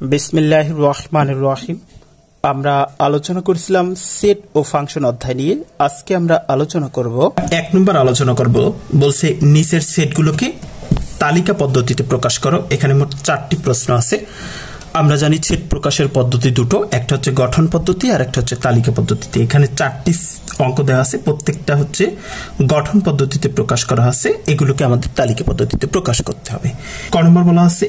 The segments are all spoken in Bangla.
বিসমিল্লাহির রহমানির রহিম। আমরা আলোচনা করেছিলাম সেট ও ফাংশন অধ্যায় নিয়ে। আজকে আমরা আলোচনা করব 1 নম্বর আলোচনা করব। বলছে নিচের সেটগুলোকে তালিকা পদ্ধতিতে প্রকাশ করো। এখানে মোট 4টি প্রশ্ন আছে। আমরা জানি সেট প্রকাশের পদ্ধতি দুটো, একটা হচ্ছে গঠন পদ্ধতি আর একটা হচ্ছে তালিকা পদ্ধতিতে। এখানে 4টি অঙ্ক দেওয়া আছে, প্রত্যেকটা হচ্ছে গঠন পদ্ধতিতে প্রকাশ করা আছে। এগুলোকে আমাদের তালিকা পদ্ধতিতে প্রকাশ করতে হবে। ক নম্বর বলা আছে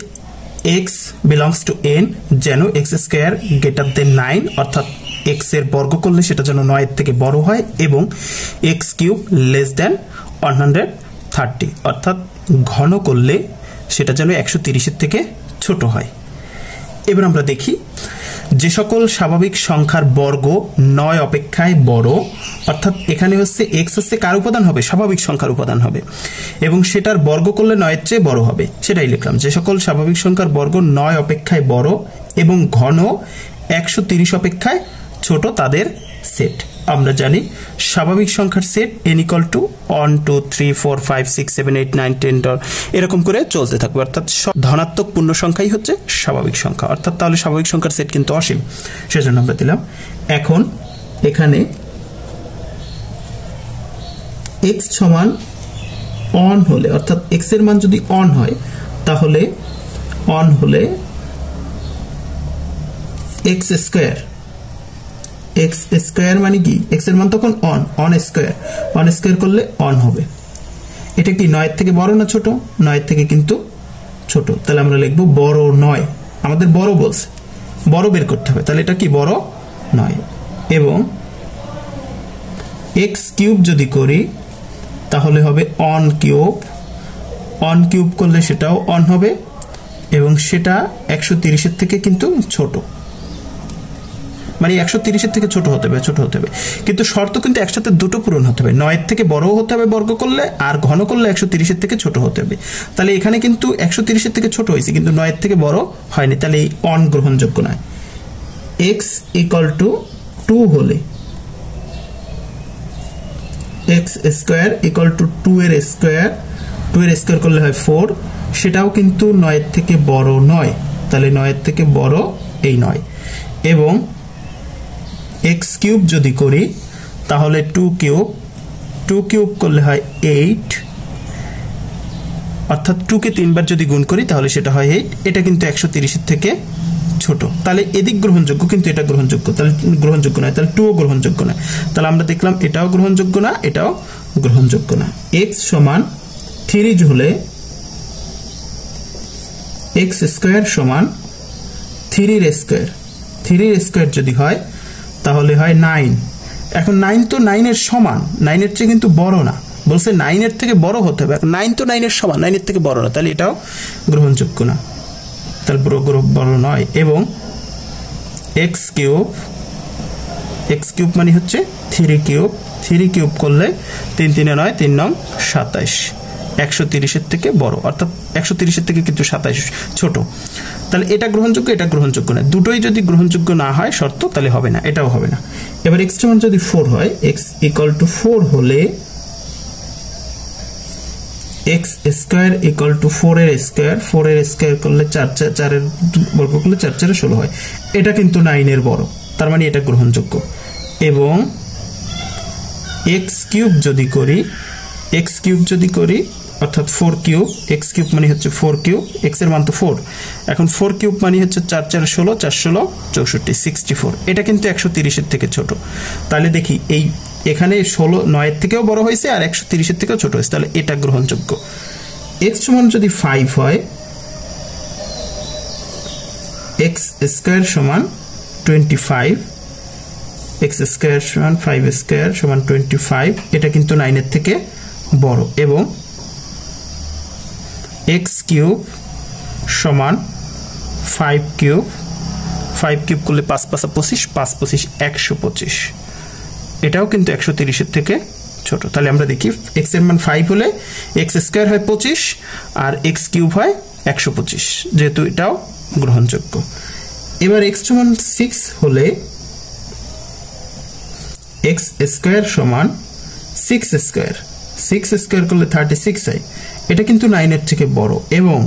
x belongs to n যেন x স্কয়ার গ্রেটার দেন 9, অর্থাৎ x এর বর্গ করলে সেটা যেন 9 এর থেকে বড় হয়, এবং x কিউব লেস দেন 130, অর্থাৎ ঘন করলে সেটা যেন 130 এর থেকে ছোট হয়। এবার আমরা দেখি যে সকল স্বাভাবিক সংখ্যার বর্গ 9 অপেক্ষায় বড়, অর্থাৎ এখানে হচ্ছে x হচ্ছে কার উপাদান হবে? স্বাভাবিক সংখ্যার উপাদান হবে, এবং সেটার বর্গ করলে 9 এর চেয়ে বড় হবে, সেটাই লিখলাম। যে সকল স্বাভাবিক সংখ্যার বর্গ 9 অপেক্ষায় বড় এবং ঘন 130 অপেক্ষায় ছোট তাদের সেট। আমরা জানি স্বাভাবিক সংখ্যার সেট n = 1 2 3 4 5 6 7 8 9 10 এরকম করে চলতে থাকবে, অর্থাৎ ধনাত্মক পূর্ণ সংখ্যাই হচ্ছে স্বাভাবিক সংখ্যা, অর্থাৎ তাহলে স্বাভাবিক সংখ্যার সেট কিন্তু অসীম, সেজন্য আমরা দিলাম। এখন এখানে x সমান অন হলে, অর্থাৎ x এর মান যদি অন হয় তাহলে অন হলে x স্কয়ার, x স্কয়ার মানে কি? x এর মান তখন অন স্কয়ার করলে অন হবে। এটা কি 9 এর থেকে বড় না ছোট? 9 এর থেকে কিন্তু ছোট, তাহলে আমরা লিখব বড় 9। আমাদের বড় বলছে, বড় বের করতে হবে, তাহলে এটা কি বড় 9। এবং x কিউব যদি করি তাহলে হবে অন কিউব করলে সেটাও অন হবে, এবং সেটা 130 এর থেকে কিন্তু ছোট, মানে 130 এর থেকে ছোট হতে হবে, কিন্তু শর্ত কিন্তু একসাথে দুটো পূরণ হতে হবে। 9 এর থেকে বড় হতে হবে বর্গ করলে, আর ঘন করলে 130 এর থেকে ছোট হতে হবে। তাহলে এখানে কিন্তু 130 এর থেকে ছোট হয়েছে, কিন্তু 9 এর থেকে বড় হয়নি, তাহলে এই অন গ্রহণযোগ্য নয়। x = 2 হলে x স্কয়ার = 2 এর স্কয়ার করলে হয় 4, সেটাও কিন্তু 9 এর থেকে বড় নয়, তাহলে 9 এর থেকে বড় এই 9। এবং x কিউব যদি করি তাহলে 2 কিউব করলে হয় 8, অর্থাৎ 2 কে 3 বার যদি গুণ করি তাহলে সেটা হয় 8। এটা কিন্তু 130 এর থেকে ছোট, তাহলে এদিক গ্রহণযোগ্য কিন্তু এটা গ্রহণযোগ্য, তাহলে গ্রহণযোগ্য নয়, তাহলে 2 ও গ্রহণযোগ্য না। তাহলে আমরা দেখলাম এটাও গ্রহণযোগ্য না, এটাও গ্রহণযোগ্য না। x সমান 3 হলে x স্কয়ার সমান 3 এর স্কয়ার যদি হয় তাহলে হয় 9। এখন 9 তো 9 এর সমান, 9 এর চেয়ে কিন্তু বড় না, বলছে 9 এর থেকে বড় হতে হবে। 9 তো 9 এর সমান, 9 এর থেকে বড় না, তাহলে এটাও গ্রহণযোগ্য না, তাহলে বড় নয়। এবং x কিউব মানে হচ্ছে 3 কিউব করলে 3 3 9 3 9 27, 130 এর থেকে বড়, অর্থাৎ 130 এর থেকে কিন্তু 27 ছোট, তাহলে এটা গ্রহণযোগ্য না। দুটোই যদি গ্রহণযোগ্য না হয় শর্ত, তাহলে হবে না, এটাও হবে না। এবার x সমান যদি 4 হয়, x = 4 হলে x স্কয়ার = 4 এর স্কয়ার করলে 4 এর বর্গ করলে 4 4 16 হয়, এটা কিন্তু 9 এর বড়, তার মানে এটা গ্রহণযোগ্য। এবং x কিউব যদি করি অর্থাৎ 4 কিউব, x কিউব মানে হচ্ছে 4 কিউব, x এর মান তো 4, এখন 4 কিউব মানে হচ্ছে 4 4 16, 4 16 64, 64, এটা কিন্তু 130 এর থেকে ছোট। তাহলে দেখি এই এখানে 9 এর থেকেও বড় হয়েছে আর 130 এর থেকেও ছোট হয়েছে, তাহলে এটা গ্রহণযোগ্য। x সমান যদি 5 হয়, x স্কয়ার সমান 25, x স্কয়ার সমান 5 স্কয়ার সমান 25, এটা কিন্তু 9 এর থেকে বড়। এবং x কিউব সমান 5 কিউব করলে 5 5 25, 5 25 125, এটাও কিন্তু 130 এর থেকে ছোট। তাহলে আমরা দেখি x এর মান 5 হলে x স্কয়ার হয় 25 আর x কিউব হয় 125, যেহেতু এটাও গ্রহণযোগ্য। এবার x সমান 6 হলে x স্কয়ার সমান 6 স্কয়ার করলে 36 হয়, এটা কিন্তু 9 এর থেকে বড়। এবং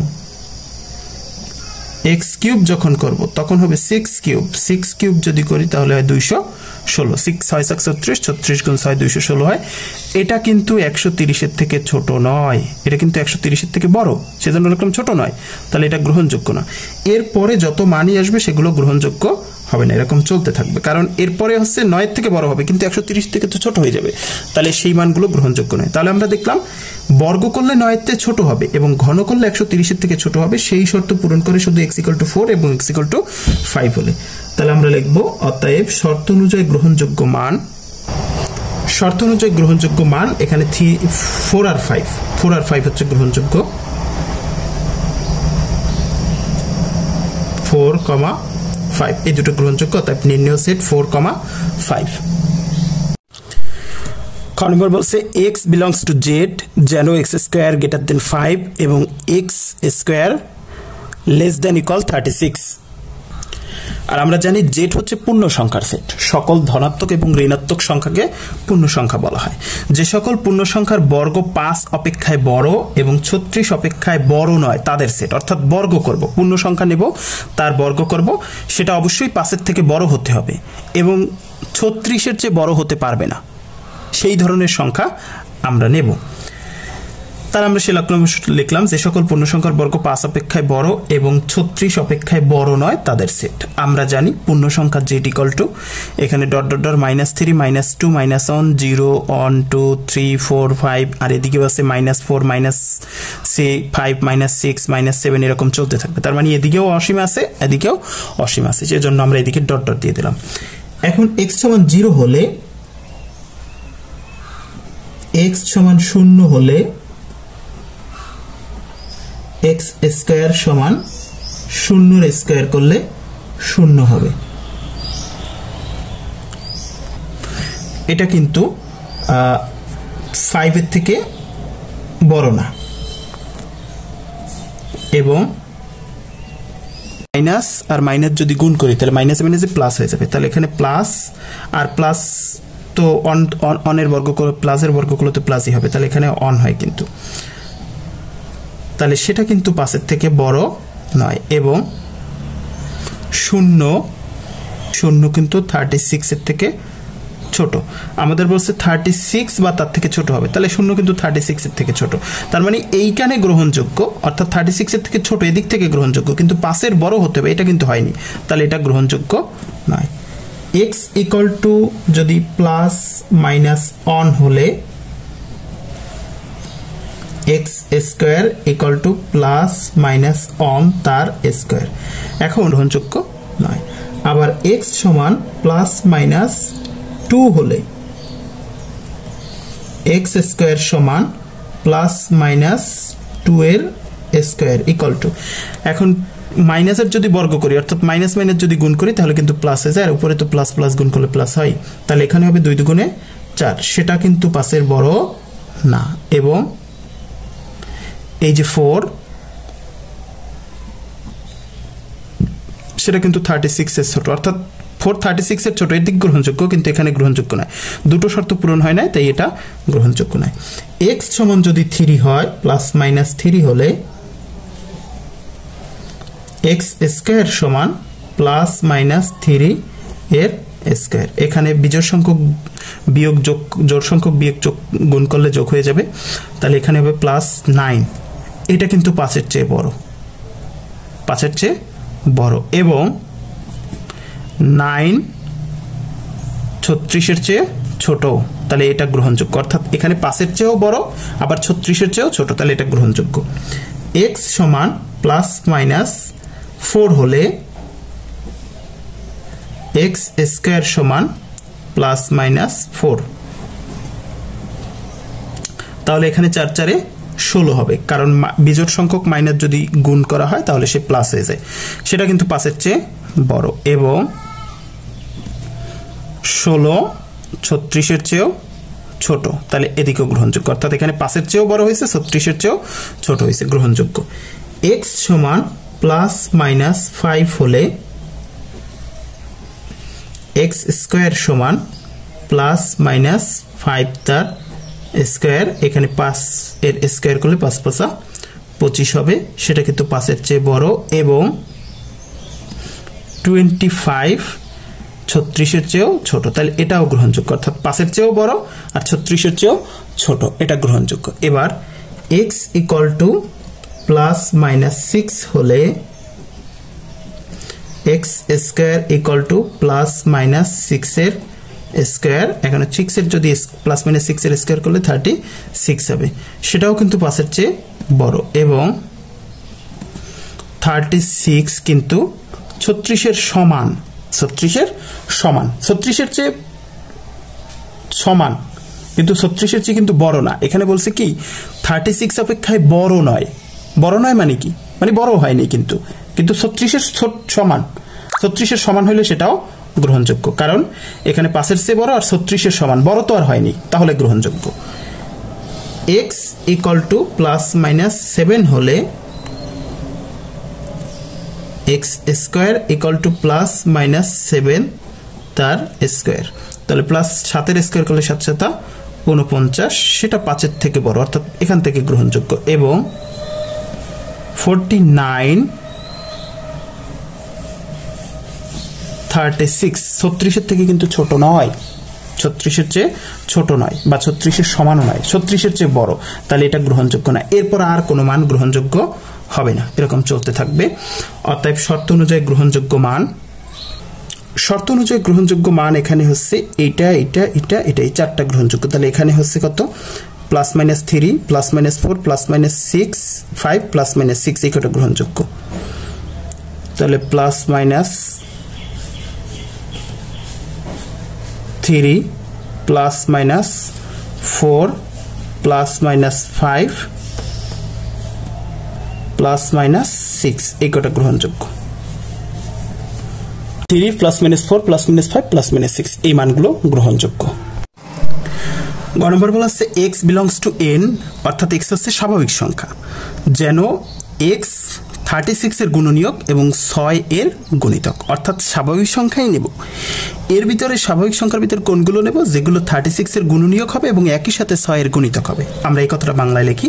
এক্স কিউব যখন করব তখন হবে 6 কিউব। 6 কিউব যদি করি তাহলে হয় 216। 6 6 36, 36 গুণ 6 216 হয়। এটা কিন্তু 130 এর থেকে ছোট নয়, এটা কিন্তু 130 এর থেকে বড়, সেজন্য এরকম ছোট নয়, তাহলে এটা গ্রহণযোগ্য না। এরপরে যত মানই আসবে সেগুলো গ্রহণযোগ্য হবে না, এরকম চলতে থাকবে, কারণ এরপরে হচ্ছে 9 এর থেকে বড় হবে কিন্তু 130 থেকে তো ছোট হয়ে যাবে, তাহলে সেই মানগুলো গ্রহণযোগ্য নয়। তাহলে আমরা দেখলাম বর্গ করলে 9 এর থেকে ছোট হবে এবং ঘন করলে 130 এর থেকে ছোট হবে, সেই শর্ত পূরণ করে শুধু x = 4 এবং x = 5 হলে। তাহলে আমরা লিখব অতএব শর্ত অনুযায়ী গ্রহণযোগ্য মান, শর্ত অনুযায়ী গ্রহণযোগ্য মান এখানে 4 আর 5 হচ্ছে গ্রহণযোগ্য, 4, 5 এই দুটো গ্রহণযোগ্য, তাই নির্ণয় সেট 4, 5। খ নম্বর বলছে x belongs to z যেন x² > 5 এবং x² <= 36। আর আমরা জানি z হচ্ছে পূর্ণ সংখ্যার সেট, সকল ধনাত্মক এবং ঋণাত্মক সংখ্যাকে পূর্ণ সংখ্যা বলা হয়। যে সকল পূর্ণ সংখ্যার বর্গ 5 অপেক্ষায় বড় এবং 36 অপেক্ষায় বড় নয় তাদের সেট, অর্থাৎ বর্গ করব, পূর্ণ সংখ্যা নেব তার বর্গ করব, সেটা অবশ্যই 5 এর থেকে বড় হতে হবে এবং 36 এর চেয়ে বড় হতে পারবে না, সেই ধরনের সংখ্যা আমরা নেব। তার আমরা সে লক্ষ্য লিখলাম যে সকল পূর্ণ সংখ্যার বর্গ 5 অপেক্ষায় বড় এবং 36 অপেক্ষায় বড় নয় তাদের সেট। আমরা জানি পূর্ণ সংখ্যা z = এখানে ... -3 -2 -1 0 1 2 3 4 5 আর এদিকে আছে -4 -5 -6 -7 এরকম চলতে থাকবে, তার মানে এদিকেও অসীম আছে এদিকেও অসীম আছে, সেজন্য আমরা এদিকে ... দিয়ে দিলাম। এখন x = 0 হলে, x = 0 হলে x² = 0 এর স্কয়ার করলে 0 হবে। এটা কিন্তু 5 এর থেকে বড় না, এবং মাইনাস আর মাইনাস যদি গুণ করি তাহলে মাইনাস মাইনাসে প্লাস হয়ে যাবে, তাহলে এখানে প্লাস আর প্লাস তো অনের বর্গ করলে প্লাসের বর্গ করলে তো প্লাসই হবে, তাহলে এখানে অন হয় কিন্তু, তাহলে সেটা কিন্তু 5 এর থেকে বড় নয়, এবং 0 কিন্তু 36 এর থেকে ছোট। আমাদের বলছে 36 বা তার থেকে ছোট হবে, তাহলে 0 কিন্তু 36 এর থেকে ছোট, তার মানে এইখানে গ্রহণযোগ্য, অর্থাৎ 36 এর থেকে ছোট এদিক থেকে গ্রহণযোগ্য, কিন্তু 5 এর বড় হতে হবে, এটা কিন্তু হয়নি, তাহলে এটা গ্রহণযোগ্য নয়। x = যদি প্লাস মাইনাস অন হলে x² = প্লাস মাইনাস অন তার স্কয়ার, এখন গ্রহণযোগ্য নয়। আবার x = প্লাস মাইনাস 2 হলে x² = প্লাস মাইনাস 2 এর স্কয়ার = এখন মাইনাসের যদি বর্গ করি অর্থাৎ মাইনাস মাইনাস যদি গুণ করি তাহলে কিন্তু প্লাস হয়ে যায়, আর উপরে তো প্লাস প্লাস গুণ করলে প্লাস হয়, তাহলে এখানে হবে 2 দুগুণে 4, সেটা কিন্তু 5 এর বড় না। এবং এই যে 4 সেটা কিন্তু 36 এর ছোট, অর্থাৎ 4 36 এর ছোট, এর দিক গ্রহণযোগ্য, কিন্তু এখানে গ্রহণযোগ্য নয়, দুটো শর্ত পূরণ হয় না, তাই এটা গ্রহণযোগ্য নয়। x = যদি 3 হয়, প্লাস মাইনাস 3 হলে x² = প্লাস মাইনাস 3 এর স্কয়ার, এখানে বিজোড় সংখ্যক বিয়োগ যোগ, জোড় সংখ্যক বিয়োগ যোগ গুণ করলে যোগ হয়ে যাবে, তাহলে এখানে হবে প্লাস 9, এটা কিন্তু 5 এর চেয়ে বড়, 5 এর চেয়ে বড়, এবং 9 36 এর চেয়ে ছোট, তাহলে এটা গ্রহণযোগ্য, অর্থাৎ এখানে 5 এর চেয়েও বড় আবার 36 এর চেয়েও ছোট, তাহলে এটা গ্রহণযোগ্য। x = প্লাস মাইনাস 4 হলে x² = প্লাস মাইনাস 4, তাহলে এখানে 4 4 16 হবে, কারণ বিজোড় সংখ্যক মাইনাস যদি গুণ করা হয় তাহলে সে প্লাস হয়ে যায়, সেটা কিন্তু 5 এর চেয়ে বড়, এবং 16 36 এর চেয়েও ছোট, তাহলে এদিকেও গ্রহণযোগ্য, অর্থাৎ এখানে 5 এর চেয়েও বড় হয়েছে, 36 এর চেয়েও ছোট হয়েছে, গ্রহণযোগ্য। x = প্লাস মাইনাস 5 হলে x² = প্লাস মাইনাস 5 তার স্কয়ার, এখানে 5 এর স্কয়ার করলে 5 5 25 হবে, সেটা কিন্তু 5 এর চেয়ে বড়, এবং 25 36-এর চেয়েও ছোট, তাহলে এটাও গ্রহণযোগ্য, অর্থাৎ 5-এর চেয়েও বড় আর 36-এর চেয়েও ছোট, এটা গ্রহণযোগ্য। এবার x = +-6 হলে x² = +-6 এর স্কয়ার, এখানে 6 এর যদি +-6 এর স্কয়ার করলে 36 হবে, সেটাও কিন্তু 5-এর চেয়ে বড়। এবং 36 কিন্তু 36-এর সমান, 36-এর সমান, 36-এর চেয়ে সমান কিন্তু 36-এর চেয়ে কিন্তু বড় না। এখানে বলছে কি 36 অপেক্ষায় বড় নয়। বড় নয় মানে কি, মানে বড় হয়নি, কিন্তু 36-এর সমান, 36-এর সমান হলে সেটাও গ্রহণযোগ্য, কারণ এখানে 5-এর চেয়ে বড় আর 36-এর সমান, বড় তো আর হয়নি, তাহলে গ্রহণযোগ্য। x = +-7 হলে x² = +-7 তার স্কয়ার, তাহলে +7 এর স্কয়ার করলে 7 × 7 = 49, সেটা 5-এর থেকে বড়, অর্থাৎ এখান থেকে গ্রহণযোগ্য। এবং 49 36 36-এর থেকে কিন্তু ছোট নয়, 36-এর চেয়ে ছোট নয় বা 36-এর সমানও নয়, 36-এর চেয়ে বড়, তাহলে এটা গ্রহণযোগ্য না। এরপর আর কোনো মান গ্রহণযোগ্য হবে না, এরকম চলতে থাকবে। অতএব শর্ত অনুযায়ী গ্রহণযোগ্য মান, শর্ত অনুযায়ী গ্রহণযোগ্য মান এখানে হচ্ছে এটা এটা এটা এটা, এই চারটা গ্রহণযোগ্য। তাহলে এখানে হচ্ছে কত, +-3 +-4 +-6 5 +-6, এই কটা গ্রহণযোগ্য। তাহলে +-3 +-4 +-5 +-6, এই কটা গ্রহণযোগ্য। 3 +-4 +-5 +-6, এই মানগুলো গ্রহণযোগ্য। গ নম্বর বলা আছে x belongs to n, অর্থাৎ x হচ্ছে স্বাভাবিক সংখ্যা, যেন x 36 এর গুণনীয়ক এবং 6 এর গুণিতক, অর্থাৎ স্বাভাবিক সংখ্যাই নেব। এর ভিতরে স্বাভাবিক সংখ্যার ভিতরে কোনগুলো নেব, যেগুলো 36 এর গুণনীয়ক হবে এবং একই সাথে 6 এর গুণিতক হবে। আমরা এই কথাটা বাংলায় লিখি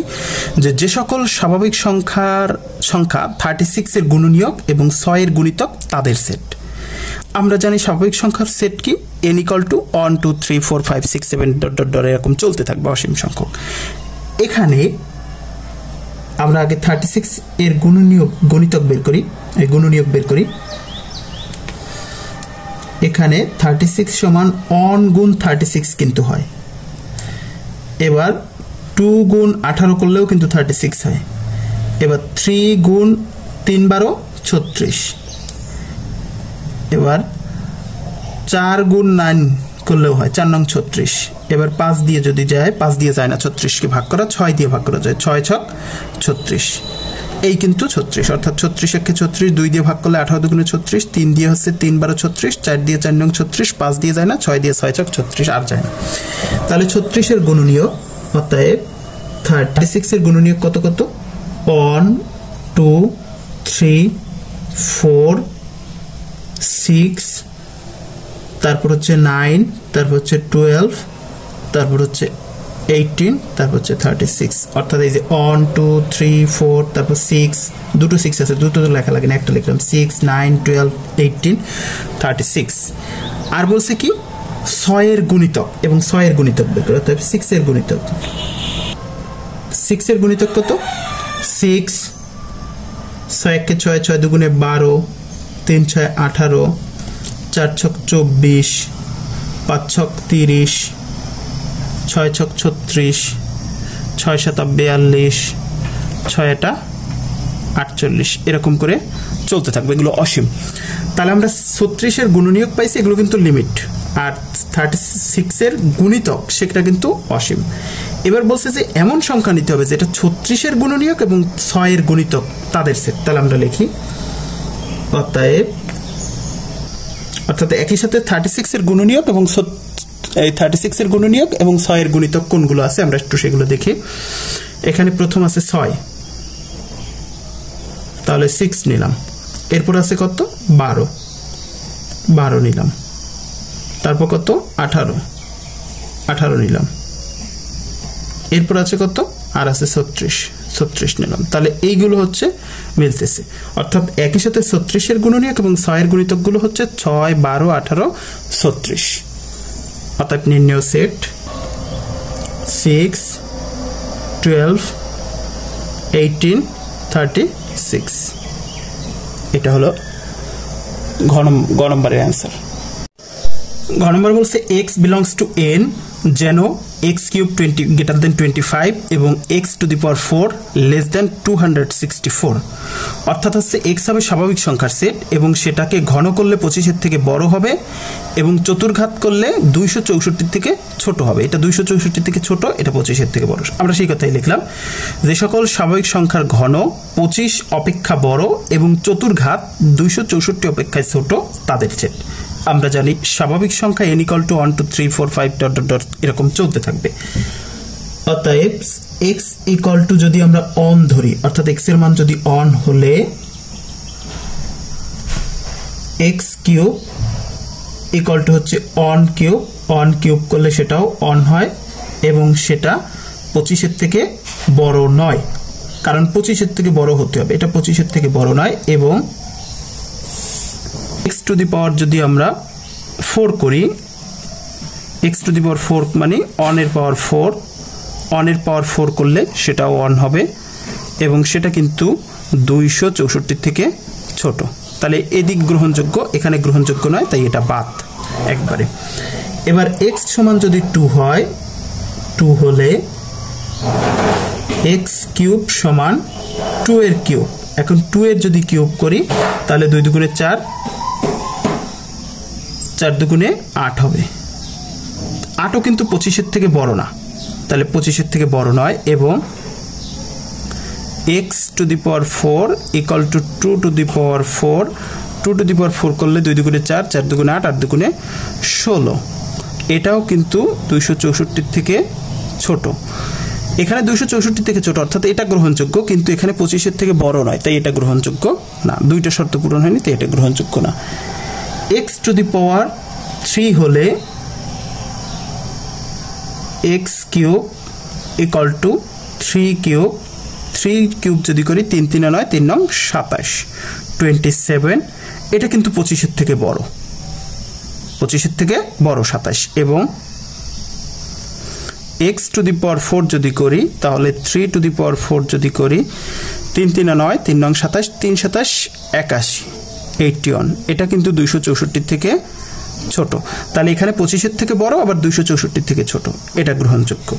যে সকল স্বাভাবিক সংখ্যা 36 এর গুণনীয়ক এবং 6 এর গুণিতক তাদের সেট। আমরা জানি স্বাভাবিক সংখ্যার সেট কি, n = 1 2 3 4 5 6 7 এরকম চলতে থাকবে, অসীম সংখ্যক। এখানে আমরা আগে 36 এর গুণিতক বের করি, এই গুণনীয়ক বের করি। এখানে 36 = 1 গুণ 36 কিন্তু হয়। এবার 2 গুণ 18 করলেও কিন্তু 36 হয়। এবার 3 গুণ 3 = 36। এবার 4 গুণ 9 করলেও হয়, 4 নং 36। এবার 5 দিয়ে যদি যায়, 5 দিয়ে যায় না, 36কে ভাগ করা, 6 দিয়ে ভাগ করা যায়, 6 × 6 = 36, এই কিন্তু 36, অর্থাৎ 36 একে 36, 2 দিয়ে ভাগ করলে 18 × 2 = 36, 3 দিয়ে হচ্ছে 3 × 36, 4 দিয়ে 4 নং 36, 5 দিয়ে যায় না, 6 দিয়ে 6 × 6 = 36, আর যায় না। তাহলে 36 এর গুণনীয়ক, অতএব 36 এর গুণনীয়ক কত কত, 1 2 3 4 6, তারপর হচ্ছে 9, তারপর হচ্ছে 12, তারপর হচ্ছে 18, তারপর হচ্ছে 36, অর্থাৎ এই যে 1 2 3 4 তারপর 6, দুটো 6 আছে, দুটো তো লেখা লাগে না, একটা লিখলাম, 6 9 12 18 36। আর বলছে কি 6 এর গুণিতক এবং 6 এর গুণিতক বের করো, অর্থাৎ 6 এর গুণিতক, 6 এর গুণিতক কত, 6, 6 একে 6, 6 দুগুণে 12, 3 6 18, 4 6 24, 5 6 30, 6 6 36, 6 7 42, 6 8 48, এরকম করে চলতে থাকবে, এগুলো অসীম। তাহলে আমরা 36 এর গুণনীয়ক পাইছি, এগুলো কিন্তু লিমিট, আর 36 এর গুণিতক সেটা কিন্তু অসীম। এবার বলছে যে এমন সংখ্যা নিতে হবে যেটা 36 এর গুণনীয়ক এবং 6 এর গুণিতক তাদের সেট। তাহলে আমরা লিখি, অর্থাৎ একই সাথে 36 এর গুণনীয়ক এবং 36 এর গুণনীয়ক এবং 6 এর গুণিতক কোনগুলো আছে আমরা একটু সেগুলো দেখি। এখানে প্রথম আছে 6, তাহলে 6 নিলাম। এরপর আছে কত, 12, 12 নিলাম। তারপর কত, 18, 18 নিলাম। এরপর আছে কত, আর আছে 36, 36 নিলাম, তাহলে এইগুলো হচ্ছে মিলতেছে, অর্থাৎ একই সাথে 36-এর গুণনীয়ক এবং 6-এর গুণিতকগুলো হচ্ছে 6, 12, 18, 36। অর্থাৎ নির্ণয় সেট 6, 12, 18, 36। এটা হলো ঘ নম্বরের অ্যান্সার। ঘ নম্বর বলছে x বিলংস টু n যেন x³ 25 এবং x⁴ লেস দেন 264, অর্থাৎ হচ্ছে x হবে স্বাভাবিক সংখ্যার সেট এবং সেটাকে ঘন করলে 25-এর থেকে বড় হবে এবং চতুর্ঘাত করলে 264 থেকে ছোট হবে। এটা 264 থেকে ছোট, এটা 25-এর থেকে বড়। আমরা সেই কথাই লিখলাম, যে সকল স্বাভাবিক সংখ্যার ঘন 25 অপেক্ষা বড় এবং চতুর্ঘাত 264 অপেক্ষায় ছোট তাদের সেট। আমরা জানি স্বাভাবিক সংখ্যা n = 1 2 3 4 5 ... এরকম চলতে থাকবে। অতএব x = যদি আমরা অন ধরি, অর্থাৎ x এর মান যদি অন হলে x³ হচ্ছে অন কিউব করলে সেটাও অন হয় এবং সেটা 25-এর থেকে বড় নয়, কারণ 25-এর থেকে বড় হতে হবে, এটা 25-এর থেকে বড় নয়। এবং x⁴ যদি আমরা 4 করি, x⁴ মানে অনের পাওয়ার 4, অনের পাওয়ার 4 করলে সেটাও অন হবে এবং সেটা কিন্তু 264 থেকে ছোট, তাহলে এদিক গ্রহণযোগ্য, এখানে গ্রহণযোগ্য নয়, তাই এটা বাদ একবারে। এবার x সমান যদি 2 হয়, 2 হলে x³ সমান 2 এর কিউব। এখন 2 এর যদি কিউব করি তাহলে 2 দুগুণে 4, 4 দুগুণে 8 হবে। 8ও কিন্তু 25-এর থেকে বড় না, তাহলে 25-এর থেকে বড় নয়। এবং x⁴ = 2⁴ করলে 2 দুগুণে 4, 4 দুগুণে 8, 8 দুগুণে 16, এটাও কিন্তু 264 থেকে ছোট। এখানে 264 থেকে ছোট, অর্থাৎ এটা গ্রহণযোগ্য, কিন্তু এখানে 25-এর থেকে বড় নয়, তাই এটা গ্রহণযোগ্য না। দুইটা শর্ত পূরণ হয়নি, তাই এটা গ্রহণযোগ্য না। x⁴ হলে x³ = 3³ যদি করি 3 3 9, 3 9 27, 27, এটা কিন্তু 25-এর থেকে বড়, 25-এর থেকে বড় 27। এবং x⁴ যদি করি তাহলে 3⁴ যদি করি 3 3 9, 3 9 27, 3 27 81, 81, এটা কিন্তু 264 থেকে ছোট, তাহলে এখানে 25-এর থেকে বড় আবার 264 থেকে ছোট, এটা গ্রহণযোগ্য।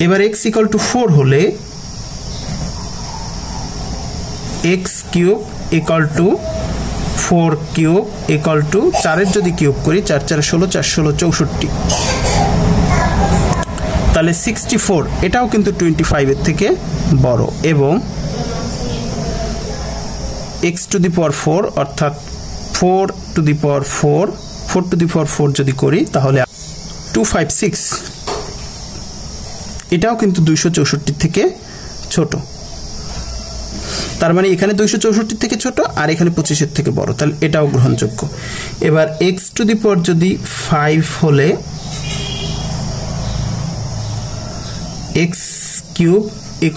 এবার x = 4 হলে x³ = 4³ 4 এর যদি কিউব করি 4 4 16, 4 16 64, তাহলে 64, এটাও কিন্তু 25-এর থেকে বড়। এবং x⁴ অর্থাৎ 4⁴ যদি করি তাহলে 256, এটাও কিন্তু 264 থেকে ছোট, তার মানে এখানে 264 থেকে ছোট আর এখানে 25-এর থেকে বড়, তাহলে এটাও গ্রহণযোগ্য। এবার x⁴ যদি 5 হলে x³ =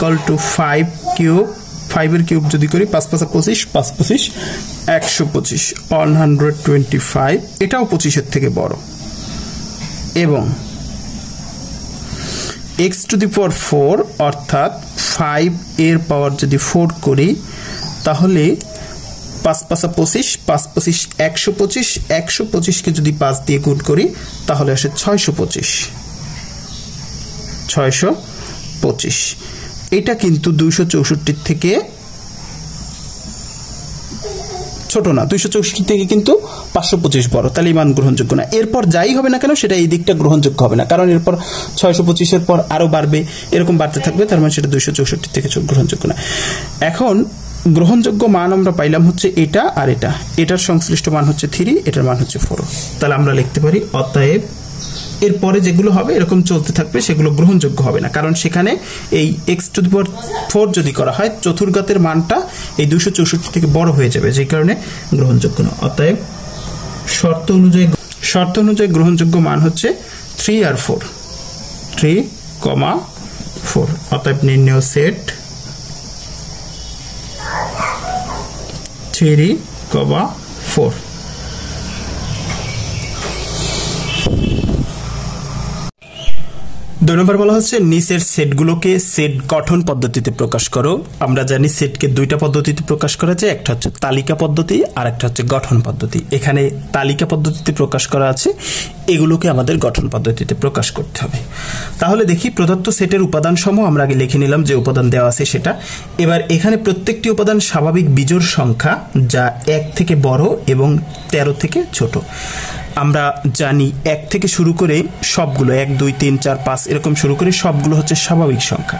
5 এর কিউব যদি করি 5 5 25, 5 25 125, 125, এটাও 25-এর থেকে বড়। এবং x⁴ অর্থাৎ 5 এর পাওয়ার যদি 4 করি তাহলে 5 5 25, 5 25 125, 125কে যদি 5 দিয়ে গুণ করি তাহলে আসে 625, 625, এটা কিন্তু 264 থেকে ছোট না, 264 থেকে কিন্তু 525 বড়, তাহলে এই মান গ্রহণযোগ্য না। এরপর যাই হবে না কেন সেটা এই দিকটা গ্রহণযোগ্য হবে না, কারণ এরপর 625-এর পর আরো বাড়বে, এরকম বাড়তে থাকবে, তার মানে সেটা 264 থেকে গ্রহণযোগ্য না। এখন গ্রহণযোগ্য মান আমরা পাইলাম হচ্ছে এটা আর এটা, এটার সংশ্লিষ্ট মান হচ্ছে 3, এটার মান হচ্ছে 4, তাহলে আমরা লিখতে পারি অতএব এরপরে যেগুলো হবে এরকম চলতে থাকবে, সেগুলো গ্রহণযোগ্য হবে না, কারণ সেখানে এই x⁴ যদি করা হয় চতুর্ঘাতের মানটা এই 264 থেকে বড় হয়ে যাবে, যে কারণে গ্রহণযোগ্য না। অতএব শর্ত অনুযায়ী গ্রহণযোগ্য মান হচ্ছে 3 আর 4, 3, 4। অতএব নির্ণয় সেট 3,4। দুই নম্বর বলা হচ্ছে নিচের সেটগুলোকে সেট গঠন পদ্ধতিতে প্রকাশ করো। আমরা জানি সেটকে দুইটা পদ্ধতিতে প্রকাশ করা যায়, একটা হচ্ছে তালিকা পদ্ধতি আর একটা হচ্ছে গঠন পদ্ধতি। এখানে তালিকা পদ্ধতিতে প্রকাশ করা আছে, এগুলোকে আমাদের গঠন পদ্ধতিতে প্রকাশ করতে হবে। তাহলে দেখি প্রদত্ত সেটের উপাদান সমূহ আমরা আগে লিখে নিলাম যে উপাদান দেওয়া আছে সেটা। এবার এখানে প্রত্যেকটি উপাদান স্বাভাবিক বিজোড় সংখ্যা যা 1 থেকে বড় এবং 13 থেকে ছোট। আমরা জানি 1 থেকে শুরু করে সবগুলো 1 2 3 4 5 এরকম শুরু করে সবগুলো হচ্ছে স্বাভাবিক সংখ্যা।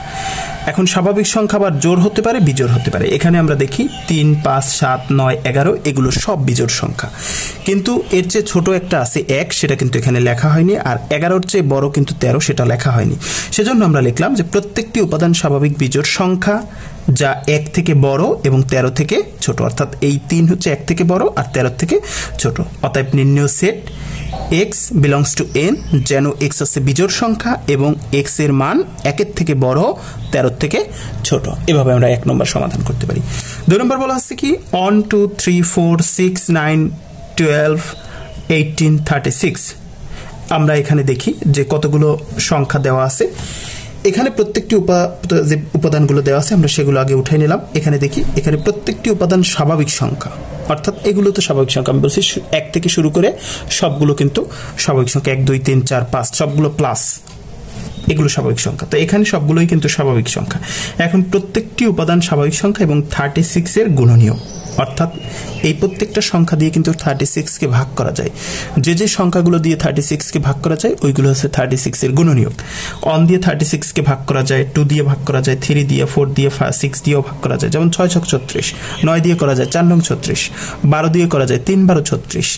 এখন স্বাভাবিক সংখ্যা আবার জোড় হতে পারে, বিজোড় হতে পারে। এখানে আমরা দেখি 3 5 7 9 11 এগুলো সব বিজোড় সংখ্যা, কিন্তু এর চেয়ে ছোট একটা আছে 1, সেটা কিন্তু এখানে লেখা হয়নি। আর 11-র চেয়ে বড় কিন্তু 13, সেটা লেখা হয়নি। সেজন্য আমরা লিখলাম যে প্রত্যেকটি উপাদান স্বাভাবিক বিজোড় সংখ্যা যা 1 থেকে বড় এবং 13 থেকে ছোট, অর্থাৎ এই 3 হচ্ছে 1 থেকে বড় আর 13 থেকে ছোট। অতএব নির্ণয় set x belongs to n যেন x হচ্ছে বিজোড় সংখ্যা এবং x এর মান 1 থেকে বড় 13 থেকে ছোট। এভাবে আমরা 1 নম্বর সমাধান করতে পারি। 2 নম্বর বলা হচ্ছে কি 1 2 3 4 6 9 12 18 36। আমরা এখানে দেখি যে কতগুলো সংখ্যা দেওয়া আছে। এখানে প্রত্যেকটি যে উপাদানগুলো দেওয়া আছে আমরা সেগুলো আগে উঠাই নিলাম। এখানে দেখি এখানে প্রত্যেকটি উপাদান স্বাভাবিক সংখ্যা, অর্থাৎ এগুলো তো স্বাভাবিক সংখ্যা। আমি বলছি 1 থেকে শুরু করে সবগুলো কিন্তু স্বাভাবিক সংখ্যা, 1 2 3 4 5 সবগুলো প্লাস, এগুলো স্বাভাবিক সংখ্যা। তো এখানে সবগুলোই কিন্তু স্বাভাবিক সংখ্যা। এখন প্রত্যেকটি উপাদান স্বাভাবিক সংখ্যা এবং 36 এর গুণনীয়, অর্থাৎ এই প্রত্যেকটা সংখ্যা দিয়ে কিন্তু 36 কে ভাগ করা যায়। যে যে সংখ্যাগুলো দিয়ে 36 কে ভাগ করা যায় ওইগুলো হচ্ছে 36 এর গুণনীয়ক। 1 দিয়ে 36 কে ভাগ করা যায়, 2 দিয়ে ভাগ করা যায়, 3 দিয়ে, 4 দিয়ে, 6 দিয়েও ভাগ করা যায়। যেমন 6 ছক 36, 9 দিয়ে করা যায় 4 নং 36, 12 দিয়ে করা যায় 3 12 36,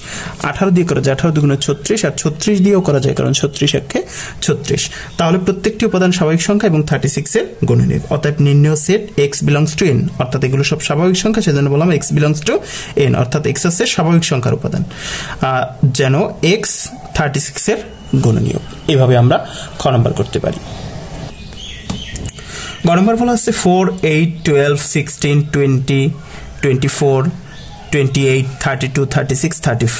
18 দিয়ে করা যায় 18 দুগুণে 36, আর 36 দিয়েও করা যায় কারণ 36 একে 36। তাহলে প্রত্যেকটি উপাদান স্বাভাবিক সংখ্যা এবং 36 এর গুণনীয়ক। অতএব নির্ণয় set x belongs to n, অর্থাৎ এগুলো সব স্বাভাবিক সংখ্যা, সেজন্য বললাম x belongs to n, অর্থাৎ x হচ্ছে স্বাভাবিক সংখ্যার উপাদান যেন x 36 এর গুণনীয়ক। এভাবে আমরা খ নম্বর করতে পারি। গ নম্বর বলা হচ্ছে 4 8 12 16 20 24 28 32 36 40।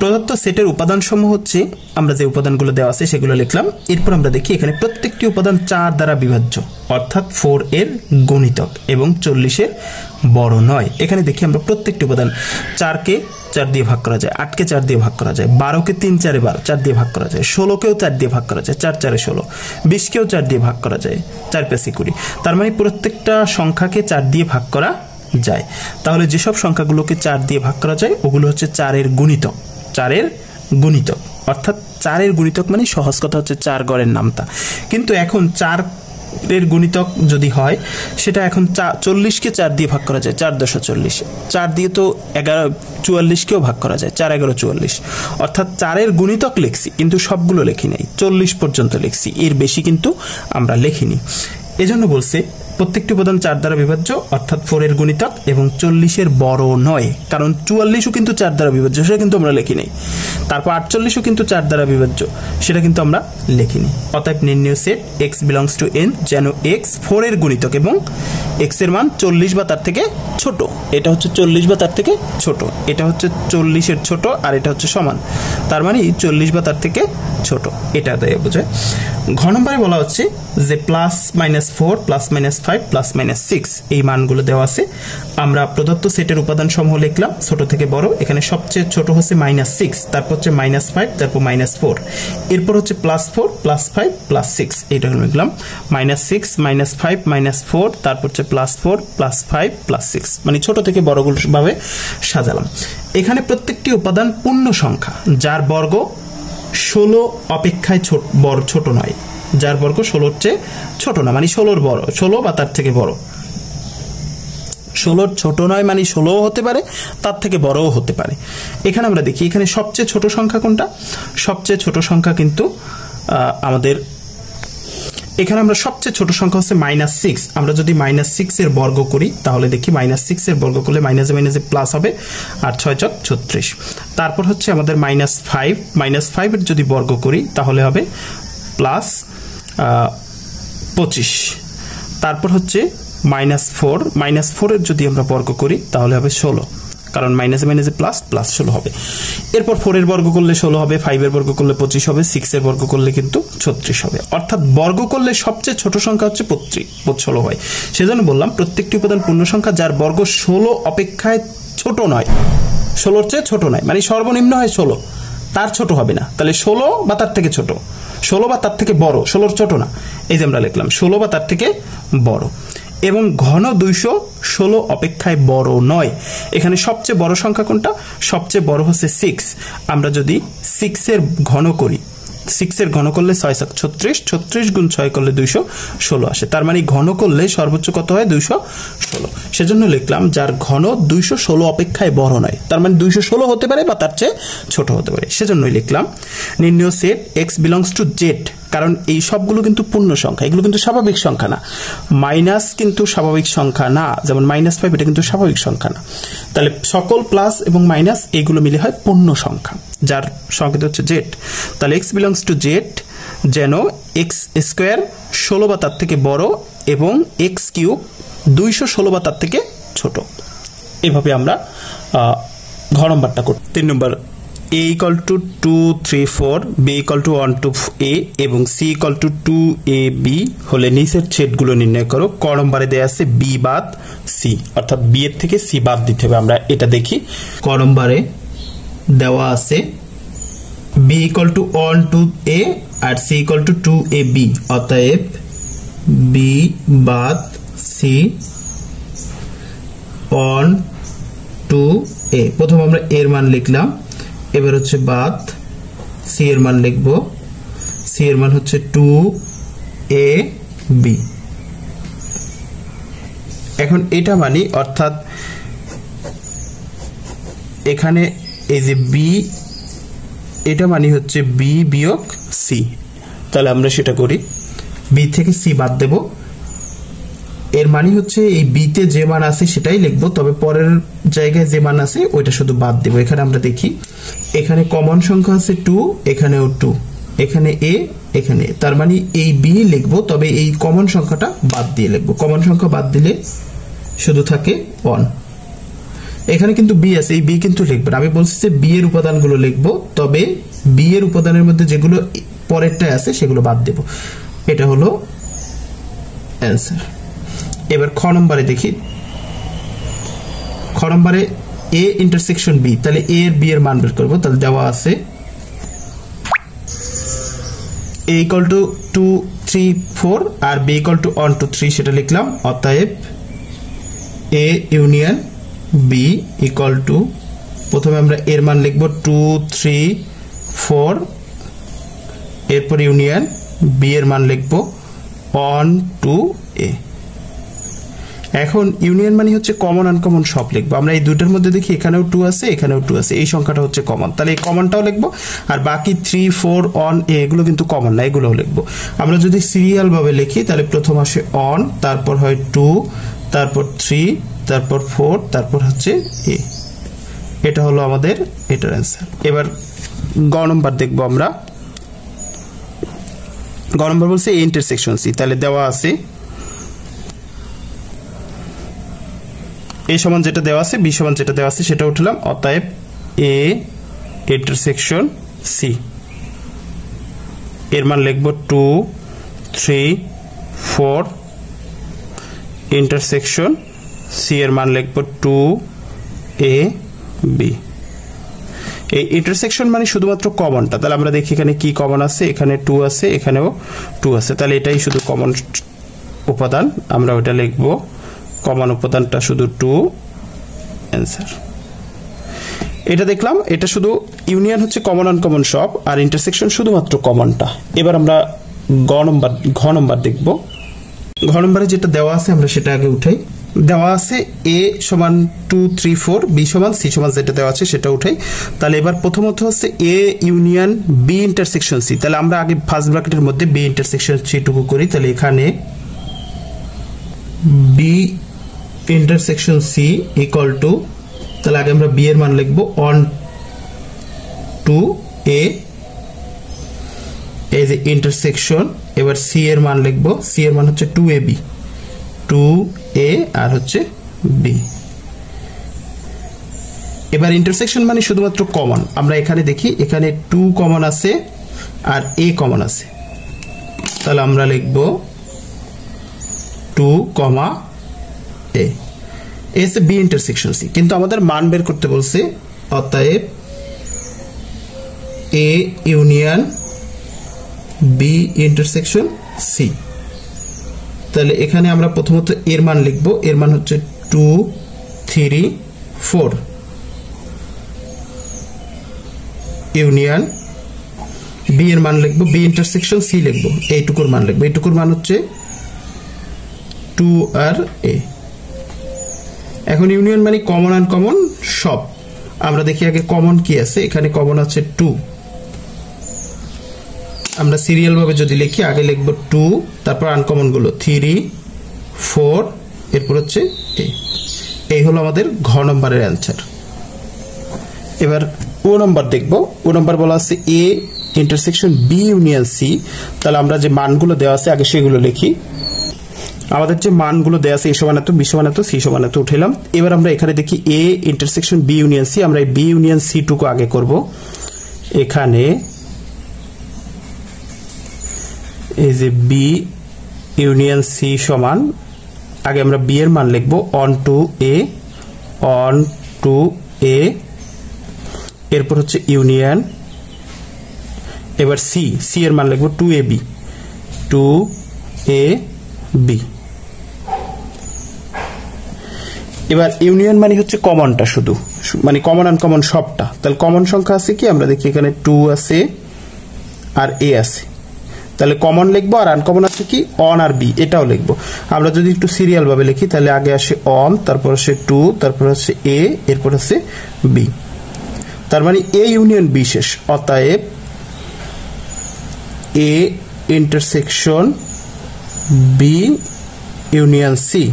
প্রদত্ত সেটের উপাদান সমূহ হচ্ছে, আমরা যে উপাদানগুলো দেওয়া আছে সেগুলো লিখলাম। এরপর আমরা দেখি এখানে প্রত্যেকটি উপাদান 4 দ্বারা বিভাজ্য, অর্থাৎ 4 এর গুণিতক এবং 40 এর বড় নয়। এখানে দেখি আমরা প্রত্যেকটি উপাদান 4 কে 4 দিয়ে ভাগ করা যায়, 8 কে 4 দিয়ে ভাগ করা যায়, 12 কে 3 4 12 4 দিয়ে ভাগ করা যায়, 16 কেও 4 দিয়ে ভাগ করা যায়, 4 4 16, 20 কেও 4 দিয়ে ভাগ করা যায়, 4 5 20। তার মানে প্রত্যেকটা সংখ্যাকে 4 দিয়ে ভাগ করা যায়। তাহলে যেসব সংখ্যাগুলোকে 4 দিয়ে ভাগ করা যায় ওগুলো হচ্ছে 4 এর গুণিতক। 4 এর গুণিতক অর্থাৎ 4 এর গুণিতক মানে সহজ কথা হচ্ছে 4 গড়ের নামতা। কিন্তু এখন 4 এর গুণিতক যদি হয় সেটা এখন 40 কে 4 দিয়ে ভাগ করা যায়, 4 10 40, 4 দিয়ে তো 11 44 কেও ভাগ করা যায়, 4 11 44। অর্থাৎ 4 এর গুণিতক লিখছি কিন্তু সবগুলো লিখি নাই, 40 পর্যন্ত লিখছি, এর বেশি কিন্তু আমরা লিখিনি। এজন্য বলছে প্রত্যেকটি উপাদান 4 দ্বারা বিভাজ্য, অর্থাৎ 4 এর গুণিতক এবং 40 এর বড় নয়, কারণ 44ও কিন্তু 4 দ্বারা বিভাজ্য, সেটা কিন্তু আমরা লিখি নাই। তারপর 48ও কিন্তু 4 দ্বারা বিভাজ্য, সেটা কিন্তু আমরা লিখিনি। অতএব নির্ণয় set x belongs to n যেন x 4 এর গুণিতক এবং x এর মান 40 বা তার থেকে ছোট। এটা হচ্ছে 40 বা তার থেকে ছোট, এটা হচ্ছে 40 এর ছোট, আর এটা হচ্ছে সমান, তার মানে 40 বা তার থেকে ছোট। এটা দেয় বোঝায়। ঘ নম্বরে বলা হচ্ছে যে +-4 +-5 +-6 এই মানগুলো দেওয়া আছে। আমরা প্রদত্ত সেটের উপাদান সমূহ লিখলাম ছোট থেকে বড়। এখানে সবচেয়ে ছোট হচ্ছে -6, তারপর হচ্ছে -5, তারপর -4, এরপর হচ্ছে +4 +5 +6, এটা লিখলাম -6 -5 -4, তারপর হচ্ছে +4 +5 +6, মানে ছোট থেকে বড়গুলো ভাবে সাজালাম। এখানে প্রত্যেকটি উপাদান পূর্ণ সংখ্যা যার বর্গ 16 অপেক্ষায় ছোট নয়, যার বর্গ 16-র চেয়ে ছোট না, মানে 16-র বড়, 16 বা তার থেকে বড়। 16-র ছোট নয় মানে 16ও হতে পারে, তার থেকে বড়ও হতে পারে। এখানে আমরা দেখি এখানে সবচেয়ে ছোট সংখ্যা কোনটা? সবচেয়ে ছোট সংখ্যা কিন্তু আমাদের এখানে আমরা সবচেয়ে ছোট সংখ্যা হচ্ছে -6। আমরা যদি -6 এর বর্গ করি তাহলে দেখি -6 এর বর্গ করলে মাইনাসে মাইনাসে প্লাস হবে, আর 6 × 36। তারপর হচ্ছে আমাদের -5, -5 এর যদি বর্গ করি তাহলে হবে +25। তারপর হচ্ছে -4 এর যদি আমরা বর্গ করি তাহলে হবে 16, কারণ মাইনাসে মাইনাসে প্লাস, প্লাস 16 হবে। এরপর 4 এর বর্গ করলে 16 হবে, 5 এর বর্গ করলে 25 হবে, 6 এর বর্গ করলে কিন্তু 36 হবে। অর্থাৎ বর্গ করলে সবচেয়ে ছোট সংখ্যা হচ্ছে 16 হয়। সেজন্য বললাম প্রত্যেকটি উপাদান পূর্ণ সংখ্যা যার বর্গ 16 অপেক্ষায় ছোট নয়, 16 চেয়ে ছোট নয়, মানে সর্বনিম্ন হয় 16, তার ছোট হবে না। তাহলে 16 বা তার থেকে ছোট, 16 বা তার থেকে বড়, 16 ছোট না, এই যে আমরা লিখলাম 16 বা তার থেকে বড়। এবং ঘন 216 অপেক্ষায় বড় নয়। এখানে সবচেয়ে বড় সংখ্যা কোনটা? সবচেয়ে বড় হচ্ছে 6। আমরা যদি 6 এর ঘন করি, 6 এর ঘন করলে 6 × 36, 36 গুণ 6 করলে 216 আসে। তার মানে ঘন করলে সর্বোচ্চ কত হয়? 216। সেজন্য লিখলাম যার ঘন 216 অপেক্ষায় বড় নয়, তার মানে 216 হতে পারে বা তার চেয়ে ছোট হতে পারে। সেজন্যই লিখলাম নির্ণয় set x belongs to z, কারণ এই সবগুলো কিন্তু পূর্ণ সংখ্যা, এগুলো কিন্তু স্বাভাবিক সংখ্যা না। মাইনাস কিন্তু স্বাভাবিক সংখ্যা না, যেমন -5 এটা কিন্তু স্বাভাবিক সংখ্যা না। তাহলে সকল প্লাস এবং মাইনাস এইগুলো মিলে হয় পূর্ণ সংখ্যা, যার সংকেত হচ্ছে z। তাহলে x বিলংস টু z যেন x স্কোয়ার 16 বা তার থেকে বড় এবং x কিউব 216 বা তার থেকে ছোট। এভাবে আমরা ঘ নম্বরটা করি। 3 নম্বর, a = 2, 3, 4, b = 1 to a এবং c = 2ab হলে নিচের ছেদগুলো নির্ণয় করো। ক নম্বরে দেয়া আছে b বাদ c, অর্থাৎ b এর থেকে c বাদ দিতে হবে। আমরা এটা দেখি। ক নম্বরে দেওয়া আছে b = 1 to a R c = 2ab, অতএব b বাদ c 1 to a। প্রথম আমরা এর মান লিখলাম, এবার হচ্ছে বাদ c এর মান লিখব। c এর মান হচ্ছে 2ab। এখন এটা মানি, অর্থাৎ এখানে এই যে b, এটা মানি হচ্ছে b বিয়োগ c। তাহলে আমরা সেটা করি, b থেকে c বাদ দেব। এর মানে হচ্ছে এই b তে যে মান আছে সেটাই লিখবো, তবে পরের জায়গায় যে মান আছে ওইটা শুধু বাদ দেব। এখানে আমরা দেখি, এখানে কমন সংখ্যা আছে 2, এখানেও 2, এখানে a, এখানে a, তার মানে এই b লিখবো, তবে এই কমন সংখ্যাটা বাদ দিয়ে লিখবো। কমন সংখ্যা বাদ দিলে শুধু থাকে 1। এখানে কিন্তু b আছে, এই b কিন্তু লিখবো না। আমি বলছি যে b এর উপাদানগুলো লিখবো, তবে b এর উপাদানের মধ্যে যেগুলো পরেরটায় আছে সেগুলো বাদ দেব। এটা হলো অ্যান্সার। এবার খ নম্বরে দেখি। খ নম্বরে a ইন্টারসেকশন b, তাহলে a এর b এর মান বের করব। তাহলে দেওয়া আছে a = 2, 3, 4 আর b = 1 to 3, সেটা লিখলাম। অতএব a ইউনিয়ন b = প্রথমে আমরা এর মান লিখব 2, 3, 4, এরপর ইউনিয়ন b এর মান লিখব 1 to a। এখন ইউনিয়ন মানে হচ্ছে কমন আনকমন সব লিখবো। আমরা এই দুটোর মধ্যে দেখি, এখানেও 2 আছে, এখানেও 2 আছে, এই সংখ্যাটা হচ্ছে কমন, তাহলে এই কমনটাও লিখবো। আর বাকি 3, 4, 1, a এগুলো কিন্তু কমন না, এগুলোও লিখবো। আমরা যদি সিরিয়াল ভাবে লিখি তাহলে প্রথম আসে 1, তারপর হয় 2, তারপর 3, তারপর 4, তারপর হচ্ছে a। এটা হলো আমাদের এটার অ্যান্সার। এবার গ নম্বর দেখবো আমরা। গ নম্বর বলছে a ইন্টারসেকশন c, তাহলে দেওয়া আছে a সমান যেটা দেওয়া আছে, b সমান যেটা দেওয়া আছে সেটা উঠলাম। অতএব a ইন্টারসেকশন c এর মান লিখব 2, 3, 4, ইন্টারসেকশন c এর মান লিখব 2ab। এই ইন্টারসেকশন মানে শুধুমাত্র কমনটা। তাহলে আমরা দেখি এখানে কি কমন আছে, এখানে 2 আছে, এখানেও 2 আছে, তাহলে এটাই শুধু কমন উপাদান, আমরা ওটা লিখব। কমন উপাদানটা শুধু 2, অ্যান্সার। এটা দেখলাম, এটা শুধু ইউনিয়ন হচ্ছে কমন আনকমন সব, আর ইন্টারসেকশন শুধুমাত্র কমনটা। এবার আমরা ঘ নম্বর দেখব। ঘ নম্বরে যেটা দেওয়া আছে আমরা সেটা আগে উঠাই। দেওয়া আছে a সমান 2, 3, 4, b সমান c সমান যেটা দেওয়া আছে সেটা উঠাই। তাহলে এবার প্রথমত হচ্ছে a union b intersection c। তাহলে আমরা আগে ফার্স্ট ব্র্যাকেটের মধ্যে b ইন্টারসেকশন c টুকু করি। তাহলে এখানে b ইন্টারসেকশন c = তাহলে আগে আমরা b এর মান লিখব 1 to a, এই যে ইন্টারসেকশন। এবার c এর মান লিখব, c এর মান হচ্ছে 2ab, 2 এ আর হচ্ছে বি। এবার ইন্টারসেকশন মানে শুধুমাত্র কমন। আমরা এখানে দেখি, এখানে 2 কমন আছে আর এ কমন আছে, তাহলে আমরা লিখব 2, A S B intersection C. কিন্তু আমাদের মান বের করতে বলছে, অতএব A union B intersection C. তাহলে এখানে আমরা প্রথমত এর মান লিখব, এর মান হচ্ছে 2, 3, 4 ইউনিয়ন বি এর মান লিখব, বি ইন্টারসেকশন সি লিখব, এইটুকুর মান লিখব, এইটুকুর মান হচ্ছে 2 আর এ। এখন ইউনিয়ন মানে কমন আনকমন সব। আমরা দেখি আগে কমন কি আছে। এখানে কমন আছে 2। আমরা সিরিয়াল ভাবে যদি লিখি, আগে লিখব 2, তারপর আনকমন গুলো 3, 4, এরপর হচ্ছে এ। এই হলো আমাদের ঘ নম্বরের অ্যান্সার। এবার ও নম্বর দেখব। ও নম্বর বলা আছে A intersection B union C. তাহলে আমরা যে মানগুলো দেওয়া আছে আগে সেগুলো লিখি। আমাদের যে মানগুলো দেওয়া আছে, এ সমান এত, বি সমান এত, সি সমান এত উঠাইলাম। এবার আমরা এখানে দেখি A intersection B union C. আমরা এই বি ইউনিয়ন সি টুকু আগে করব। এখানে এই যে বি ইউনিয়ন সি সমান, আগে আমরা বি এর মান লিখব অন টু এ, এরপর হচ্ছে ইউনিয়ন। এবার সি এর মান লিখব 2ab, 2ab। এবার ইউনিয়ন মানে হচ্ছে কমনটা, শুধু মানে কমন আনকমন সবটা। তাহলে কমন সংখ্যা আছে কি, আমরা দেখি এখানে 2 আছে আর এ আছে, তাহলে কমন লিখবো। আর আনকমন আছে কি, অন আর বি, এটাও লিখবো। আমরা যদি একটু সিরিয়াল ভাবে লিখি, তাহলে আগে আসে অন, তারপর আসে 2, তারপর আসে এ, এরপর আসে বি। তার মানে এ ইউনিয়ন বি শেষ। অতএব A intersection B union C.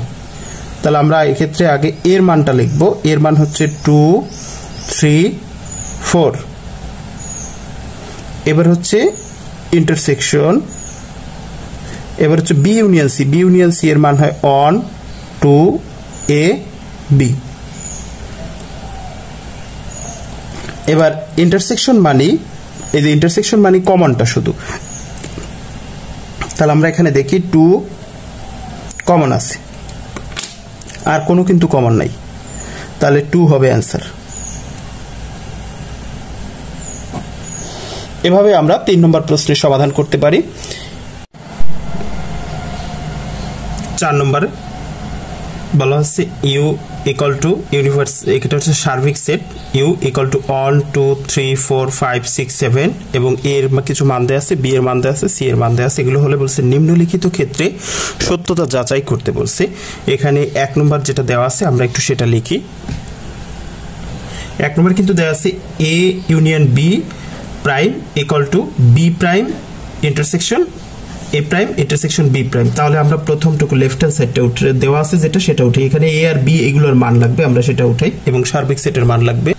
তাহলে আমরা এক্ষেত্রে আগে এর মানটা লিখব। এর মান হচ্ছে 2, 3, 4। এবার হচ্ছে ইন্টারসেকশন, এবার হচ্ছে B union C. B union C এর মান হয় অন, 2, এ, বি। এবার ইন্টারসেকশন মানে, এই যে ইন্টারসেকশন মানে কমনটা শুধু। তাহলে আমরা এখানে দেখি 2 কমন আছে, আর কোনো কিন্তু কমন নাই, তাহলে 2 হবে অ্যান্সার। এভাবে আমরা 3 নম্বর প্রশ্নের সমাধান করতে পারি। 4 নম্বরে বলা হচ্ছে ইউ ইকুয়াল টু ইউনিভার্স, এটা হচ্ছে সার্বিক সেট। ইউ ইকুয়াল টু 1, 2, 3, 4, 5, 6, 7 এবং এর কিছু মান দেওয়া আছে, বি এর মান দেওয়া আছে, সি এর মান দেওয়া আছে। এগুলো হলে বলছে নিম্নলিখিত ক্ষেত্রে সত্যতা যাচাই করতে বলছে। এখানে 1 নম্বর যেটা দেওয়া আছে আমরা একটু সেটা লিখি। 1 নম্বর কিন্তু দেওয়া আছে A union B prime equal to B prime intersection A prime intersection B prime. তাহলে আমরা প্রথমটুকু লেফট হ্যান্ড সাইডটা উঠে দেওয়া আছে যেটা, সেটা উঠে এখানে এ আর বি এগুলোর মান লাগবে, আমরা সেটা উঠাই। এবং সার্বিক সেটের মান লাগবে,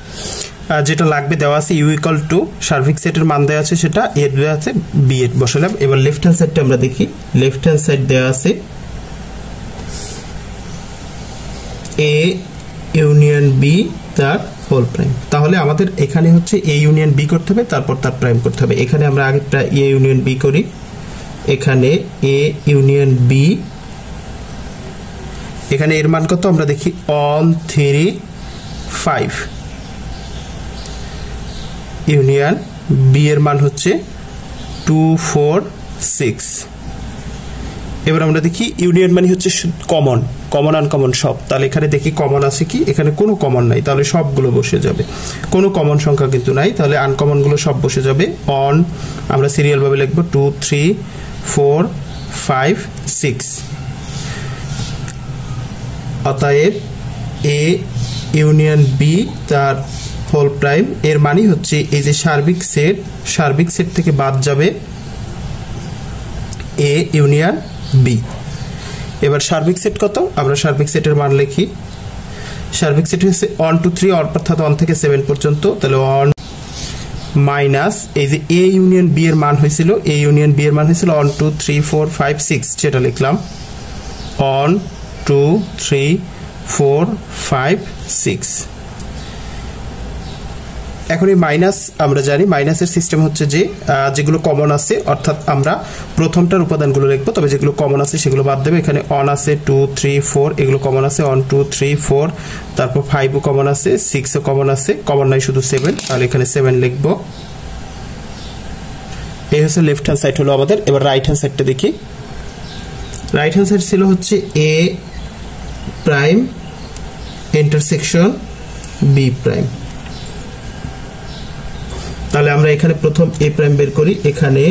যেটা লাগবে দেওয়া আছে ইউ ইকুয়াল টু সার্বিক সেটের মান দেওয়া আছে, সেটা এ দেওয়া আছে, বি এ বসালাম। এবার লেফট হ্যান্ড সাইডটা আমরা দেখি। লেফট হ্যান্ড সাইড দেওয়া আছে এ ইউনিয়ন বি তার হোল প্রাইম। তাহলে আমাদের এখানে হচ্ছে এ ইউনিয়ন বি করতে হবে, তারপর তার প্রাইম করতে হবে। এখানে আমরা আগে এ ইউনিয়ন বি করি। এখানে এ ইউনিয়ন বি, এখানে এর মান কত আমরা দেখি 1, 3, 5 ইউনিয়ন বি এর মান হচ্ছে 2, 4, 6। এবার আমরা দেখি ইউনিয়ন মানে হচ্ছে কমন, কমন আনকমন সব। তাহলে এখানে দেখি কমন আছে কি, এখানে কোনো কমন নাই, তাহলে সবগুলো বসে যাবে। কোনো কমন সংখ্যা কিন্তু নাই, তাহলে আনকমন গুলো সব বসে যাবে। অন আমরা সিরিয়াল ভাবে লিখবো 2, 3, 4, 5, 6। অতএব এ ইউনিয়ন বি তার হোল প্রাইম এর মানে হচ্ছে এই যে সার্বিক সেট, সার্বিক সেট থেকে বাদ যাবে এ ইউনিয়ন বি। এবার সার্বিক সেট কত, আমরা সার্বিক সেটের মান লিখি। সার্বিক সেট হচ্ছে 1, 2, 3 অর্থাৎ 1 থেকে 7 পর্যন্ত। তাহলে 1 মাইনাস এই যে এ ইউনিয়ন বি এর মান হয়েছিল, এ ইউনিয়ন বি এর মান হয়েছিল 1, 2, 3, 4, 5, 6, সেটা লিখলাম 1, 2 3 4 5 6। এখন এই মাইনাস আমরা জানি মাইনাসের সিস্টেম হচ্ছে যে যেগুলো কমন আছে অর্থাৎ আমরা প্রথমটার উপাদানগুলো লিখবো, তবে যেগুলো কমন আছে সেগুলো বাদ দেবে। এখানে 1 আছে 2 3 4 এগুলো কমন আছে 1 2 3 4, তারপর 5ও কমন আছে 6ও কমন আছে, কমন নাই শুধু 7, তাহলে এখানে 7 লিখবো। এই হচ্ছে লেফট হ্যান্ড সাইড হলো আমাদের। এবার রাইট হ্যান্ড সাইডটা দেখি। রাইট হ্যান্ড সাইড ছিল হচ্ছে এ প্রাইম ইন্টারসেকশন বি প্রাইম। তাহলে আমরা এখানে প্রথম এ প্রাইম বের করি। এখানে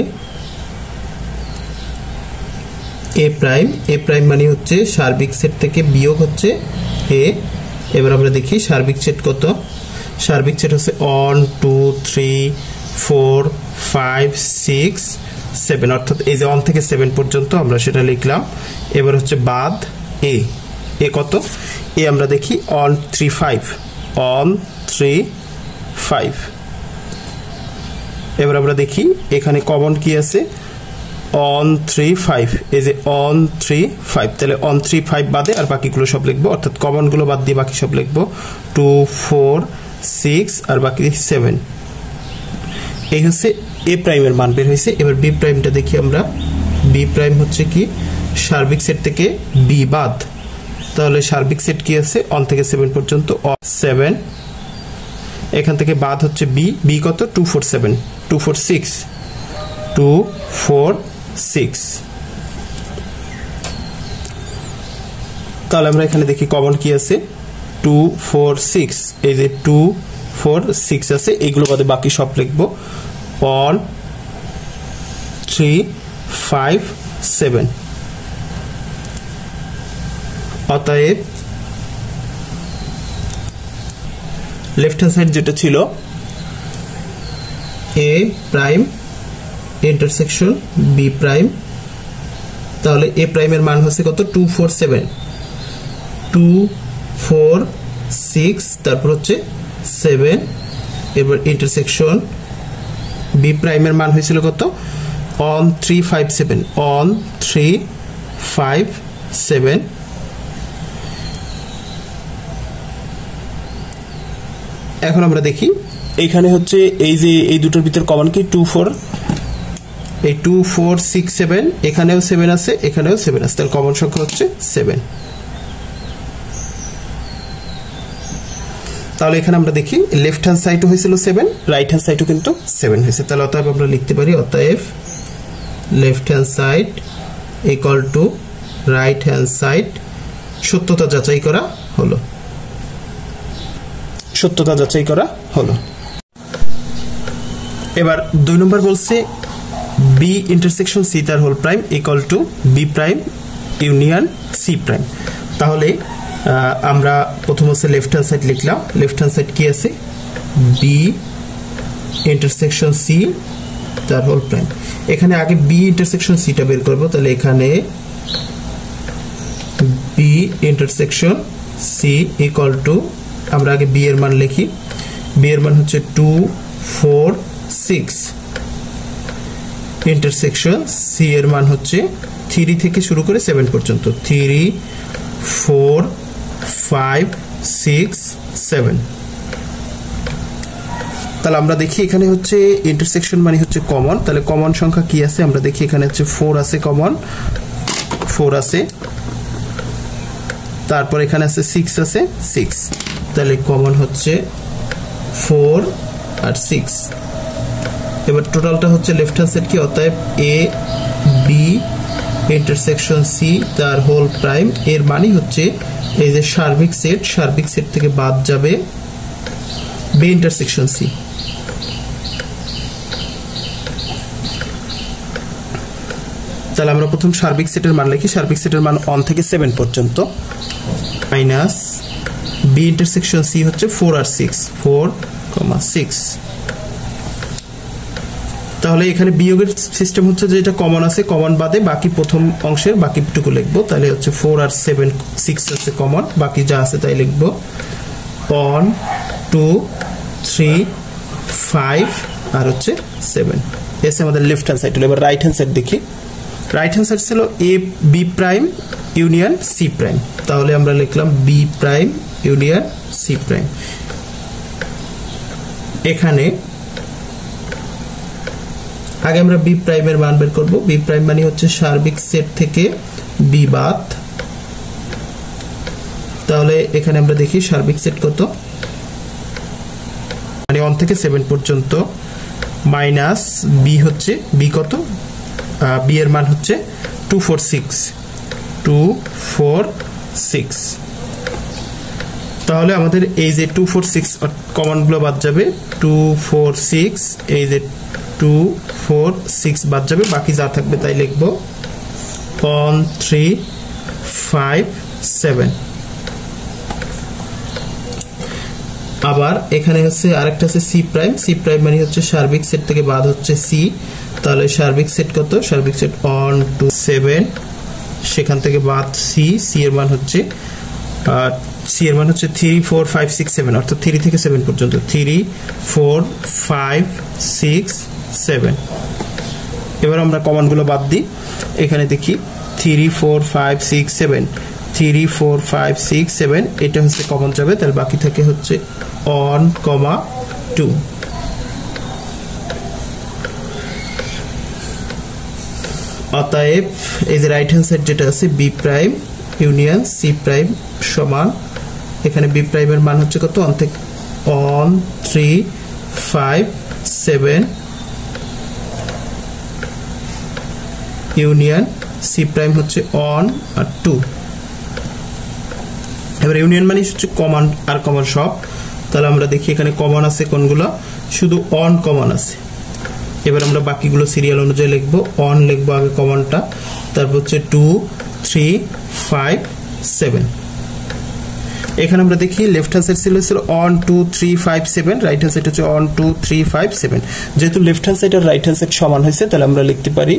এ প্রাইম মানে হচ্ছে সার্বিক সেট থেকে বিয়োগ হচ্ছে এ। এবার আমরা দেখি সার্বিক সেট কত। সার্বিক সেট হচ্ছে 1 2 3 4 5 6 7, অর্থাৎ এই যে 1 থেকে 7 পর্যন্ত আমরা সেটা লিখলাম। এবার হচ্ছে বাদ এ কত, এ আমরা দেখি 1 3 5 1 3 5। এবার আমরা দেখি এখানে কমন কি আছে 1 3 5, এই যে 1 3 5, তাহলে 1 3 5 বাদে আর বাকিগুলো সব লিখবো, অর্থাৎ কমনগুলো বাদ দিয়ে বাকি সব লিখবো 2 4 6 আর বাকি 7। এই হচ্ছে এ প্রাইমের মান বের হয়েছে। এবার বি প্রাইমটা দেখি আমরা। বি প্রাইম হচ্ছে কি সার্বিক সেট থেকে বি বাদ, তাহলে সার্বিক সেট কি আছে 1 থেকে 7 পর্যন্ত 7। এখান থেকে বাদ হচ্ছে বি কত 2 4 7 2 4 6 2 4 6। তাহলে আমরা এখানে দেখি কমন কি আছে 2 4 6, এই যে 2 4 6 আছে, এইগুলো বাদে বাকি সব লিখবো 1 3 5 7। অতএব লেফট হ্যান্ড সাইড যেটা ছিল এ প্রাইম ইন্টারসেকশন বি প্রাইম, তাহলে এ প্রাইমের মান হচ্ছে কত 2 4 7 2 4 6, তারপর হচ্ছে 7। এবার ইন্টারসেকশন বি প্রাইমের মান হয়েছিল কত 1 3 5 7 1 3 5 7। এখন আমরা দেখি এইখানে হচ্ছে এই যে এই দুটোর ভিতর কমন কি 2 4, এই 2 4 6 7, এখানেও 7 আছে এখানেও 7 আছে, তাহলে কমন সংখ্যা হচ্ছে 7। তাহলে এখানে আমরা দেখি লেফট হ্যান্ড সাইডও হয়েছিল 7, রাইট হ্যান্ড সাইডও কিন্তু 7 হয়েছে। তাহলে অতএব আমরা লিখতে পারি অতএব left hand side equal to right hand side. সত্যতা যাচাই করা হলো। সত্যতা যাচাই করা হলো। এবার 2 নম্বর বলছে বি ইন্টারসেকশন সি তার whole prime equal to B prime union C prime. তাহলে আমরা প্রথম হচ্ছে লেফট হ্যান্ড সাইড লিখলাম। লেফট হ্যান্ড সাইড কি আছে বি ইন্টারসেকশন সি তার হোল প্রাইম। এখানে আগে বি ইন্টারসেকশন সিটা বের করব, তাহলে এখানে B intersection C equal to আমরা আগে বি এর মান লিখি। বি এর মান হচ্ছে 2 4 6, ইন্টারসেকশন সি এর মান হচ্ছে 3 থেকে শুরু করে 7 পর্যন্ত 3 4 5 6 7। তাহলে আমরা দেখি এখানে হচ্ছে ইন্টারসেকশন মানে হচ্ছে কমন, তাহলে কমন সংখ্যা কি আছে আমরা দেখি। এখানে হচ্ছে 4 আছে, কমন 4 আছে, তারপর এখানে আছে 6 আছে 6, তাহলে কমন হচ্ছে 4 আর 6। এবার টোটালটা হচ্ছে লেফট হ্যান্ড সাইড কি অতএব এ বি ইন্টারসেকশন সি তার হোল প্রাইম, এর মানে হচ্ছে এই যে সার্বিক সেট থেকে বাদ যাবে বি ইন্টারসেকশন সি। তাহলে আমরা প্রথম সার্বিক সেটের মান লিখি। সার্বিক সেটের মান 1 থেকে 7 পর্যন্ত মাইনাস বি ইন্টারসেকশন সি হচ্ছে 4 আর 6 4, 6। তাহলে এখানে বিয়োগের সিস্টেম হচ্ছে যে এটা কমন আছে, কমন বাদে বাকি প্রথম অংশের বাকিটুকু লিখবো। তাহলে হচ্ছে 4 আর 7 6 আছে কমন, বাকি যা আছে তাই লিখবো 1 2 3 5 আর হচ্ছে 7। এসে আমাদের লেফট হ্যান্ড সাইড হলো। এবার রাইট হ্যান্ড সাইড দেখি। রাইট হ্যান্ড সাইড ছিল A B prime union C prime. তাহলে আমরা লিখলাম B prime union C prime. এখানে আগে আমরা বি প্রাইমের মান বের করব। বি প্রাইম মানে হচ্ছে সার্বিক সেট থেকে বি বাদ। তাহলে এখানে আমরা দেখি সার্বিক সেট কত, মানে 1 থেকে 7 পর্যন্ত, মাইনাস বি হচ্ছে বি কত, বি এর মান হচ্ছে 246। তাহলে আমাদের এই যে 246 কমন গুলো বাদ যাবে, 246, এই যে 246 বাদ যাবে, বাকি যা থাকবে তাই লিখবো 1357। আবার এখানে হচ্ছে আরেকটা আছে সি প্রাইম। সি প্রাইম মানে হচ্ছে সার্বিক সেট থেকে বাদ হচ্ছে সি। তাহলে সার্বিক সেট কত, সার্বিক সেট 1 2 7, সেখান থেকে বাদ সি। সি এর মান হচ্ছে 3 4 5 6 7, অর্থাৎ 3 থেকে 7 পর্যন্ত, 3 4 5 6 7। এবার আমরা কমন গুলো বাদ দিই। এখানে দেখি 3 4 5 6 7, 3 4 5 6 7 এটা হচ্ছে কমন যাবে। তাহলে বাকি থাকে হচ্ছে 1, 2। অতএব এই যে রাইট হ্যান্ড সাইড যেটা আছে B prime union C prime সমান, এখানে বি প্রাইমের মান হচ্ছে কত, 1 3 5 7 ইউনিয়ন সি প্রাইম হচ্ছে 1 আর 2। এবার ইউনিয়ন মানে হচ্ছে কমন আর কমন সব। তাহলে আমরা দেখি এখানে কমন আছে কোনগুলো, শুধু 1 কমন আছে। এবার আমরা বাকিগুলো সিরিয়াল অনুযায়ী লিখবো। 1 লিখবো আগে কমনটা, তারপর হচ্ছে 2 3 5 7। এখানে আমরা দেখি লেফট হ্যান্ড সাইড ছিল 1 2 3 5 7, রাইট হ্যান্ড সাইড হচ্ছে 1 2 3 5 7। যেহেতু লেফট হ্যান্ড সাইড আর রাইট হ্যান্ড সাইড সমান হয়েছে, তাহলে আমরা লিখতে পারি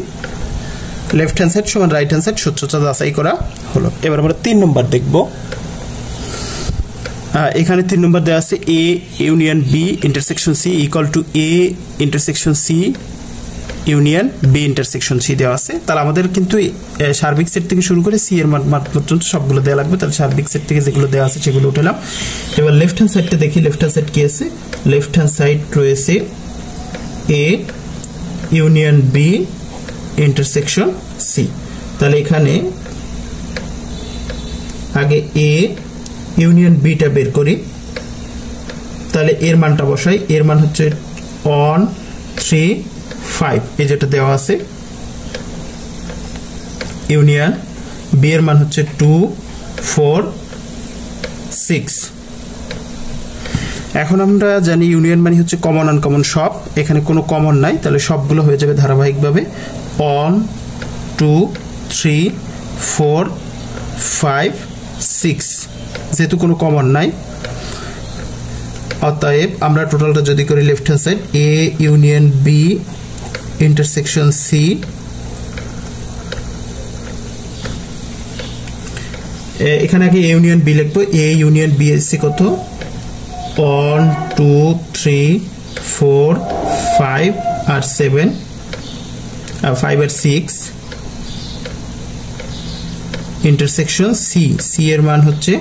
লেফট হ্যান্ড সাইড সমান রাইট হ্যান্ড সাইড, সূত্রটা যাচাই করা হলো। এবার আমরা 3 নম্বর দেখব। এখানে 3 নম্বর দেওয়া আছে A union B intersection C equal to A intersection C union B intersection C দেওয়া আছে। তাহলে আমাদের কিন্তু সার্বিক সেট থেকে শুরু করে সি এর মান পর্যন্ত সবগুলো দেওয়া লাগবে। তাহলে সার্বিক সেট থেকে যেগুলো দেওয়া আছে সেগুলো উঠালাম। এবার লেফট হ্যান্ড সাইডটা দেখি, লেফট হ্যান্ড সাইড কি আছে। লেফট হ্যান্ড সাইড রয়েছে A union B intersection C. তাহলে এখানে আগে এ ইউনিয়ন বিটা বের করি। তাহলে এর মানটা বসাই, এর মান হচ্ছে 1 3 5, এই যেটা দেওয়া আছে। ইউনিয়ন বি এর মান হচ্ছে 2 4 6। এখন আমরা জানি ইউনিয়ন মানে হচ্ছে কমন আনকমন সব। এখানে কোনো কমন নাই, তাহলে সবগুলো হয়ে যাবে ধারাবাহিকভাবে 1 2 3 4 5 6, যেহেতু কোনো কমন নাই। অতএব আমরা টোটালটা যদি করি left hand side A union B intersection C, এখানে আগে এ ইউনিয়ন বি লিখবো। এ ইউনিয়ন বি এসে কত, 1 2 3 4 5 আর 7, 5 আর 6 ইন্টারসেকশন সি। সি এর মান হচ্ছে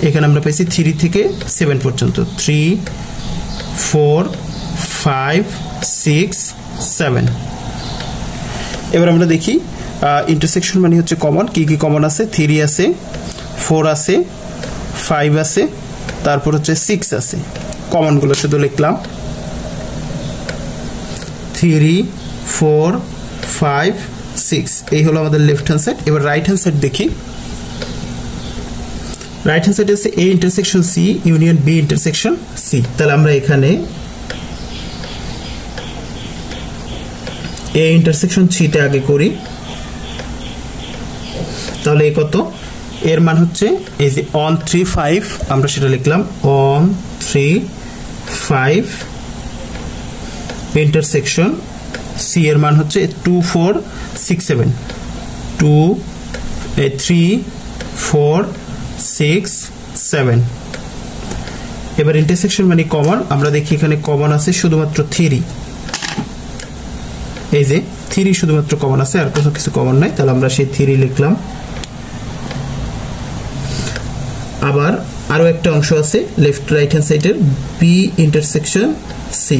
এখানে আমরা পাইছি 3 থেকে 7 পর্যন্ত, 3 4 5 6 7। এবার আমরা দেখি ইন্টারসেকশন মানে হচ্ছে কমন, কি কি কমন আছে। 3 আছে, 4 আছে, 5 আছে, তারপর হচ্ছে 6 আছে। কমনগুলো শুধু লিখলাম 3 4 5 6। এই হলো আমাদের লেফট হ্যান্ড সাইড। এবার রাইট হ্যান্ড সাইড দেখি। রাইট হ্যান্ড সাইড আছে A intersection C union B intersection C. তাহলে আমরা এখানে এ ইন্টারসেকশন সিটা আগে করি। তাহলে এই কত, এর মান হচ্ছে এই যে 1 3 5, আমরা সেটা লিখলাম 1 3 5 ইন্টারসেকশন সি এর মান হচ্ছে 2 4 6 7, 2 3 4 6 7। এবার ইন্টারসেকশন মানে কমন, আমরা দেখি এখানে কমন আছে শুধুমাত্র 3। এই যে 3 শুধুমাত্র কমন আছে, আর কোনো কিছু কমন নাই। তাহলে আমরা সেই 3 লিখলাম। আবার আরো একটা অংশ আছে লেফট রাইট হ্যান্ড সাইডের বি ইন্টারসেকশন সি,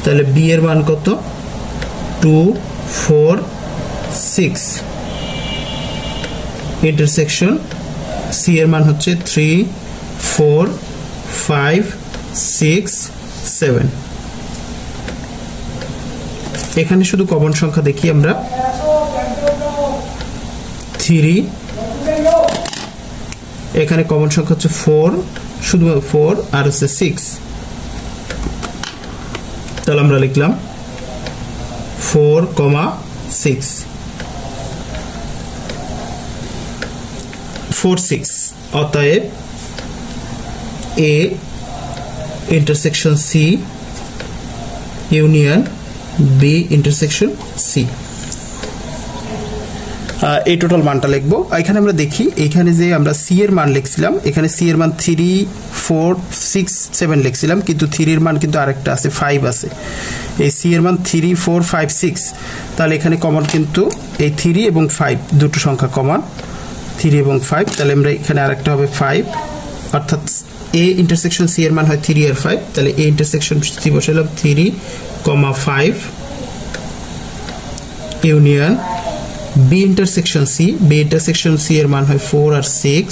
তাহলে বি এর মান কত 2 4 6, ইন্টারসেকশন সি এর মান হচ্ছে 3 4 5 6 7। এখানে শুধু কমন সংখ্যা দেখি আমরা 3, এখানে কমন সংখ্যা হচ্ছে 4, শুধু 4 আর হচ্ছে 6, তাহলে আমরা লিখলাম 4, 6 4 6। অতএব A intersection C union B intersection C, এই টোটাল মানটা লিখবো। এখানে আমরা দেখি এখানে যে আমরা সি এর মান লিখছিলাম, এখানে সি এর মান 3 4 6 7 লিখছিলাম, কিন্তু 3 এর মান কিন্তু আরেকটা আছে 5 আছে। এই সি এর মান 3 4 5 6, তাহলে এখানে কমন কিন্তু এই 3 এবং 5 দুটো সংখ্যা কমন, 3 এবং 5, তাহলে আমরা এখানে আরেকটা হবে 5, অর্থাৎ এ ইন্টারসেকশন সি এর মান হয় 3 আর 5, তাহলে এ ইন্টারসেকশন সি বসালাম 3, 5 union B intersection C, B intersection C এর মান হয় 4 আর 6,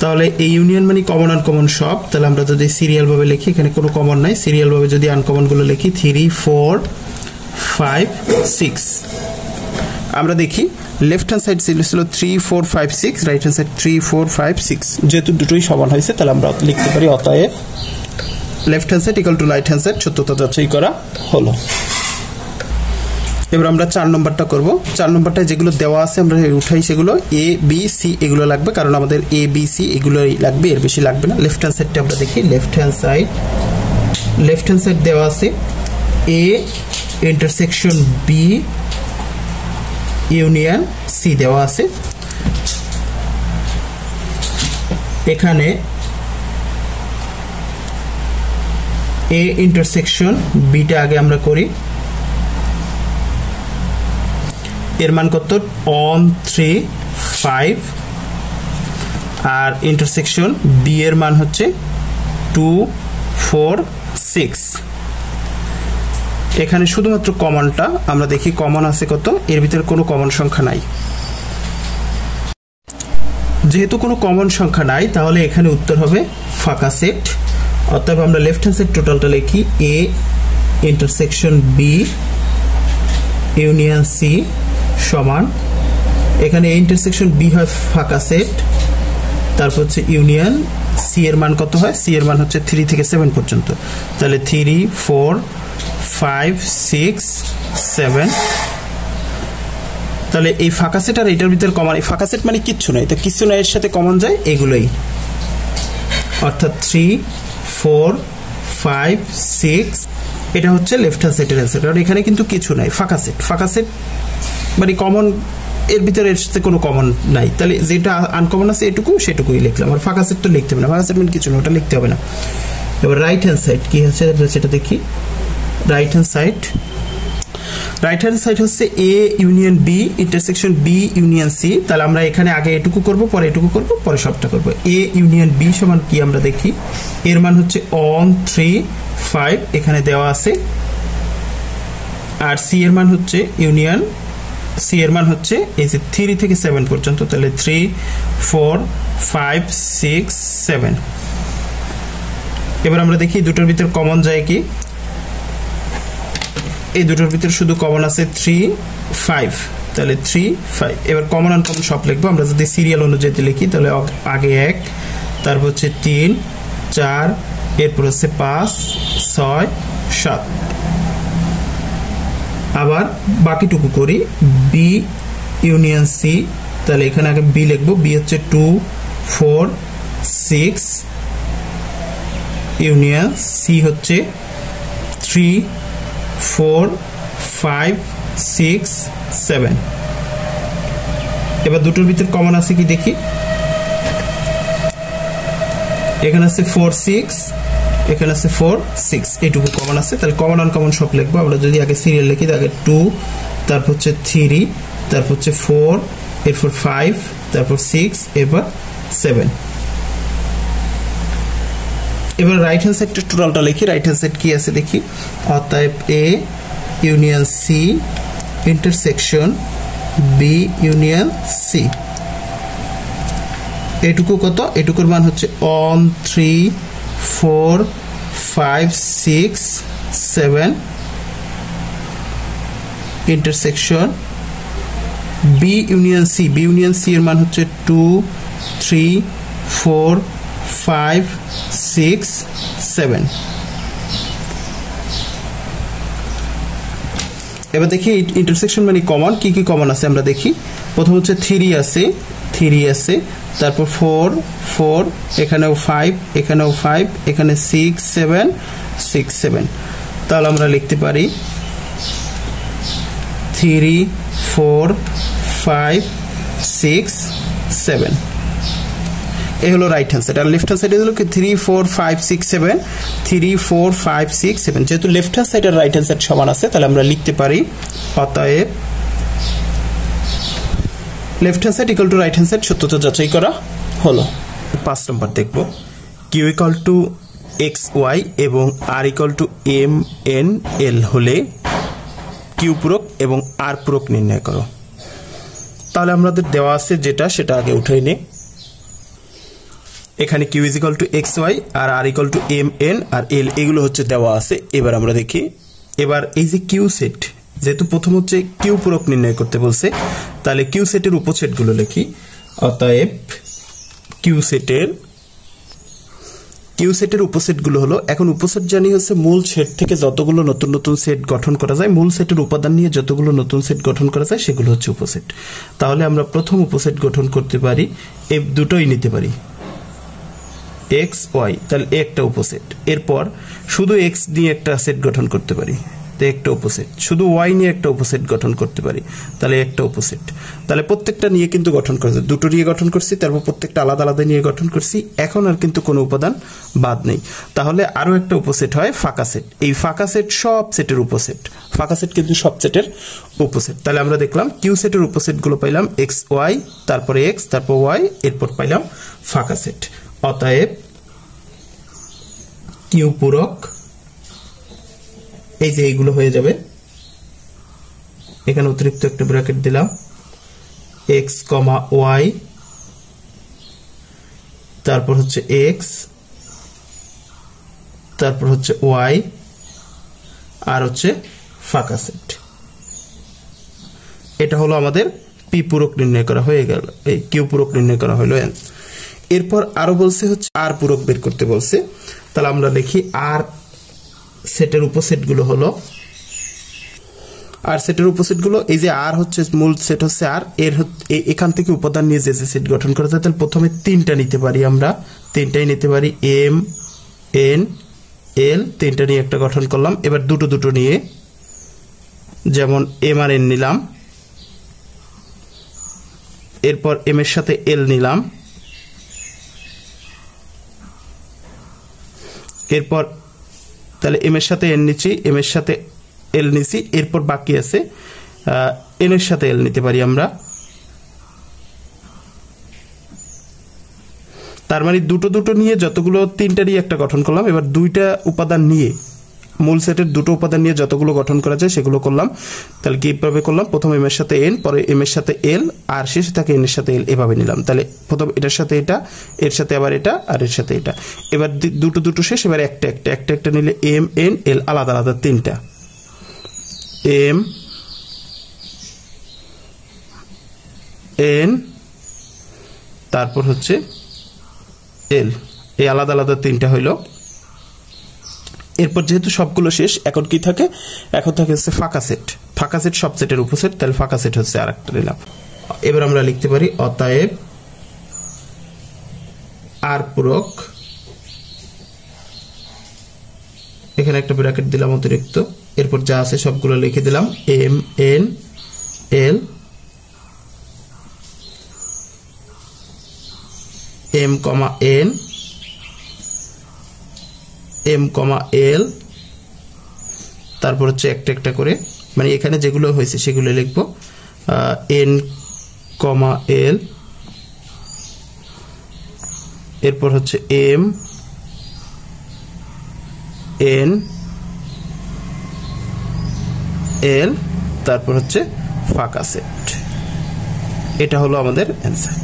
তাহলে এই ইউনিয়ন মানে কমন আনকমন সব। তাহলে আমরা যদি সিরিয়াল ভাবে লিখি, এখানে কোনো কমন নাই, সিরিয়াল ভাবে যদি আনকমন গুলো লিখি 3 4 5 6, আমরা দেখি লেফট হ্যান্ড সাইড ছিল 3 4 5 6, রাইট হ্যান্ড সাইড 3 4 5 6, যেহেতু দুটোই সমান হয়েছে তাহলে আমরা লিখতে পারি অতএব left hand side equal to right hand side, সত্যতা যাচাই করা হলো। এবার আমরা 4 নম্বরটা করব। 4 নম্বরটায় যেগুলো দেওয়া আছে আমরা উঠাই, সেগুলো এ বি সি এগুলো লাগবে, কারণ আমাদের এ বি সি এগুলোই লাগবে, এর বেশি লাগবে না। লেফট হ্যান্ড সাইডটা আমরা দেখি, লেফট হ্যান্ড সাইড দেওয়া আছে A intersection B union C দেওয়া আছে। এখানে এ ইন্টারসেকশন বিটা আগে আমরা করি, এর মান কত 1 3 5, আর ইন্টারসেকশন বি এর মান হচ্ছে 2 4 6। এখানে শুধুমাত্র কমনটা আমরা দেখি, কমন আছে কত, এর ভিতরে কোনো কমন সংখ্যা নাই। যেহেতু কোনো কমন সংখ্যা নাই তাহলে এখানে উত্তর হবে ফাঁকা সেট। অতএব আমরা লেফট হ্যান্ড সাইড টোটালটা লিখি A intersection B union C সমান, এখানে এ ইন্টারসেকশন বি হয় ফাঁকা সেট, তারপর হচ্ছে ইউনিয়ন সি এর মান কত হয়, সি এর মান হচ্ছে 3 থেকে 7 পর্যন্ত, তাহলে 3 4 5 6 7। তাহলে এই ফাঁকা সেট আর এটার ভিতরে কমন, এই ফাঁকা সেট মানে কিচ্ছু নাই, তো কিছু নাই এর সাথে কমন যায় এগুলোই, অর্থাৎ 3 4 5 6, এটা হচ্ছে লেফট হ্যান্ড সাইডের অ্যান্সার। কারণ এখানে কিন্তু কিছু নাই, ফাঁকা সেট মানে কমন, এর ভিতরে এর সাথে কোনো কমন নাই, তাহলে যেটা আনকমন আছে এটুকু সেটুকুই লিখলাম, আর ফাঁকা সেট তো লিখতে হবে না, ফাঁকা সেট মানে কিছু না, ওটা লিখতে হবে না। এবার রাইট হ্যান্ড সাইড কি হচ্ছে সেটা দেখি। রাইট হ্যান্ড সাইড হচ্ছে A union B intersection B union C, তাহলে আমরা এখানে আগে এটুকু করব, পরে এটুকু করব, পরে সবটা করব। এ ইউনিয়ন বি সমান কি আমরা দেখি, এর মান হচ্ছে 1 3 5 এখানে দেওয়া আছে, আর সি এর মান হচ্ছে ইউনিয়ন সি এর মান হচ্ছে এই যে 3 থেকে 7 পর্যন্ত, তাহলে 3 4 5 6 7। এবার আমরা দেখি দুটোর ভিতর কমন যায় কি, এই দুটোর ভিতর শুধু কমন আছে 3 5, তাহলে 3 5। এবার কমন আনকমন সব লিখবো, আমরা যদি সিরিয়াল অনুযায়ী লিখি তাহলে আগে 1, তারপর হচ্ছে 3 4, এরপর হচ্ছে 5 6 7। আবার বাকিটুকু করি, বি ইউনিয়ন সি, তাহলে এখানে আগে বি লিখবো, বি হচ্ছে 2 4 6 ইউনিয়ন সি হচ্ছে 3 4 5 6 7। এবার দুটোর ভিতর কমন আছে কি দেখি, এখানে আছে 4 6, এখানে আছে 4 6, এইটুকু কমন আছে, তাহলে কমন আনকমন সব লিখবো। আমরা যদি আগে সিরিয়াল লিখি, আগে 2, তারপর হচ্ছে 3, তারপর হচ্ছে 4, এরপর 5, তারপর 6 এবার 7। এবার রাইট হ্যান্ড সাইডটা টোটালটা লিখি। রাইট হ্যান্ড সাইড কি আছে দেখি। অতএব A union C intersection B union C, এটুকু কত? এটুকুর মান হচ্ছে 1 3 4 5 6 7 intersection B union C. B union C এর মান হচ্ছে 2 3 4 5 6 7। এবার দেখি ইন্টারসেকশন মানে কমন, কি কি কমন আছে আমরা দেখি। প্রথম হচ্ছে 3 আছে, 3 আছে, তারপর 4 4, এখানেও 5, এখানেও 5, এখানে 6 7 6 7। তাহলে আমরা লিখতে পারি 3 4 5 6 7। এই হলো রাইট হ্যান্ড সাইড। আর লেফট হ্যান্ড সাইডে হলো কি 3 4 5 6 7, 3 4 5 6 7। যেহেতু লেফট হ্যান্ড সাইড আর রাইট হ্যান্ড সাইড সমান আছে, তাহলে আমরা লিখতে পারি অতএব left hand side equal to right hand side. সত্যতা যাচাই করা হলো। 5 নম্বর দেখব। Q equal to X Y এবং R equal to M N L হলে কিউ পূরক এবং আর পূরক নির্ণয় করো। তাহলে আমাদের দেওয়া আছে যেটা, সেটা আগে উঠাই নে। এখানে Q is equal to X Y আর R equal to M N আর এল, এগুলো হচ্ছে দেওয়া আছে। এবার আমরা দেখি। এবার এই যে কিউ সেট, যেহেতু প্রথম হচ্ছে কিউ পূরক নির্ণয় করতে বলছে, তাহলে কিউ সেটের উপসেটগুলো লিখি। অতএব কিউ সেটের উপসেটগুলো হলো, এখন উপসেট জানি হচ্ছে মূল সেট থেকে যতগুলো নতুন নতুন সেট গঠন করা যায়, মূল সেটের উপাদান নিয়ে যতগুলো নতুন সেট গঠন করা যায় সেগুলো হচ্ছে উপসেট। তাহলে আমরা প্রথম উপসেট গঠন করতে পারি, এই দুটোই নিতে পারি, এক্স ওয়াই, তাহলে একটা উপসেট। এরপর শুধু এক্স নিয়ে একটা সেট গঠন করতে পারি, একটা উপসেট। শুধু ওয়াই নিয়ে একটা উপসেট গঠন করতে পারি, তাহলে একটা উপসেট। তাহলে প্রত্যেকটা নিয়ে কিন্তু গঠন করছি, দুটো নিয়ে গঠন করছি, তারপর প্রত্যেকটা আলাদা আলাদা নিয়ে গঠন করছি। এখন আর কিন্তু কোনো উপাদান বাদ নেই। তাহলে আরো একটা উপসেট হয় ফাঁকা সেট। এই ফাঁকা সেট সব সেটের উপসেট, ফাঁকা সেট কিন্তু সব সেটের উপসেট। তাহলে আমরা দেখলাম কিউ সেটের উপসেট গুলো পাইলাম এক্স ওয়াই, তারপরে এক্স, তারপর ওয়াই, এরপর পাইলাম ফাঁকা সেট। অতএব কিউ পূরক, এই যে এইগুলো হয়ে যাবে, এখানে অতিরিক্ত একটা ব্র্যাকেট দিলাম, এক্স কমা ওয়াই, তারপর হচ্ছে এক্স, তারপর হচ্ছে ওয়াই, আর হচ্ছে ফাঁকা সেট। এটা হলো আমাদের পি পূরক নির্ণয় করা হয়ে গেল, এই কিউ পূরক নির্ণয় করা হলো। এরপর আরো বলছে হচ্ছে আর পূরক বের করতে বলছে। তাহলে আমরা দেখি আর সেটের উপসেট গুলো হলো, আর সেটের উপসেট গুলো এই যে আর হচ্ছে মূল সেট হচ্ছে আর, এর এখান থেকে উপাদান নিয়ে যে সেট গঠন করা যায়, তাহলে প্রথমে তিনটা নিতে পারি, আমরা তিনটাই নিতে পারি, এম এন এল, তিনটা নিয়ে একটা গঠন করলাম। এবার দুটো দুটো নিয়ে, যেমন এম আর এন নিলাম, এরপর এম এর সাথে এল নিলাম, এরপর তাহলে এম এর সাথে এন নিচ্ছি, এম এর সাথে এল নিছি, এরপর বাকি আছে এন এর সাথে এল নিতে পারি আমরা। তার মানে দুটো দুটো নিয়ে যতগুলো, তিনটা নিয়ে একটা গঠন করলাম। এবার দুইটা উপাদান নিয়ে, মূল সেটের দুটো উপাদান নিয়ে যতগুলো গঠন করা যায় সেগুলো করলাম। তাহলে কিভাবে করলাম? প্রথম এম এর সাথে এন, পরে এম এর সাথে এল, আর শেষে থাকে এন এর সাথে এল, এভাবে নিলাম। তাহলে প্রথম এটার সাথে এটা, এর সাথে আবার এটা, আর এর সাথে এটা। এবার দুটো দুটো শেষ, এবার একটা একটা একটা একটা নিলে এম এন এল, আলাদা আলাদা তিনটা, এম এন, তারপর হচ্ছে এল, এই আলাদা আলাদা তিনটা হইলো। এরপর যেহেতু সবগুলো শেষ, এখন কি থাকে? এখন থাকে হচ্ছে ফাঁকা সেট। ফাঁকা সেট সব সেটের উপসেট, তাহলে ফাঁকা সেট হচ্ছে আর একটা নিলাম। এবার আমরা লিখতে পারি অতএব আর পূরক, এখানে একটা ব্র্যাকেট দিলাম অতিরিক্ত, এরপর যা আছে সবগুলো লিখে দিলাম, M N L, M comma N, M comma L, তারপর হচ্ছে একটা একটা করে, মানে এখানে যেগুলো হয়েছে সেগুলো লিখবো, এন কমা এল, এরপর হচ্ছে এম এন এল, তারপর হচ্ছে ফাঁকা সেট। এটা হলো আমাদের অ্যান্সার।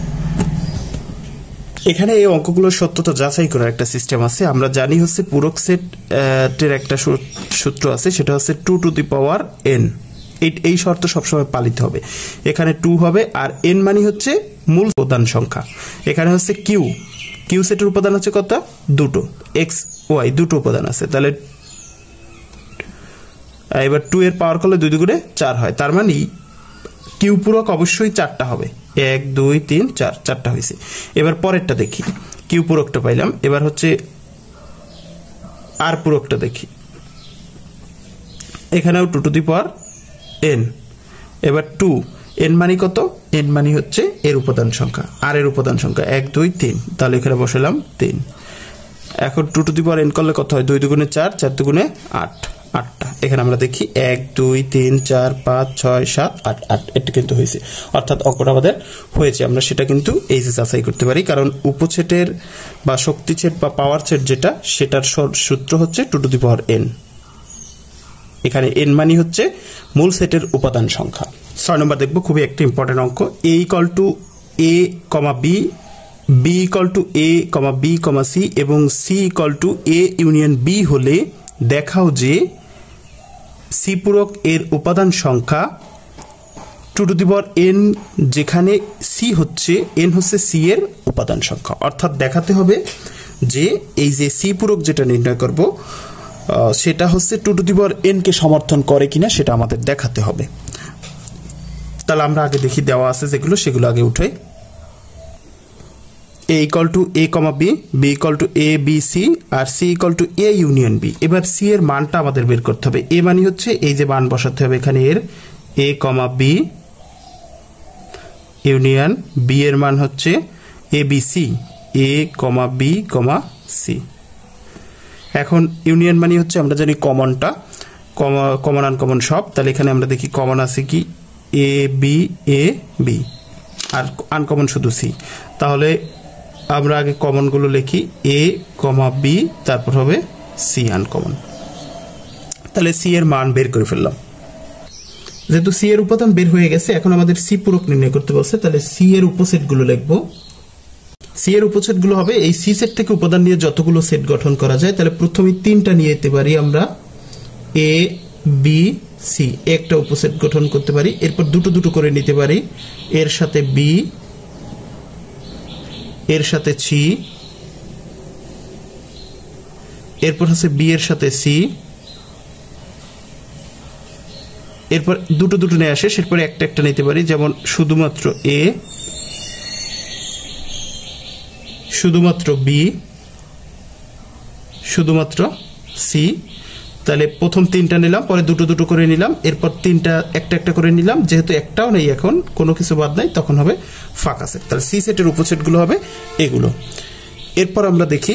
এখানে এই অঙ্কগুলোর সত্যতা যাচাই করার একটা সিস্টেম আছে। আমরা জানি হচ্ছে পূরক সেটের একটা সূত্র আছে, সেটা হচ্ছে 2 টু দি পাওয়ার n। এই শর্ত সবসময় পালিত হবে। এখানে 2 হবে, আর n মানে হচ্ছে মূল উপাদান সংখ্যা। এখানে হচ্ছে কিউ সেটের উপাদান হচ্ছে কত? দুটো, এক্স ওয়াই দুটো উপাদান আছে। তাহলে এবার 2 এর পাওয়ার করলে 2 দুগুণে 4 হয়, তার মানে কিউ পূরক অবশ্যই 4টা হবে। 1 2 3 4, 4টা হয়েছে। এবার পরেরটা দেখি, কিউ পূরকটা পাইলাম। এবার হচ্ছে আর পূরকটা দেখি, এখানেও 2 টু দি পাওয়ার n। এবার 2 n মানে কত? n মানে হচ্ছে এর উপাদান সংখ্যা, আর এর উপাদান সংখ্যা 1 2 3, তাহলে এখানে বসালাম 3। এখন 2 টু দি পাওয়ার n করলে কত হয়? 2 দুগুণে 4, 4 দুগুণে 8, 8টা। এখানে আমরা দেখি 1 2 3 4 5 6 7 8, 8 এটা কিন্তু হয়েছে, অর্থাৎ অঙ্কটা আমাদের হয়েছে। আমরা সেটা কিন্তু এই যে যাচাই করতে পারি, কারণ উপছেটের বা শক্তি ছেট বা পাওয়ার ছেট যেটা, সেটার সূত্র হচ্ছে 2 টু দি পাওয়ার n। এখানে n মানে হচ্ছে মূল সেটের উপাদান সংখ্যা। 6 নম্বর দেখব, খুবই একটা ইম্পর্টেন্ট অঙ্ক। a equal to a, b, b equal to a, b, c এবং c equal to a union b হলে দেখাও যে সি পূরক এর উপাদান সংখ্যা 2 টু দি পাওয়ার n, যেখানে সি হচ্ছে n হচ্ছে সি এর উপাদান সংখ্যা। অর্থাৎ দেখাতে হবে যে এই যে সি পূরক যেটা নির্ণয় করব সেটা হচ্ছে 2 টু দি পাওয়ার n কে সমর্থন করে কিনা সেটা আমাদের দেখাতে হবে। তাহলে আমরা আগে দেখি, দেওয়া আছে যেগুলো সেগুলো আগে উঠাই। a equal to a, b, b equal to a b c আর c equal to a union b। এবার c এর মানটা আমাদের বের করতে হবে। a মানে হচ্ছে এই যে মান বসাতে হবে এখানে এর a, b ইউনিয়ন b এর মান হচ্ছে a b c, a, b, c। এখন ইউনিয়ন মানে হচ্ছে আমরা জানি কমনটা, কমন আনকমন সব। তাহলে এখানে আমরা দেখি কমন আছে কি a b, আর আনকমন শুধু c। তাহলে আমরা আগে কমনগুলো লিখি a, b, তারপর হবে c আনকমন। তাহলে c এর মান বের করে ফেললাম। যেহেতু c এর উপাদান বের হয়ে গেছে, এখন আমাদের c পূরক নির্ণয় করতে বলছে। তাহলে c এর উপসেটগুলো লিখব। c এর উপসেটগুলো হবে এই c সেট থেকে উপাদান নিয়ে যতগুলো সেট গঠন করা যায়। তাহলে প্রথমে 3টা নিয়ে যেতে পারি আমরা, a b c, একটা উপসেট গঠন করতে পারি। এরপর দুটো দুটো করে নিতে পারি, এর সাথে b, এর সাথে c, এরপর হচ্ছে b এর সাথে c, এরপর দুটো দুটো নিয়ে আসে, সেরপরে একটা একটা নিতে পারি। যেমন শুধুমাত্র a, শুধুমাত্র b, শুধুমাত্র c। তাহলে প্রথম 3টা নিলাম, পরে দুটো দুটো করে নিলাম, এরপর 3টা একটা একটা করে নিলাম। যেহেতু একটাও নেই এখন, কোনো কিছু বাদ নাই, তখন হবে ফাঁকা সেট। তাহলে সি সেটের উপসেটগুলো হবে এগুলো। এরপর আমরা দেখি,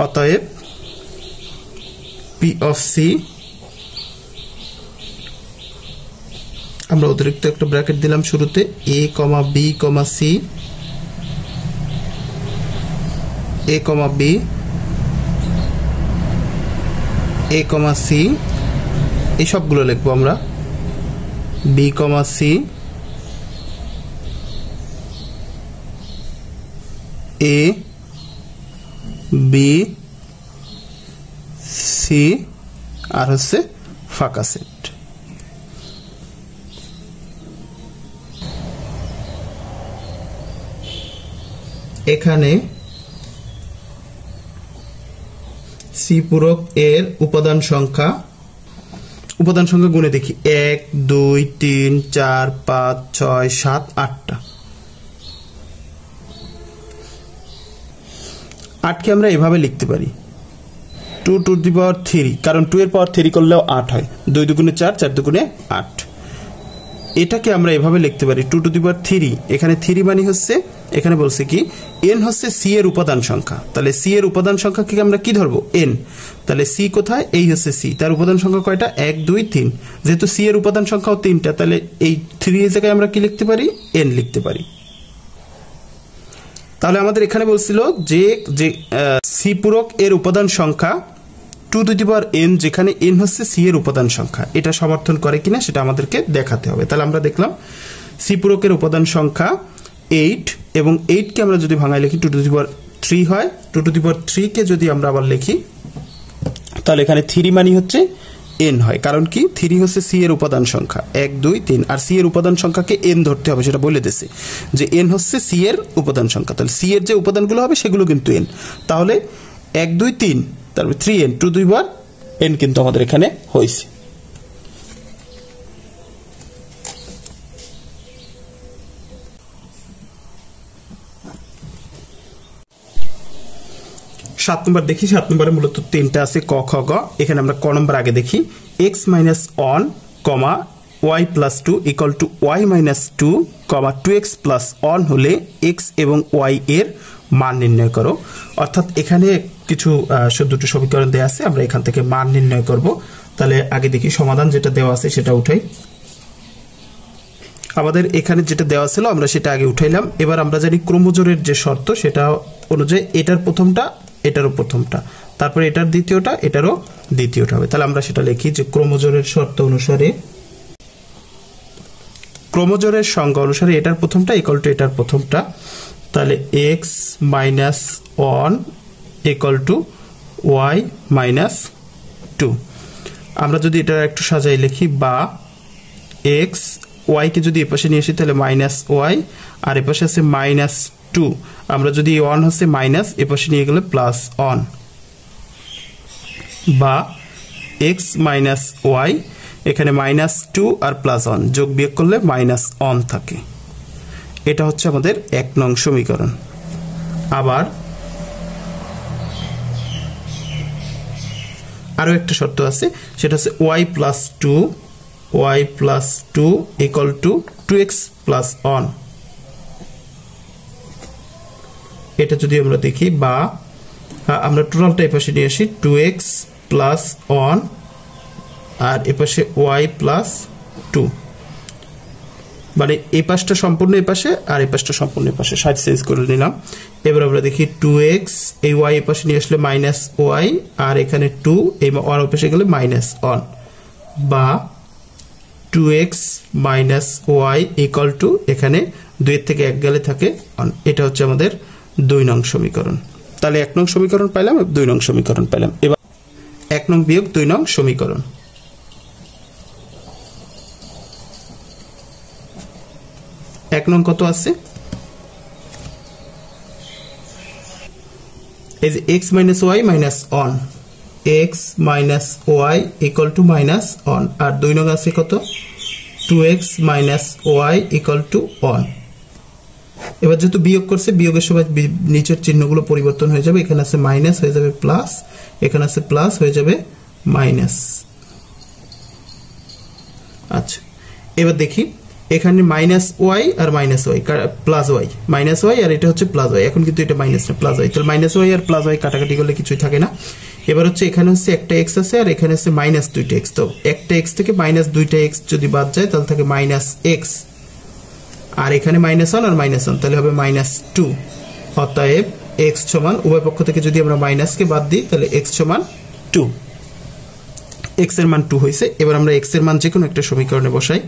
অতএব পি অফ সি, আমরা অতিরিক্ত একটা ব্র্যাকেট দিলাম শুরুতে, a, b, c, a, b, a, c, এই সবগুলো লিখবো আমরা। b, c, a, b, c আর হচ্ছে ফাঁকা সেট। এখানে সি পূরক এর উপাদান সংখ্যা গুণে দেখি 1 2 3 4 5 6 7 8টা। 8কে আমরা এভাবে লিখতে পারি 2 টু দি পাওয়ার 3, কারণ 2 এর পাওয়ার 3 করলেও 8 হয়। 2 দুগুণে 4, 4 দুগুণে 8। এটাকে আমরা এভাবে লিখতে পারি 2 টু দি পাওয়ার 3। এখানে 3 মানে হচ্ছে, এখানে বলছে কি n হচ্ছে c এর উপাদান সংখ্যা। তাহলে c এর উপাদান সংখ্যাকে আমরা কি ধরবো? n। তাহলে c কোথায়? এই হচ্ছে c, তার উপাদান সংখ্যা কয়টা? 1 2 3। যেহেতু c এর উপাদান সংখ্যাও 3টা, তাহলে এই 3 এর জায়গায় আমরা কি লিখতে পারি? n লিখতে পারি। তাহলে আমাদের এখানে বলছিল যে যে সি পূরক এর উপাদান সংখ্যা 2n, যেখানে n হচ্ছে সি এর উপাদান সংখ্যা, এটা সমর্থন করে কিনা সেটা আমাদেরকে দেখাতে হবে। তাহলে আমরা দেখলাম সি পূরকের উপাদান সংখ্যা 8, এবং 8 কে আমরা যদি ভাঙায় লিখি 2^3 হয়। 2^3 কে যদি আমরা আবার লিখি তাহলে এখানে 3 মানে হচ্ছে n হয়, কারণ কি 3 হচ্ছে সি এর উপাদান সংখ্যা 1 2 3, আর সি এর উপাদান সংখ্যাকে n ধরতে হবে, সেটা বলে দিয়েছে যে n হচ্ছে সি এর উপাদান সংখ্যা। তাহলে সি এর যে উপাদানগুলো হবে সেগুলো কিন্তু n, তাহলে 1 2 3 তারপর 3n 2^n কিন্তু আমাদের এখানে হয়েছে। সাত নম্বর দেখি। 7 নম্বরে মূলত 3টা আছে ক খ গ। এখানে আমরা ক নম্বর আগে দেখি। x minus 1, y plus 2 equal to y minus 2, 2x plus 1 হলে x এবং y এর মান নির্ণয় করো। অর্থাৎ এখানে কিছু দুটো সমীকরণ দেওয়া আছে, আমরা এখান থেকে মান নির্ণয় করব। তাহলে আগে দেখি সমাধান যেটা দেওয়া আছে সেটা উঠাই। আমাদের এখানে যেটা দেওয়া ছিল আমরা সেটা আগে উঠাইলাম। এবার আমরা জানি ক্রমজোড়ের যে শর্ত সেটা অনুযায়ী এটার প্রথমটা এটারও প্রথমটা, তারপরে এটার দ্বিতীয়টা এটারও দ্বিতীয়টা হবে। তাহলে আমরা সেটা লিখি যে ক্রমজোড়ের শর্ত অনুসারে, ক্রমজোড়ের সংজ্ঞা অনুসারে এটার প্রথমটা ইকুয়াল টু এটার প্রথমটা। তাহলে x minus 1 equal to y minus 2। আমরা যদি এটা একটু সাজাই লিখি, বা x y কে যদি এপাশে নিয়ে আসি তাহলে মাইনাস y, আর এপাশে আছে মাইনাস 2। আমরা যদি 1 হচ্ছে মাইনাস, এপাশে নিয়ে গেলে প্লাস 1, বা x minus y, এখানে মাইনাস 2 আর প্লাস 1 যোগ বিয়োগ করলে মাইনাস 1 থাকে। এটা হচ্ছে আমাদের 1 নং সমীকরণ। আবার আরো একটা শর্ত আছে, সেটা হচ্ছে y plus 2 equal to 2x plus 1। এটা যদি আমরা দেখি, বা আমরা টোটালটা এপাশে নিয়ে আসি 2x plus 1 আর এপাশে y plus 2, মানে এই পাশটা সম্পূর্ণ এই পাশে আর এই পাশটা সম্পূর্ণ এই পাশে, সাইড চেঞ্জ করে নিলাম। এবার আমরা দেখি 2x, এই y এই পাশে নিয়ে আসলে মাইনাস y, আর এখানে 2 এই y এই পাশে গেলে মাইনাস 1, বা 2x minus y equal to এখানে 2 এর থেকে 1 গেলে থাকে 1। এটা হচ্ছে আমাদের 2 নং সমীকরণ। তাহলে 1 নং সমীকরণ পাইলাম, 2 নং সমীকরণ পাইলাম। এবার 1 নং বিয়োগ 2 নং সমীকরণ। এক নং কত আছে? এই যে x minus y minus 1, x minus y equal to minus 1, আর 2 নং আছে কত? 2x minus y equal to 1। এবার যেহেতু বিয়োগ করছে, বিয়োগের সময় নিচের চিহ্নগুলো পরিবর্তন হয়ে যাবে। এখানে আছে মাইনাস হয়ে যাবে প্লাস, এখানে আছে প্লাস হয়ে যাবে মাইনাস। আচ্ছা, এবার দেখি এখানে মাইনাস ওয়াই আর minus Y, plus Y, minus Y আর এটা হচ্ছে প্লাস ওয়াই। এখন কিন্তু এটা মাইনাস না, প্লাস ওয়াই। তাহলে মাইনাস ওয়াই আর প্লাস ওয়াই কাটাকাটি করলে কিছুই থাকে না। এবার হচ্ছে এখানে হচ্ছে একটা এক্স আছে আর এখানে আছে মাইনাস 2টা এক্স। তো একটা এক্স থেকে মাইনাস 2টা এক্স যদি বাদ যায় তাহলে থাকে মাইনাস এক্স, আর এখানে মাইনাস 1 আর মাইনাস 1 তাহলে হবে মাইনাস 2। অতএব এক্স সমান, উভয় পক্ষ থেকে যদি আমরা মাইনাসকে বাদ দিই তাহলে এক্স সমান 2। এক্স এর মান 2 হয়েছে। এবার আমরা এক্স এর মান যে কোনো একটা সমীকরণে বসাই।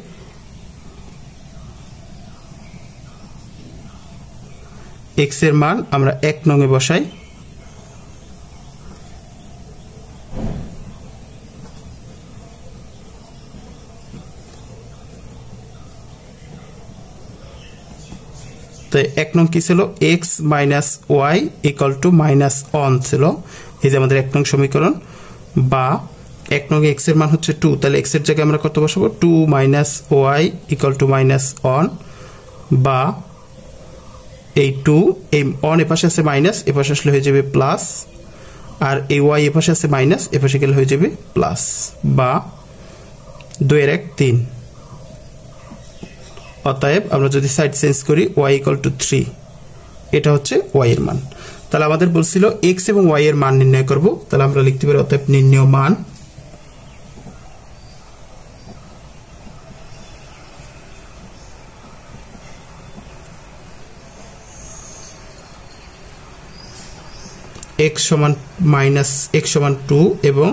এক্স এর মান আমরা 1 নং এ বসাই। তো 1 নং কি ছিল? x minus y equal to minus 1 ছিল। এই যে আমাদের 1 নং সমীকরণ। বা 1 নং এ x এর মান হচ্ছে 2, তাহলে x এর জায়গায় আমরা কত বসাবো? 2 minus y equal to minus 1, বা এই 2, এই 1 এপাশে আছে মাইনাস, এপাশে আসলে হয়ে যাবে প্লাস, আর এই y এপাশে আছে মাইনাস, এপাশে গেলে হয়ে যাবে প্লাস, বা 2 এর 1 3। অতএব আমরা যদি সাইড চেঞ্জ করি y equal to 3, এটা হচ্ছে y এর মান। তাহলে আমাদের বলছিল x এবং y এর মান নির্ণয় করব। তাহলে আমরা লিখতে পারি অতএব নির্ণেয় মান x সমান মাইনাস x সমান 2 এবং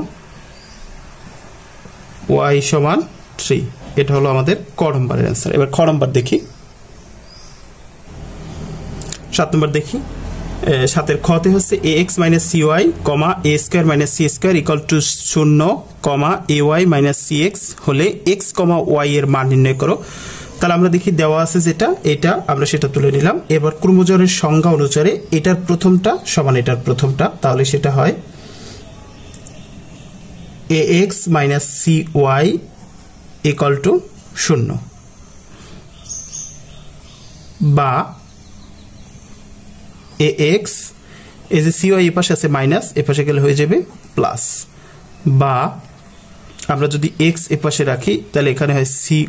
y সমান 3। এটা হলো আমাদের ক নম্বরের অ্যান্সার। এবার খ নম্বর দেখি, 7 নম্বর দেখি। 7-এর খতে হচ্ছে ax - cy, a² - c² = 0, ay - cx হলে x, y এর মান নির্ণয় করো। তাহলে আমরা দেখি দেওয়া আছে যেটা, এটা আমরা সেটা তুলে নিলাম। এবার ক্রমজোরের সংজ্ঞা অনুসারে এটার প্রথমটা সমান এটার প্রথমটা, তাহলে সেটা হয় ax - cy = 0, বা ax, এই যে cy এ পাশে আছে মাইনাস, এ পাশে গেলে হয়ে যাবে প্লাস, বা আমরা যদি x এ পাশে রাখি তাহলে এখানে হয় cy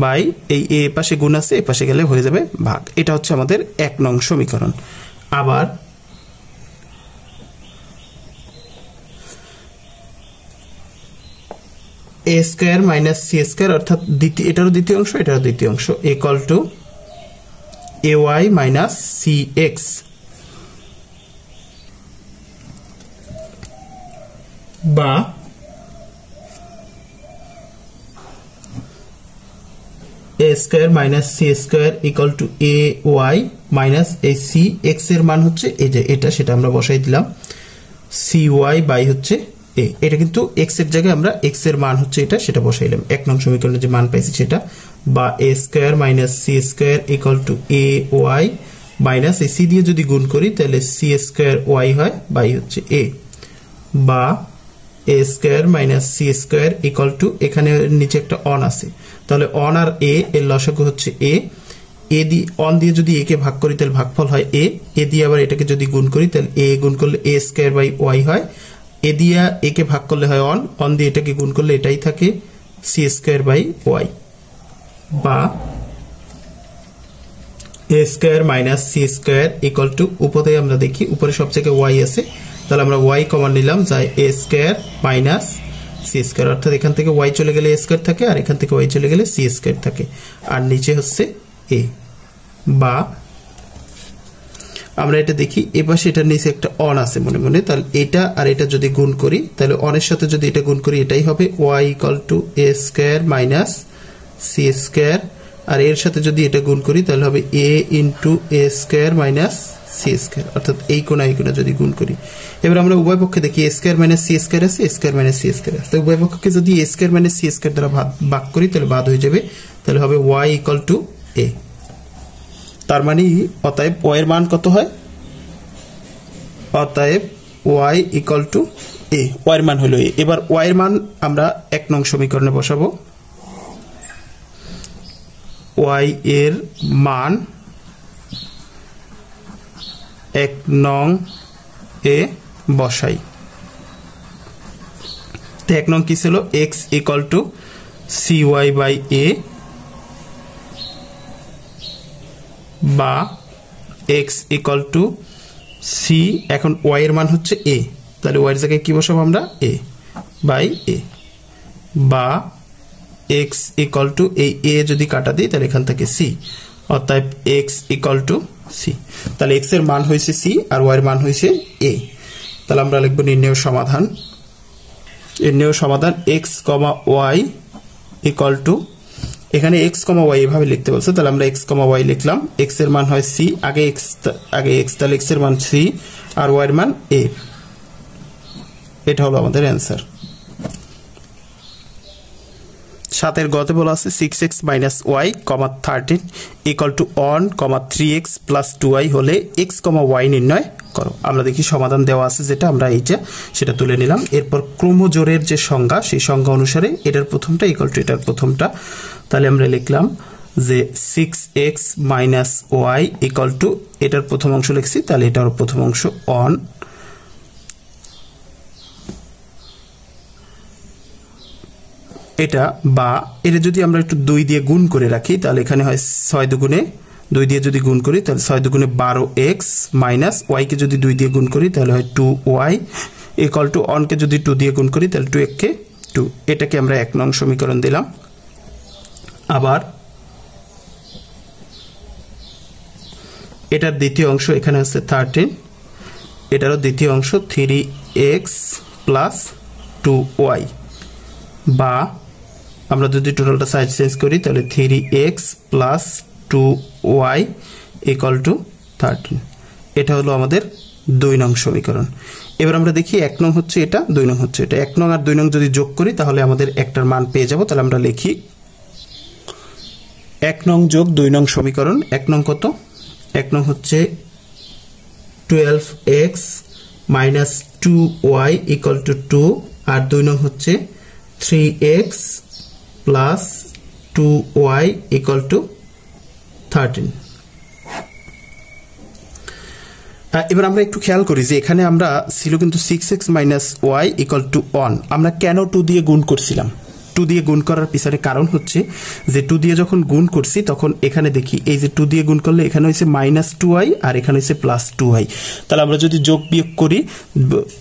বাই এই এ পাশে গুণ আছে, এ পাশে গেলে হয়ে যাবে ভাগ। এটা হচ্ছে আমাদের 1 নং সমীকরণ। আবার a² - c² অর্থাৎ এটারও দ্বিতীয় অংশ, এটারও দ্বিতীয় অংশ = ay - cx, বা a² - c² = ay - cx এর মান হচ্ছে এই যে এটা, সেটা আমরা বসাই দিলাম cy বাই হচ্ছে a। এটা কিন্তু x এর জায়গায় আমরা x এর মান হচ্ছে এটা, সেটা বসাইলাম 1 নং সমীকরণে যে মান পাইছি সেটা, বা a² - c² = ay মাইনাস এই c দিয়ে যদি গুণ করি তাহলে c² y হয় বাই হচ্ছে a, বা a² - c² এখানে নিচে একটা অন আছে, তাহলে অন আর a এর লসাগু হচ্ছে a দিয়ে অন দিয়ে যদি a কে ভাগ করি তাহলে ভাগফল হয় a দিয়ে আবার এটাকে যদি গুণ করি তাহলে a গুণ করলে a² y হয়, a দিয়ে a কে ভাগ করলে হয় অন দিয়ে এটাকে গুণ করলে এটাই থাকে c² y, বা a² - c² উপরে আমরা দেখি উপরে সব জায়গায় y আছে, তাহলে আমরা y কমন নিলাম, যায় a² - c², অর্থাৎ এখান থেকে y চলে গেলে a² থাকে আর এখান থেকে y চলে গেলে c² থাকে, আর নিচে হচ্ছে a, বা আমরা এটা দেখি এপাশে এটার নিচে একটা অন আছে মনে মনে, তাহলে এটা আর এটা যদি গুণ করি তাহলে অনের সাথে যদি এটা গুণ করি এটাই হবে y = a² - c², আর এর সাথে যদি এটা গুণ করি তাহলে হবে a × a² - c², অর্থাৎ এই কোণা যদি গুণ করি। এবার আমরা উভয় পক্ষে দেখি a² - c² আছে, a² - c² আছে, উভয় পক্ষকে যদি a² - c² দ্বারা ভাগ করি তাহলে বাদ হয়ে যাবে, তাহলে হবে y = a। তার মানে অতএব y এর মান কত হয়, অতএব y = a, y এর মান হলো a। এবার y এর মান আমরা 1 নং সমীকরণে বসাবো, y এর মান 1 নং এ বসাই। তো 1 নং কি ছিল, x = cy বাই a, বা x = c, এখন y এর মান হচ্ছে a, তাহলে y এর জায়গায় কি বসাবো আমরা a বাই a, বা x = এই a যদি কাটা দিই তাহলে এখান থেকে c, অতএব x = c। তাহলে x এর মান হয়েছে c আর y এর মান হয়েছে a। তাহলে আমরা লিখব নির্ণেয় সমাধান। নির্ণেয় সমাধান x, y = এখানে x, y এভাবে লিখতে বলছে, তাহলে আমরা x, y লিখলাম। x এর মান হয় c, আগে x তাহলে x এর মান c আর y এর মান a। এটা হলো আমাদের অ্যান্সার। 7-এর গতে বলা আছে 6x - y, 13 = 1, 3x + 2y হলে x, y নির্ণয় করো। আমরা দেখি সমাধান দেওয়া আছে যেটা, আমরা সেটা তুলে নিলাম। এরপর ক্রমজোড়ের যে সংজ্ঞা সেই সংজ্ঞা অনুসারে এটার প্রথমটা = এটার প্রথমটা, তাহলে আমরা লিখলাম যে 6x - y = এটার প্রথম অংশ লিখছি, তাহলে এটার প্রথম অংশ অন, এটা, বা এটা যদি আমরা একটু 2 দিয়ে গুণ করে রাখি তাহলে এখানে হয় 6 দুগুণে 2 দিয়ে যদি গুণ করি তাহলে 6 দুগুণে 12x মাইনাস y কে যদি 2 দিয়ে গুণ করি তাহলে হয় 2y = অনকে যদি 2 দিয়ে গুণ করি তাহলে 2x কে 2। এটাকে আমরা 1 নং সমীকরণ দিলাম। আবার এটার দ্বিতীয় অংশ এখানে আছে 13, এটারও দ্বিতীয় অংশ 3x প্লাস 2y, বা আমরা যদি টোটালটা সাইড চেঞ্জ করি তাহলে 3x plus 2y equal to 13। এটা হলো আমাদের 2 নং সমীকরণ। এবার আমরা দেখি 1 নং হচ্ছে এটা, 2 নং হচ্ছে এটা। 1 নং আর 2 নং যদি যোগ করি তাহলে আমাদের একটার মান পেয়ে যাব। তাহলে আমরা লিখি 1 নং যোগ 2 নং সমীকরণ। 1 নং কত? 1 নং হচ্ছে 12x minus 2y equal to 2, আর 2 নং হচ্ছে 3x plus 2y equal to 13। এবার আমরা একটু খেয়াল করি যে এখানে আমরা ছিল কিন্তু 6x minus y equal to 1। আমরা কেন 2 দিয়ে গুণ করছিলাম? 2 দিয়ে গুণ করার পিছনে কারণ হচ্ছে যে 2 দিয়ে যখন গুণ করছি তখন এখানে দেখি এই যে 2 দিয়ে গুণ করলে এখানে হয়েছে মাইনাস 2y আর এখানে হয়েছে প্লাস 2y। তাহলে আমরা যদি যোগ বিয়োগ করি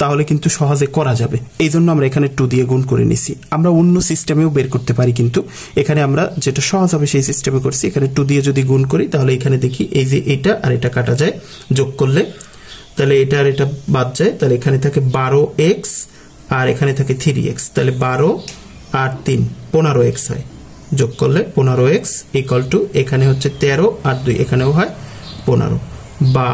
তাহলে কিন্তু সহজে করা যাবে, এই জন্য আমরা এখানে 2 দিয়ে গুণ করে নিছি। আমরা অন্য সিস্টেমেও বের করতে পারি, কিন্তু এখানে আমরা যেটা সহজ হবে সেই সিস্টেমে করছি। এখানে 2 দিয়ে যদি গুণ করি তাহলে এখানে দেখি এই যে এটা আর এটা কাটা যায়, যোগ করলে তাহলে এটা আর এটা বাদ যায়, তাহলে এখানে থাকে 12x আর এখানে থাকে 3x, তাহলে 12 আর 3 15x হয়। যোগ করলে 15x ইকুয়াল টু এখানে হচ্ছে 13 আর 2 এখানেও হয় 15, বা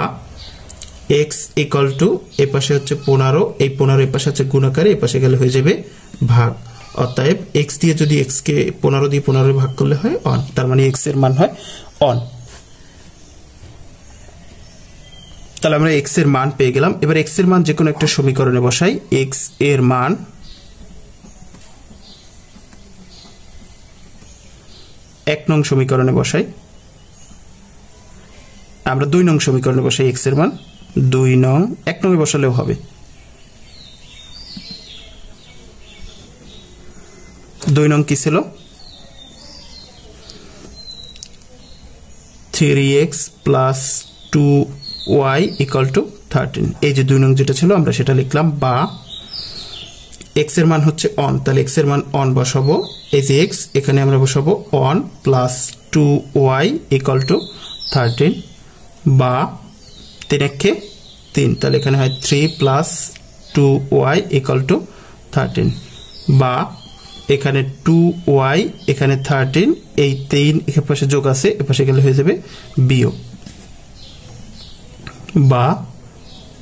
x ইকুয়াল টু এই পাশে হচ্ছে 15, এই 15 এই পাশে হচ্ছে গুণাকারে, এই পাশে গেলে হয়ে যাবে ভাগ। অতএব x দিয়ে যদি x কে 15 দিয়ে 15 ভাগ করলে হয় 1, তার মানে x এর মান হয় 1। তাহলে আমরা x এর মান পেয়ে গেলাম। এবার x এর মান যে কোনো একটা সমীকরণে বসাই। x এর মান এক নং সমীকরণে বসাই, আমরা 2 নং সমীকরণে বসাই x এর মান 2 নং। 1 নং এ বসালেও হবে। 2 নং কি ছিল? 3x plus 2y equal to 13। এই যে 2 নং যেটা ছিল আমরা সেটা লিখলাম, বা x এর মান হচ্ছে 1, তাহলে x এর মান 1 বসাবো। এই যে x এখানে আমরা বসাবো 1 প্লাস 2y ইকুয়াল টু 13, বা 3 3, তাহলে এখানে হয় 3 প্লাস 2y ইকুয়াল টু 13, বা এখানে 2y এখানে 13, এই 3 এর পাশে যোগ আছে, এর পাশে গেলে হয়ে যাবে বিয়োগ, বা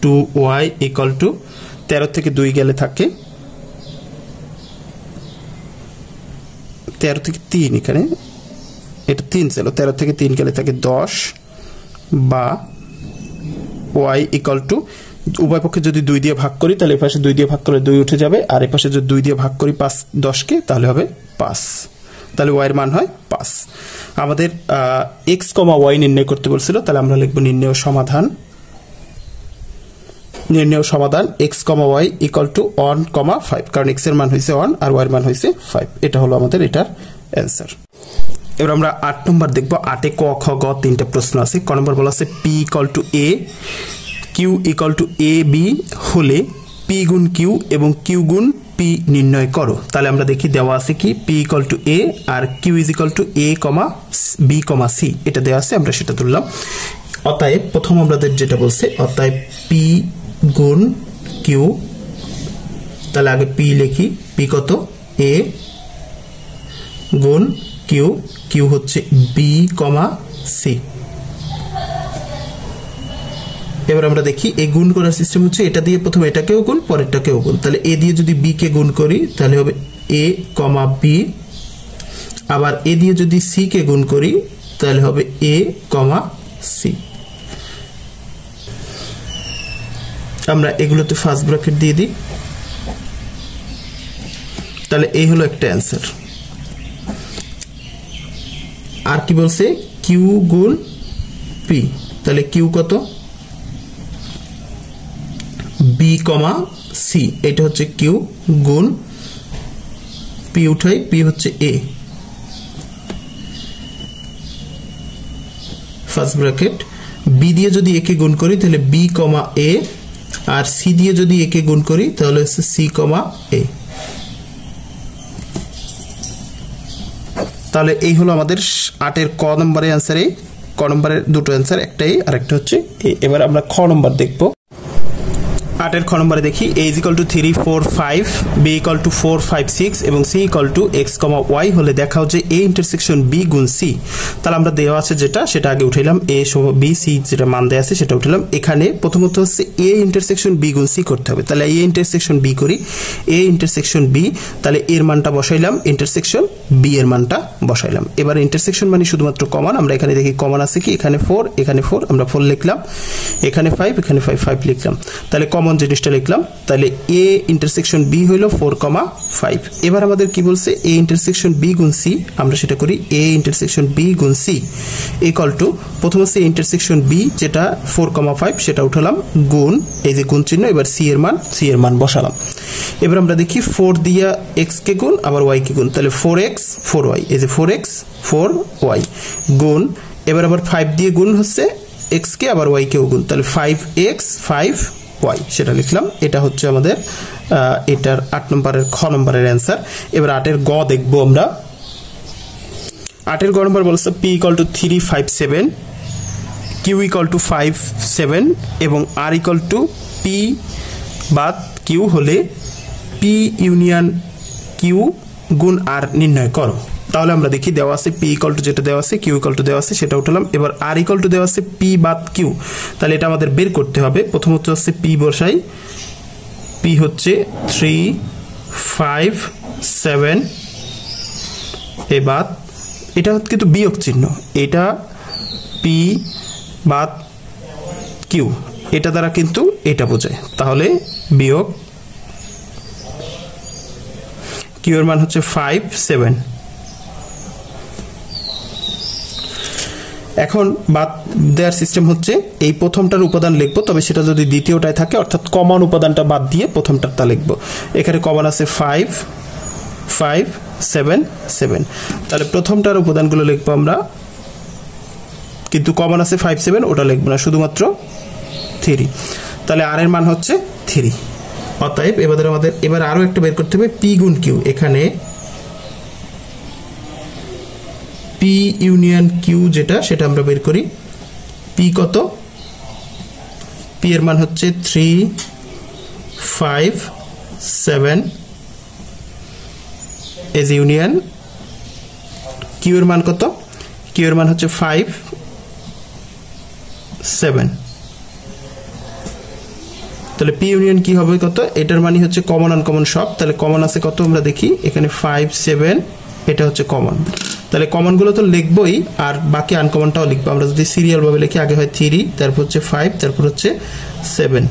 2y ইকুয়াল টু 13 থেকে 2 গেলে থাকে 13 থেকে 3, এখানে এটা 3 ছিল, 13 থেকে 3 গেলে থাকে 10, বা y ইকুয়াল টু উভয় পক্ষে যদি 2 দিয়ে ভাগ করি তাহলে এই পাশে 2 দিয়ে ভাগ করলে 2 উঠে যাবে, আর এই পাশে যদি 2 দিয়ে ভাগ করি 10 কে তাহলে হবে 5, তাহলে y এর মান হয় 5। আমাদের x, y নির্ণয় করতে বলছিল, তাহলে আমরা লিখব নির্ণয় সমাধান। নির্ণয় সমাধান x, y ইকুয়াল টু 1, 5, কারণ x এর মান হয়েছে 1 আর y এর মান হয়েছে 5। এটা হলো আমাদের এটার অ্যান্সার। এবার আমরা 8 নম্বর দেখব। 8 এ ক, খ, গ তিনটা প্রশ্ন আছে। ক নম্বর বলা আছে p equal to a, q equal to a b হলে p গুণ q এবং q গুণ p নির্ণয় করো। তাহলে আমরা দেখি দেওয়া আছে কি p ইকুয়াল টু a আর q is equal to a, b, c, এটা দেওয়া আছে, আমরা সেটা তুললাম। অতএব প্রথম আমাদের যেটা বলছে, অতএব p গুণ q, তাহলে আগে p লিখি, p কত? a গুণ q, q হচ্ছে b, c। এবার আমরা দেখি এই গুণ করার সিস্টেম হচ্ছে এটা দিয়ে প্রথমে এটাকেও গুণ, পরেরটাকেও গুণ। তাহলে a দিয়ে যদি b কে গুণ করি তাহলে হবে a, b, আবার a দিয়ে যদি c কে গুণ করি তাহলে হবে a, c। আমরা এগুলোতে ফার্স্ট ব্র্যাকেট দিয়ে দিই, তাহলে এই হলো একটা অ্যান্সার। আর কি বলছে? q গুণ p, তাহলে q কত? b, c, এটা হচ্ছে q গুণ p, উঠাই p হচ্ছে a, ফার্স্ট ব্র্যাকেট। b দিয়ে যদি a কে গুণ করি তাহলে b, a, আর c দিয়ে যদি a কে গুণ করি তাহলে হচ্ছে c, a। তাহলে এই হলো আমাদের 8 এর ক নম্বরের অ্যান্সার। ক নম্বরের দুটো অ্যান্সার, একটাই আর একটা হচ্ছে এ। এবার আমরা খ নম্বর দেখব। খ 8 এর খ নম্বরে দেখি a = 3 4 5 b = 4 5 6 এবং c = x, y হলে দেখাও যে a ইন্টারসেকশন b গুণ c। তাহলে আমরা দেওয়া আছে যেটা সেটা আগে উঠাইলাম, a = b, c যেটা মান দেয়া আছে সেটা উঠাইলাম। এখানে প্রথমত হচ্ছে a ইন্টারসেকশন b গুণ c করতে হবে। তাহলে a ইন্টারসেকশন b করি, a ইন্টারসেকশন b, তাহলে এর মানটা বসাইলাম, ইন্টারসেকশন b এর মানটা বসাইলাম। এবার ইন্টারসেকশন মানে শুধুমাত্র কমন, আমরা এখানে দেখি কমন আছে কি, এখানে 4 এখানে 4, আমরা 4 লিখলাম, এখানে 5 এখানে 5 5 লিখলাম, তাহলে কমন জিনিসটা লিখলাম। তাহলে a ইন্টারসেকশন b হইল 4, 5। এবার আমাদের কি বলছে, a ইন্টারসেকশন b গুণ c, আমরা সেটা করি a ইন্টারসেকশন b গুণ c = প্রথম হচ্ছে ইন্টারসেকশন b যেটা 4, 5 সেটা উঠালাম, গুণ এই যে গুণ চিহ্ন, এবার c এর মান বসালাম। এবার আমরা দেখি 4 দিয়া x কে গুণ আবার y কে গুণ, তাহলে 4x 4y, এই যে 4x 4y গুণ, এবার আবার 5 দিয়ে গুণ হচ্ছে x কে আবার y কেও গুণ, তাহলে 5x 5y সেটা লিখলাম। এটা হচ্ছে আমাদের এটার 8 নম্বরের খ নম্বরের অ্যান্সার। এবার 8 এর গ দেখবো আমরা। 8 এর গ নম্বর বলছে p = 3 5 7, q = 5 7 এবং r = p বা q হলে p ইউনিয়ন q গুণ r নির্ণয় করো। তাহলে আমরা দেখি দেওয়া আছে p = যেটা দেওয়া আছে, q = দেওয়া আছে সেটা উঠালাম। এবার r = দেওয়া আছে p বাদ q, তাহলে এটা আমাদের বের করতে হবে। প্রথমত হচ্ছে p বসাই, p হচ্ছে 3 5 7, এবার এটা কিন্তু বিয়োগ চিহ্ন, এটা p বাদ q, এটা দ্বারা কিন্তু এটা বোঝায়, তাহলে বিয়োগ q এর মান হচ্ছে 5 7। এখন বাদ দেওয়ার সিস্টেম হচ্ছে এই প্রথমটার উপাদান লিখবো, তবে সেটা যদি দ্বিতীয়টায় থাকে অর্থাৎ কমন উপাদানটা বাদ দিয়ে প্রথমটারটা লিখবো। এখানে কমন আছে 5 5 7 7, তাহলে প্রথমটার উপাদানগুলো লিখবো আমরা, কিন্তু কমন আছে 5 7, ওটা লিখবো না, শুধুমাত্র 3। তাহলে r এর মান হচ্ছে 3। অতএব এবার আরো একটা বের করতে হবে p গুণ q। এখানে p ইউনিয়ন q যেটা সেটা আমরা বের করি। p কত, p এর মান হচ্ছে 3 5 7 এজ ইউনিয়ন, q এর মান কত, q এর মান হচ্ছে 5 7। তাহলে p ইউনিয়ন কি হবে কত, এটার মানে হচ্ছে কমন আনকমন সব, তাহলে কমন আছে কত আমরা দেখি, এখানে 5 7, এটা হচ্ছে কমন। তাহলে কমন গুলো তো লিখবই, আর বাকি আনকমনটাও লিখবো। আমরা যদি সিরিয়াল ভাবে লিখি, আগে হয় 3, তারপর হচ্ছে 5, তারপর হচ্ছে 7,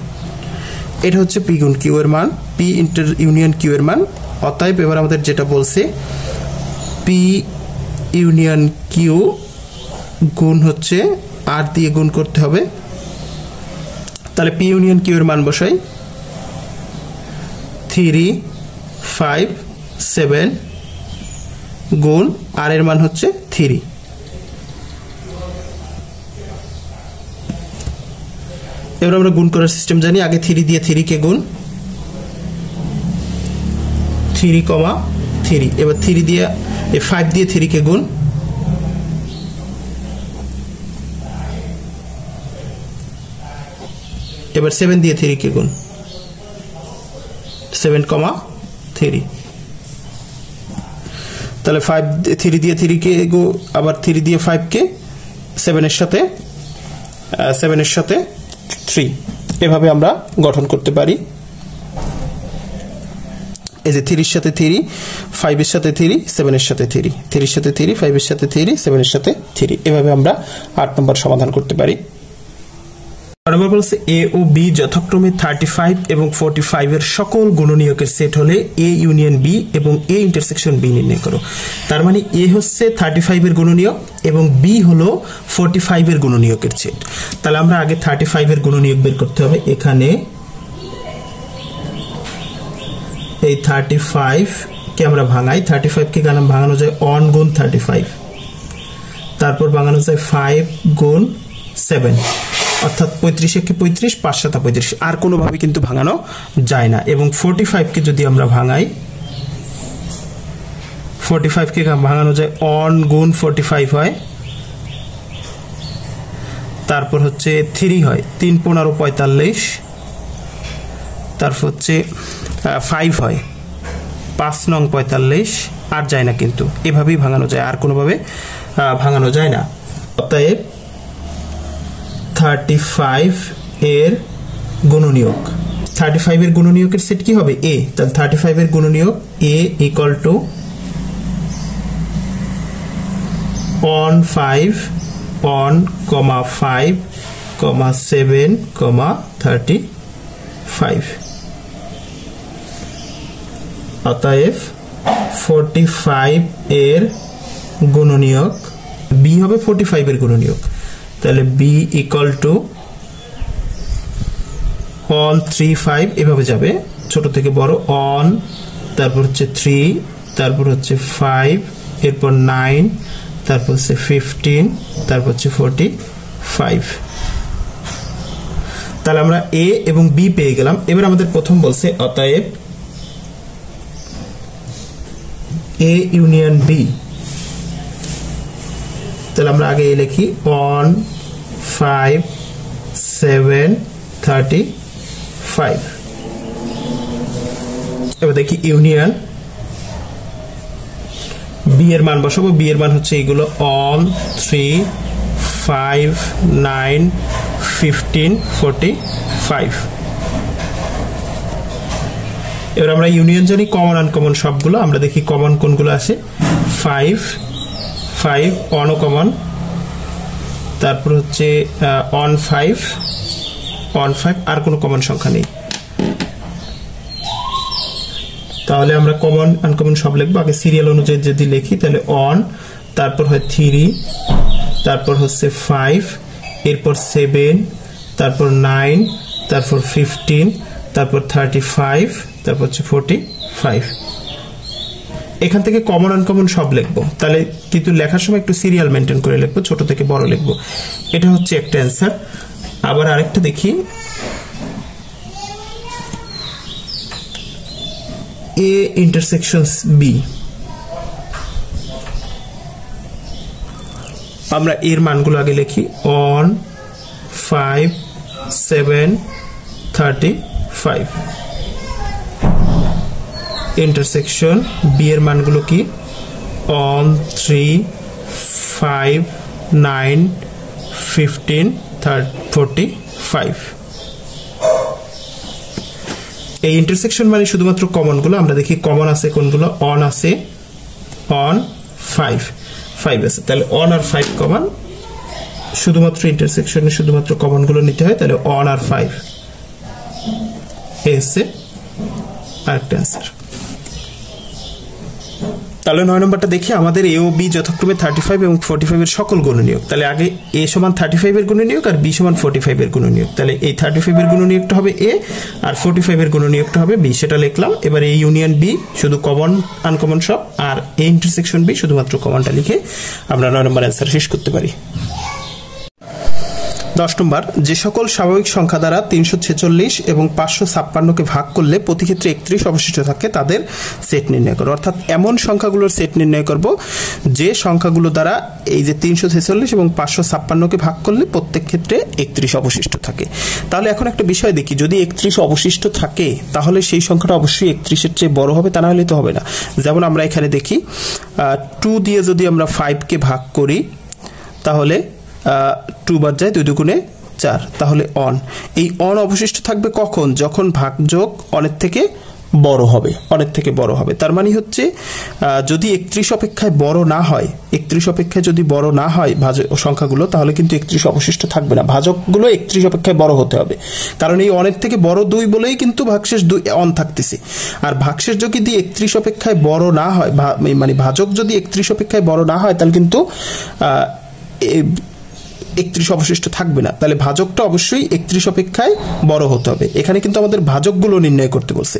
এটা হচ্ছে p গুণ q এর মান, p ইন্টার ইউনিয়ন q এর মান। অতএব এবার আমাদের যেটা বলছে p ইউনিয়ন q গুণ হচ্ছে r দিয়ে গুণ করতে হবে। তাহলে p ইউনিয়ন q এর মান বসাই, 3 5 7 গুণ r এর মান হচ্ছে 3। এবার আমরা গুণ করার সিস্টেম জানি, আগে 3 দিয়ে 3 কে গুণ, 3, 3, এবার 3 দিয়ে 5 দিয়ে 3 কে গুণ, এবার 7 দিয়ে 3 কে গুণ, 7, 3। তাহলে 3 দিয়ে 3 কে আবার 3 দিয়ে 5 কে 7 এর সাথে 3, এভাবে আমরা গঠন করতে পারি। এই যে 3 এর সাথে 3, 5 এর সাথে 3, 7 এর সাথে 3, 3 এর সাথে 3, 5 এর সাথে 3, 7 এর সাথে 3, এভাবে আমরা 8 নম্বর সমাধান করতে পারি। নম্বর বলছে a ও b যথাক্রমে 35 এবং 45 এর সকল গুণনীয়কের সেট হলে a ইউনিয়ন b এবং a ইন্টারসেকশন b নির্ণয় করো। তার মানে a হচ্ছে 35 এর গুণনীয়ক এবং b হলো 45 এর গুণনীয়কের সেট। তাহলে আমরা আগে 35 এর গুণনীয়ক বের করতে হবে। এখানে এই 35 কে আমরা ভাঙাই, 35 কে ভাঙানো যায় 1 গুণ 35, তারপর ভাঙানো যায় 5 গুণ 7, অর্থাৎ 35 কে 35, 5 7 35, আর কোনোভাবে কিন্তু ভাঙানো যায় না। এবং 45 কে যদি আমরা ভাঙাই, 45 কে ভাঙানো যায় 1 গুণ 45 হয়, তারপর হচ্ছে 3 হয়, 3 15 45, তারপর হচ্ছে 5 হয়, 5 নং 45 আর যায় না, কিন্তু এভাবেই ভাঙানো যায়, আর কোনোভাবে ভাঙানো যায় না। অতএব 35 এর গুণনীয়ক, 35 এর গুণনীয়কের সেট কি হবে? এ। তাহলে 35 এর গুণনীয়ক এ ইকুয়াল টু 1 5 1, 5, 7, 35। অতএব 45 এর গুণনীয়ক বি হবে 45 এর গুণনীয়ক, তাহলে বি ইকুয়াল টু 1 3 5 এভাবে যাবে ছোট থেকে বড়, 1 তারপর হচ্ছে 3 তারপর হচ্ছে 5 এরপর 9 তারপর হচ্ছে 15 তারপর হচ্ছে 45। তাহলে আমরা এ এবং বি পেয়ে গেলাম। এবার আমাদের প্রথম বলছে অতএব এ ইউনিয়ন বি। তাহলে আমরা আগে এ লিখি 1 5 7 35। এবার দেখি ইউনিয়ন বি এর মান বসাবো। বি এর মান হচ্ছে এইগুলো 1 3 5 9 15 45। এবার আমরা ইউনিয়ন জানি কমন আনকমন সবগুলো, আমরা দেখি কমন কোনগুলো আছে। 5 5 1 কমন, তারপর হচ্ছে 1 5 1 5, আর কোনো কমন সংখ্যা নেই। তাহলে আমরা কমন আনকমন সব লিখবো। আগে সিরিয়াল অনুযায়ী যদি লিখি তাহলে 1, তারপর হয় 3, তারপর হচ্ছে 5, এরপর 7, তারপর 9, তারপর 15, তারপর 35, তারপর হচ্ছে 45। এখান থেকে কমন আনকমন সব লিখবো। তাহলে কিন্তু লেখার সময় একটু সিরিয়াল মেনটেন করে লিখবো, ছোট থেকে বড় লিখবো। এটা হচ্ছে একটা অ্যান্সার। আবার আরেকটা দেখি, এ ইন্টারসেকশন বি। আমরা এর মানগুলো আগে লিখি 1 5 7 35। ইন্টারসেকশন বি এর মানগুলো কি? 1 3 5 9 15 45। এই ইন্টারসেকশন মানে শুধুমাত্র কমন গুলো। আমরা দেখি কমন আছে কোনগুলো। 1 আছে, 1 5 5 আছে, তাহলে 1 আর 5 কমন। শুধুমাত্র ইন্টারসেকশনে শুধুমাত্র কমন গুলো নিতে হয়, তাহলে 1 আর 5 এসে আরেকটা অ্যান্সার। তাহলে 9 নম্বরটা দেখি, আমাদের এ ও বি যথাক্রমে 35 এবং 45 এর সকল গুণনীয়ক। তাহলে আগে এ সমান 35 এর গুণনীয়ক আর বি সমান 45 এর গুণনীয়ক। তাহলে এই 35 এর গুণনীয়কটা হবে এ আর 45 এর গুণনীয়কটা হবে বি, সেটা লিখলাম। এবার এই ইউনিয়ন বি শুধু কমন আনকমন সব, আর এ ইন্টারসেকশন বি শুধুমাত্র কমনটা লিখে আমরা 9 নম্বর অ্যান্সার শেষ করতে পারি। 10 নম্বর, যে সকল স্বাভাবিক সংখ্যা দ্বারা 346 এবং 556কে ভাগ করলে প্রতি ক্ষেত্রে 31 অবশিষ্ট থাকে তাদের সেট নির্ণয় করো। অর্থাৎ এমন সংখ্যাগুলোর সেট নির্ণয় করব যে সংখ্যাগুলো দ্বারা এই যে 346 এবং 556কে ভাগ করলে প্রত্যেক ক্ষেত্রে 31 অবশিষ্ট থাকে। তাহলে এখন একটা বিষয় দেখি, যদি 31 অবশিষ্ট থাকে তাহলে সেই সংখ্যাটা অবশ্যই 31-এর চেয়ে বড় হবে, তা না হলে তো হবে না। যেমন আমরা এখানে দেখি 2 দিয়ে যদি আমরা 5কে ভাগ করি তাহলে 2 বাদ যায়, 2 দুগুণে 4, তাহলে অন। এই অন অবশিষ্ট থাকবে কখন? যখন ভাগযোগ অনেক থেকে বড় হবে, অনেক থেকে বড় হবে। তার মানে হচ্ছে যদি 31 অপেক্ষায় বড় না হয়, 31 অপেক্ষায় যদি বড় না হয় সংখ্যাগুলো, তাহলে কিন্তু 31 অবশিষ্ট থাকবে না। ভাজকগুলো 31 অপেক্ষায় বড় হতে হবে, কারণ এই অনেক থেকে বড় 2 বলেই কিন্তু ভাগশেষ 2 অন থাকতেছে। আর ভাগশেষ যদি 31 অপেক্ষায় বড় না হয়, মানে ভাজক যদি 31 অপেক্ষায় বড় না হয়, তাহলে কিন্তু 31 অবশিষ্ট থাকবে না। তাহলে ভাজকটা অবশ্যই 31 অপেক্ষায় বড় হতে হবে। এখানে কিন্তু আমাদের ভাজকগুলো নির্ণয় করতে বলছে।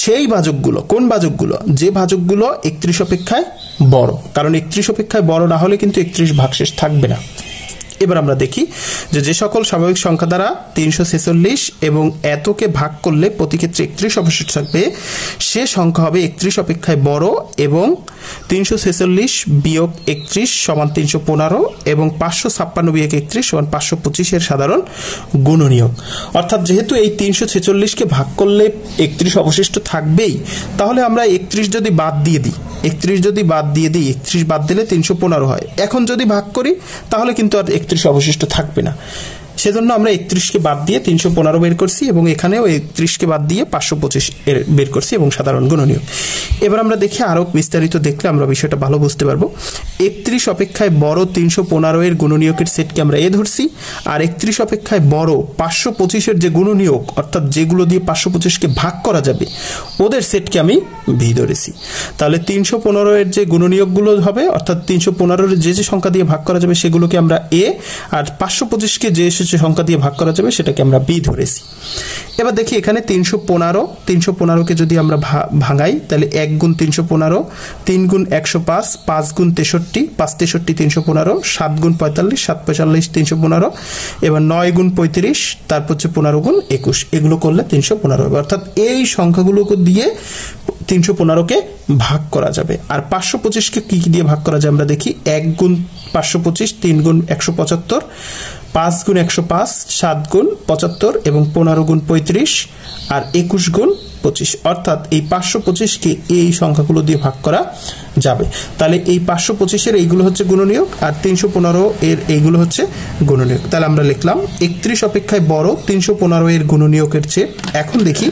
সেই ভাজকগুলো কোন ভাজকগুলো? যে ভাজকগুলো 31 অপেক্ষায় বড়, কারণ 31 অপেক্ষায় বড় না হলে কিন্তু 31 ভাগশেষ থাকবে না। এবার আমরা দেখি যে সকল স্বাভাবিক সংখ্যা দ্বারা 346 এবং এতকে ভাগ করলে প্রতি ক্ষেত্রে 31 অবশিষ্ট থাকবে, সে সংখ্যা হবে 31 অপেক্ষায় বড় এবং 346 বিয়োগ 31 সমান 315 এবং 556 বিয়োগ 31 সমান 525 এর সাধারণ গুণনীয়ক। অর্থাৎ যেহেতু এই 346কে ভাগ করলে 31 অবশিষ্ট থাকবেই, তাহলে আমরা 31 যদি বাদ দিয়ে দিই, 31 বাদ দিলে 315 হয়। এখন যদি ভাগ করি তাহলে কিন্তু আর 31 অবশিষ্ট থাকবে না, সেজন্য আমরা 31কে বাদ দিয়ে 315 বের করছি এবং এখানেও 31কে বাদ দিয়ে 525 এর বের করছি এবং সাধারণ গুণনীয়ক। এবার আমরা দেখি আরো বিস্তারিত দেখলে আমরা বিষয়টা ভালো বুঝতে পারবো। 31 অপেক্ষায় বড় 315 এর গুণনীয়কের সেটকে আমরা এ ধরছি, আর 31 অপেক্ষায় বড় 525 এর যে গুণনীয়ক অর্থাৎ যেগুলো দিয়ে 525কে ভাগ করা যাবে ওদের সেটকে আমি বি ধরেছি। তাহলে 315 এর যে গুণনীয়কগুলো হবে অর্থাৎ 315 এর যে সংখ্যা দিয়ে ভাগ করা যাবে সেগুলোকে আমরা এ, আর 525কে যে সংখ্যা দিয়ে ভাগ করা যাবে সেটাকে আমরা বি ধরেছি। এবার দেখি এখানে 315কে যদি আমরা ভাঙাই তাহলে 1 গুণ 315, 3 গুণ 105, 5 গুণ 63, 5 63 315, 7 গুণ 45, 7 45 315, এবার 9 গুণ 35, তারপর হচ্ছে 15 গুণ 21, এগুলো করলে 315 হবে। অর্থাৎ এই সংখ্যাগুলোকে দিয়ে 315কে ভাগ করা যাবে। আর 525কে কি দিয়ে ভাগ করা যায় আমরা দেখি। 1 গুণ 525, 3 গুণ 175, 5 গুণ 105, 7 গুণ 75 এবং 15 গুণ 35 আর 21 গুণ 25। অর্থাৎ এই 525কে এই সংখ্যাগুলো দিয়ে ভাগ করা যাবে। তাহলে এই 525 এর এইগুলো হচ্ছে গুণনীয়ক আর 315 এর এইগুলো হচ্ছে গুণনীয়ক। তাহলে আমরা লিখলাম 31 অপেক্ষায় বড় 315 এর গুণনীয়কের চেয়ে। এখন দেখি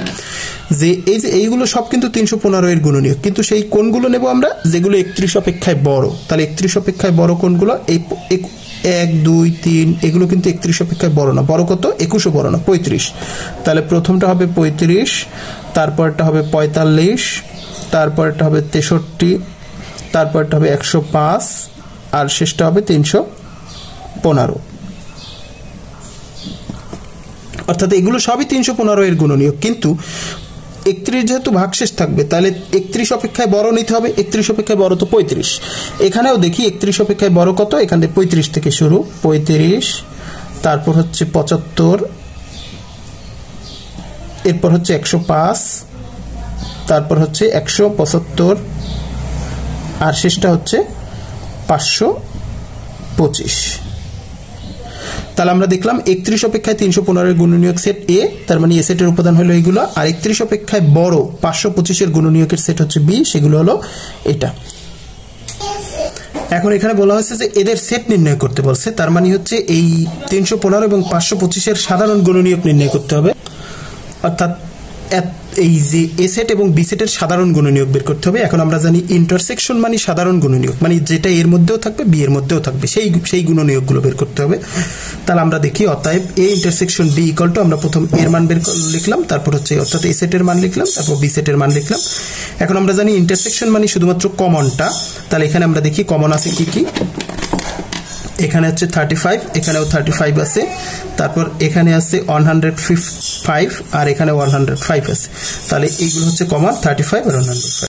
যে এই যে এইগুলো সব কিন্তু 315 এর গুণনীয়ক, কিন্তু সেই কোনগুলো নেব আমরা যেগুলো 31 অপেক্ষায় বড়। তাহলে 31 অপেক্ষায় বড় কোনগুলো? এই 1 2 3 এগুলো কিন্তু 31 অপেক্ষায় বড় না। বড় কত? 21ও বড় না, 35। তাহলে প্রথমটা হবে 35, তারপরটা হবে 45, তারপরটা হবে 63, তারপরটা হবে 105 আর শেষটা হবে 315। অর্থাৎ এগুলো সবই 315 এর গুণনীয়ক, কিন্তু 31 যেহেতু ভাগশেষ থাকবে তাহলে 31 অপেক্ষায় বড় নিতে হবে। 31 অপেক্ষায় বড় তো 35। এখানেও দেখি 31 অপেক্ষায় বড় কত, এখানে 35 থেকে শুরু, 35, তারপর হচ্ছে 75, এরপর হচ্ছে 105, তারপর হচ্ছে 175 আর শেষটা হচ্ছে 525। তাহলে আমরা দেখলাম 31 অপেক্ষায় 315 এর গুণনীয়ক সেট এ, তার মানে এ সেটের উপাদান হলো এইগুলো। আর 31 অপেক্ষায় বড় 525 এর গুণনীয়কের সেট হচ্ছে বি, সেগুলো হলো এটা। এখন এখানে বলা হয়েছে যে এদের সেট নির্ণয় করতে বলছে, তার মানে হচ্ছে এই 315 এবং 525 এর সাধারণ গুণনীয়ক নির্ণয় করতে হবে। অর্থাৎ এই যে এ সেট এবং বি সেটের সাধারণ গুণনীয়ক বের করতে হবে। এখন আমরা জানি ইন্টারসেকশন মানে সাধারণ গুণনীয়ক, মানে যেটা এর মধ্যেও থাকবে বি এর মধ্যেও থাকবে সেই গুণনীয়কগুলো বের করতে হবে। তাহলে আমরা দেখি অতএব A intersection B equal to, আমরা প্রথম এর মান বের লিখলাম, তারপর হচ্ছে অর্থাৎ এ সেটের মান লিখলাম, তারপর বি সেটের মান লিখলাম। এখন আমরা জানি ইন্টারসেকশন মানে শুধুমাত্র কমনটা। তাহলে এখানে আমরা দেখি কমন আছে কি কি। এখানে হচ্ছে 35, এখানেও 35 আছে, তারপর এখানে আছে 105 আর এখানে 105 আছে। তাহলে এইগুলো হচ্ছে কমন, 35 আর 105।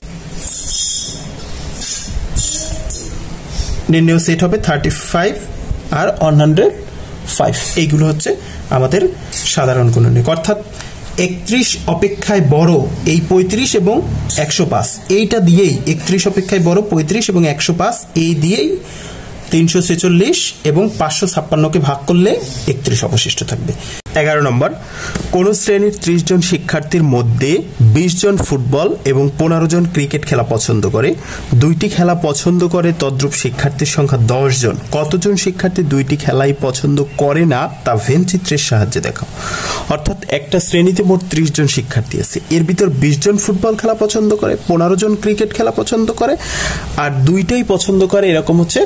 নির্ণয় সেট হবে 35 আর 105, এইগুলো হচ্ছে আমাদের সাধারণ গুণনীয়ক। অর্থাৎ 31 অপেক্ষায় বড় এই 35 এবং 105, এইটা দিয়েই 31 অপেক্ষায় বড় 35 এবং 105 এই দিয়েই 346 এবং 556কে ভাগ করলে 31 অবশিষ্ট থাকবে। 11 নম্বর, কোন শ্রেণীর 30 জন শিক্ষার্থীর মধ্যে 20 জন ফুটবল এবং 15 জন ক্রিকেট খেলা পছন্দ করে, দুইটি খেলা পছন্দ করে তদ্রূপ শিক্ষার্থীর সংখ্যা 10 জন। কতজন শিক্ষার্থী দুইটি খেলাই পছন্দ করে না তা ভেন চিত্রের সাহায্যে দেখাও। অর্থাৎ একটা শ্রেণীতে মোট 30 জন শিক্ষার্থী আছে, এর ভিতর 20 জন ফুটবল খেলা পছন্দ করে, 15 জন ক্রিকেট খেলা পছন্দ করে আর দুইটাই পছন্দ করে, এরকম হচ্ছে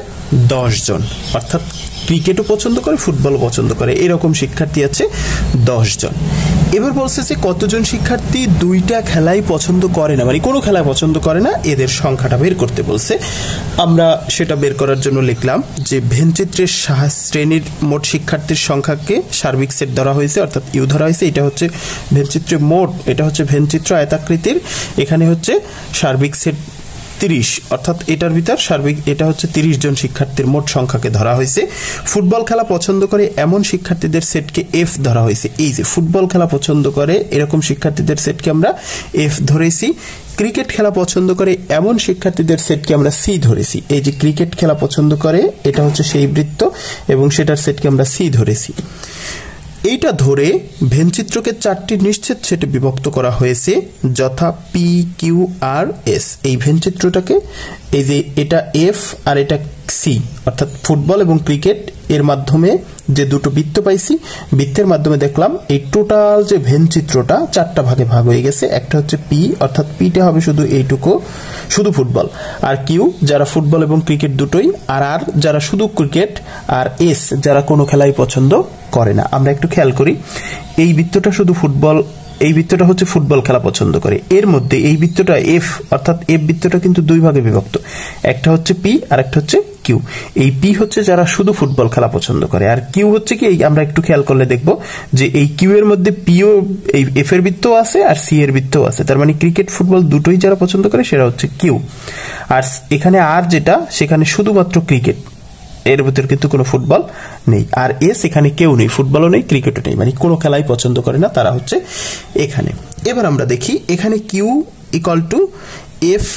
10 জন। অর্থাৎ ক্রিকেটও পছন্দ করে, ফুটবলও পছন্দ করে, এরকম শিক্ষার্থী আছে 10 জন। এবার বলছে যে কতজন শিক্ষার্থী দুইটা খেলাই পছন্দ করে না, মানে কোনো খেলা পছন্দ করে না, এদের সংখ্যাটা বের করতে বলছে। আমরা সেটা বের করার জন্য লিখলাম যে ভেনচিত্রের শ্রেণীর মোট শিক্ষার্থীর সংখ্যাকে সার্বিক সেট ধরা হয়েছে, অর্থাৎ ইউ ধরা হয়েছে। এটা হচ্ছে ভেনচিত্রের মোট, এটা হচ্ছে ভেনচিত্র আয়তাকৃতির, এখানে হচ্ছে সার্বিক সেট 30, অর্থাৎ এটার ভিতর সার্বিক এটা হচ্ছে 30 জন শিক্ষার্থীর মোট সংখ্যাকে ধরা হয়েছে। ফুটবল খেলা পছন্দ করে এমন শিক্ষার্থীদের সেটকে এফ ধরা হয়েছে। এই যে ফুটবল খেলা পছন্দ করে এরকম শিক্ষার্থীদের সেটকে আমরা এফ ধরেছি। ক্রিকেট খেলা পছন্দ করে এমন শিক্ষার্থীদের সেটকে আমরা সি ধরেছি। এই যে ক্রিকেট খেলা পছন্দ করে এটা হচ্ছে সেই বৃত্ত এবং সেটার সেটকে আমরা সি ধরেছি। এইটা ধরে ভেনচিত্রকে 4টি নিশ্চিত সেটে বিভক্ত করা হয়েছে, যথা পি, কিউ, আর, এস। এই ভেনচিত্রটাকে এই যে এটা এফ আর এটা সি, অর্থাৎ ফুটবল এবং ক্রিকেট এর মাধ্যমে যে দুটো বৃত্ত পাইছি, বৃত্তের মাধ্যমে দেখলাম এই টোটাল যে ভেনচিত্রটা 4টা ভাগে ভাগ হয়ে গেছে। একটা হচ্ছে পি, অর্থাৎ পিটা হবে শুধু এইটুকু, শুধু ফুটবল, আর কিউ যারা ফুটবল এবং ক্রিকেট দুটোই, আর আর যারা শুধু ক্রিকেট, আর এস যারা কোনো খেলাই পছন্দ করে না। আমরা একটু খেয়াল করি, এই বৃত্তটা শুধু ফুটবল, এই বৃত্তটা হচ্ছে ফুটবল খেলা পছন্দ করে। এর মধ্যে এই বৃত্তটা এফ, অর্থাৎ এফ বৃত্তটা কিন্তু দুই ভাগে বিভক্ত, একটা হচ্ছে পি আর একটা হচ্ছে কিউ। এই পি হচ্ছে যারা শুধু ফুটবল খেলা পছন্দ করে, আর কিউ হচ্ছে কি, আমরা একটু খেয়াল করলে দেখবো যে এই কিউ এর মধ্যে পিও, এই এফ এর বৃত্ত আছে আর সি এর বৃত্ত আছে, তার মানে ক্রিকেট ফুটবল দুটোই যারা পছন্দ করে সেটা হচ্ছে কিউ। আর এখানে আর যেটা, সেখানে শুধুমাত্র ক্রিকেট, এর ভিতরে কিন্তু কোনো ফুটবল নেই। আর এস এখানে কেউ নেই, ফুটবলও নেই, ক্রিকেটও নেই, মানে কোনো খেলাই পছন্দ করে না, তারা হচ্ছে এখানে। এবার আমরা দেখি এখানে Q equal to F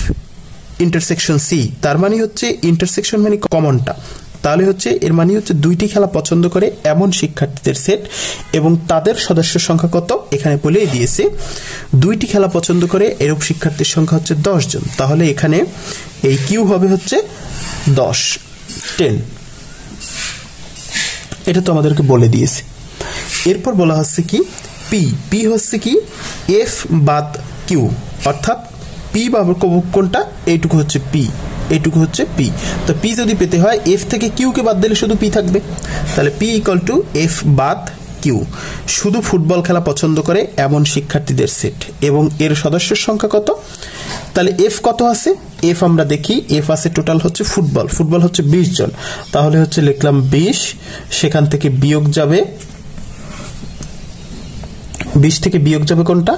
intersection C, তার মানে হচ্ছে ইন্টারসেকশন মানে কমনটা, তাহলে হচ্ছে এর মানে হচ্ছে দুইটি খেলা পছন্দ করে এমন শিক্ষার্থীদের সেট এবং তাদের সদস্য সংখ্যা কত এখানে বলেই দিয়েছে। দুইটি খেলা পছন্দ করে এরূপ শিক্ষার্থীর সংখ্যা হচ্ছে 10 জন, তাহলে এখানে এই কিউ হবে হচ্ছে 10, এটা তো আমাদেরকে বলে দিয়েছে। এরপর বলা হচ্ছে কি পি, পি হচ্ছে কি এফ বাদ কিউ, অর্থাৎ পি বা কোনটা, এইটুকু হচ্ছে পি, এইটুকু হচ্ছে পি। তো পি যদি পেতে হয় এফ থেকে কিউ কে বাদ দিলে শুধু পি থাকবে, তাহলে পি ইকুয়াল টু এফ বাদ কিউ। শুধু ফুটবল খেলা পছন্দ করে এমন শিক্ষার্থীদের সেট এবং এর সদস্যের সংখ্যা কত, তাহলে এফ কত আছে, এফ আমরা দেখি, এফ আছে টোটাল হচ্ছে ফুটবল, ফুটবল হচ্ছে 20 জন, তাহলে হচ্ছে লিখলাম 20, সেখান থেকে বিয়োগ যাবে 20 থেকে বিয়োগ যাবে কোনটা,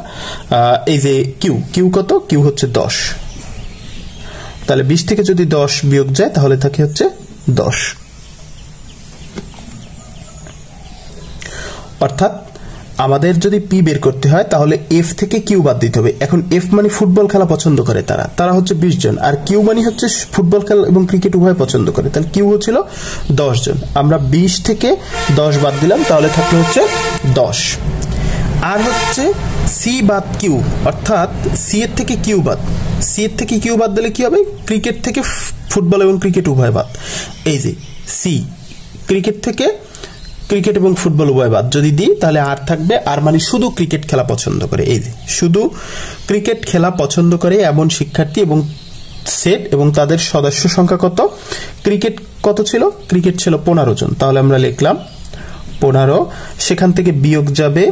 এই যে কিউ, কিউ কত, কিউ হচ্ছে 10, তাহলে 20 থেকে যদি 10 বিয়োগ যায় তাহলে থাকে হচ্ছে 10, অর্থাৎ আমাদের যদি পি বের করতে হয় তাহলে এফ থেকে কিউ বাদ দিতে হবে। এখন এফ মানে ফুটবল খেলা পছন্দ করে তারা হচ্ছে 20 জন, আর কিউ মানে হচ্ছে ফুটবল খেলা এবং ক্রিকেট উভয় পছন্দ করে, তাহলে কিউ হচ্ছিল 10 জন। আমরা 20 থেকে 10 বাদ দিলাম, তাহলে থাকলো হচ্ছে 10। আর হচ্ছে সি বাদ কিউ, অর্থাৎ সি এর থেকে কিউ বাদ, সি এর থেকে কিউ বাদ দিলে কি হবে, ক্রিকেট থেকে ফুটবল এবং ক্রিকেট উভয় বাদ। এই যে সি, ক্রিকেট থেকে ক্রিকেট এবং ফুটবল উভয় বাদ যদি দিই তাহলে আর থাকবে, আর মানে শুধু ক্রিকেট খেলা পছন্দ করে, এই যে শুধু ক্রিকেট খেলা পছন্দ করে এমন শিক্ষার্থী এবং সেট এবং তাদের সদস্য সংখ্যা কত, ক্রিকেট কত ছিল, ক্রিকেট ছিল 15 জন, তাহলে আমরা লিখলাম 15, সেখান থেকে বিয়োগ যাবে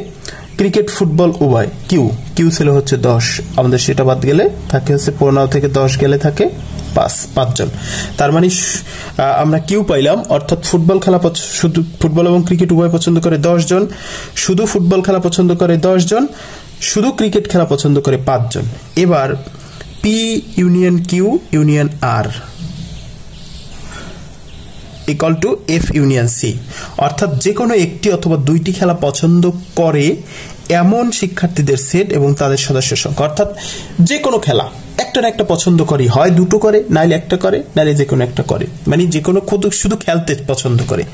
ক্রিকেট ফুটবল উভয়, কিউ, কিউ ছিল হচ্ছে 10, আমাদের সেটা বাদ গেলে থাকে হচ্ছে 15 থেকে 10 গেলে থাকে 5 জন, তার মানে আমরা কিউ পাইলাম, অর্থাৎ ফুটবল খেলা শুধু ফুটবল এবং ক্রিকেট উভয় পছন্দ করে 10 জন, শুধু ফুটবল খেলা পছন্দ করে 10 জন, শুধু ক্রিকেট খেলা পছন্দ করে 5 জন। এবার P union Q union R equal to F union C, অর্থাৎ যে কোনো একটি অথবা দুইটি খেলা পছন্দ করে এমন শিক্ষার্থীদের সেট এবং তাদের সদস্য সংখ্যা, অর্থাৎ যে কোনো খেলা একটা না একটা পছন্দ করি, হয় দুটো করে, নাইলে একটা করে, নাইলে যে কোনো একটা করে, মানে যে কোনো শুধু খেলতে পছন্দ করে,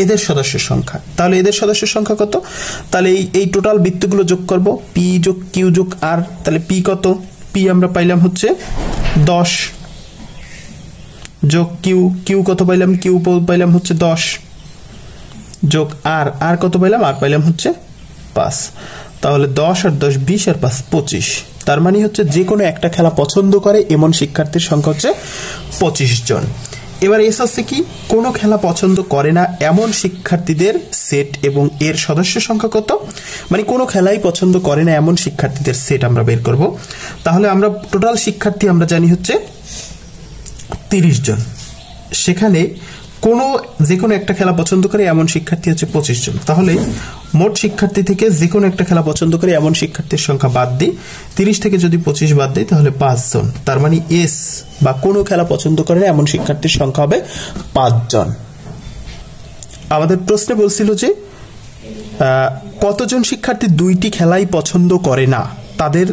এদের সদস্য সংখ্যা। তাহলে এদের সদস্য সংখ্যা কত, তাহলে এই টোটাল বৃত্তগুলো যোগ করব, পি যোগ কিউ যোগ আর, তাহলে পি কত, পি আমরা পাইলাম হচ্ছে 10 যোগ কিউ, কিউ কত পাইলাম, কিউ পাইলাম হচ্ছে 10 যোগ আর, আর কত পাইলাম, আর পাইলাম হচ্ছে 5, তাহলে 10 আর 10 20 আর 5 25, তার মানে হচ্ছে যে কোনো একটা খেলা পছন্দ করে এমন শিক্ষার্থীর সংখ্যা হচ্ছে 25 জন। এবার এস হচ্ছে কি, কোনো খেলা পছন্দ করে না এমন শিক্ষার্থীদের সেট এবং এর সদস্য সংখ্যা কত, মানে কোনো খেলাই পছন্দ করে না এমন শিক্ষার্থীদের সেট আমরা বের করব। তাহলে আমরা টোটাল শিক্ষার্থী আমরা জানি হচ্ছে 30 জন, সেখানে যে কোনো একটা খেলা পছন্দ করে এমন শিক্ষার্থী হচ্ছে 25 জন। তাহলে মোট শিক্ষার্থী থেকে যে কোনো একটা খেলা পছন্দ করে এমন শিক্ষার্থীর সংখ্যা বাদ দিই, 30 থেকে যদি 25 বাদ দিই তাহলে 5 জন। তার মানে এস বা কোনো খেলা পছন্দ করে না এমন শিক্ষার্থীর সংখ্যা হবে 5 জন। আমাদের প্রশ্নে বলছিল যে কতজন শিক্ষার্থী দুইটি খেলাই পছন্দ করে না, তাদের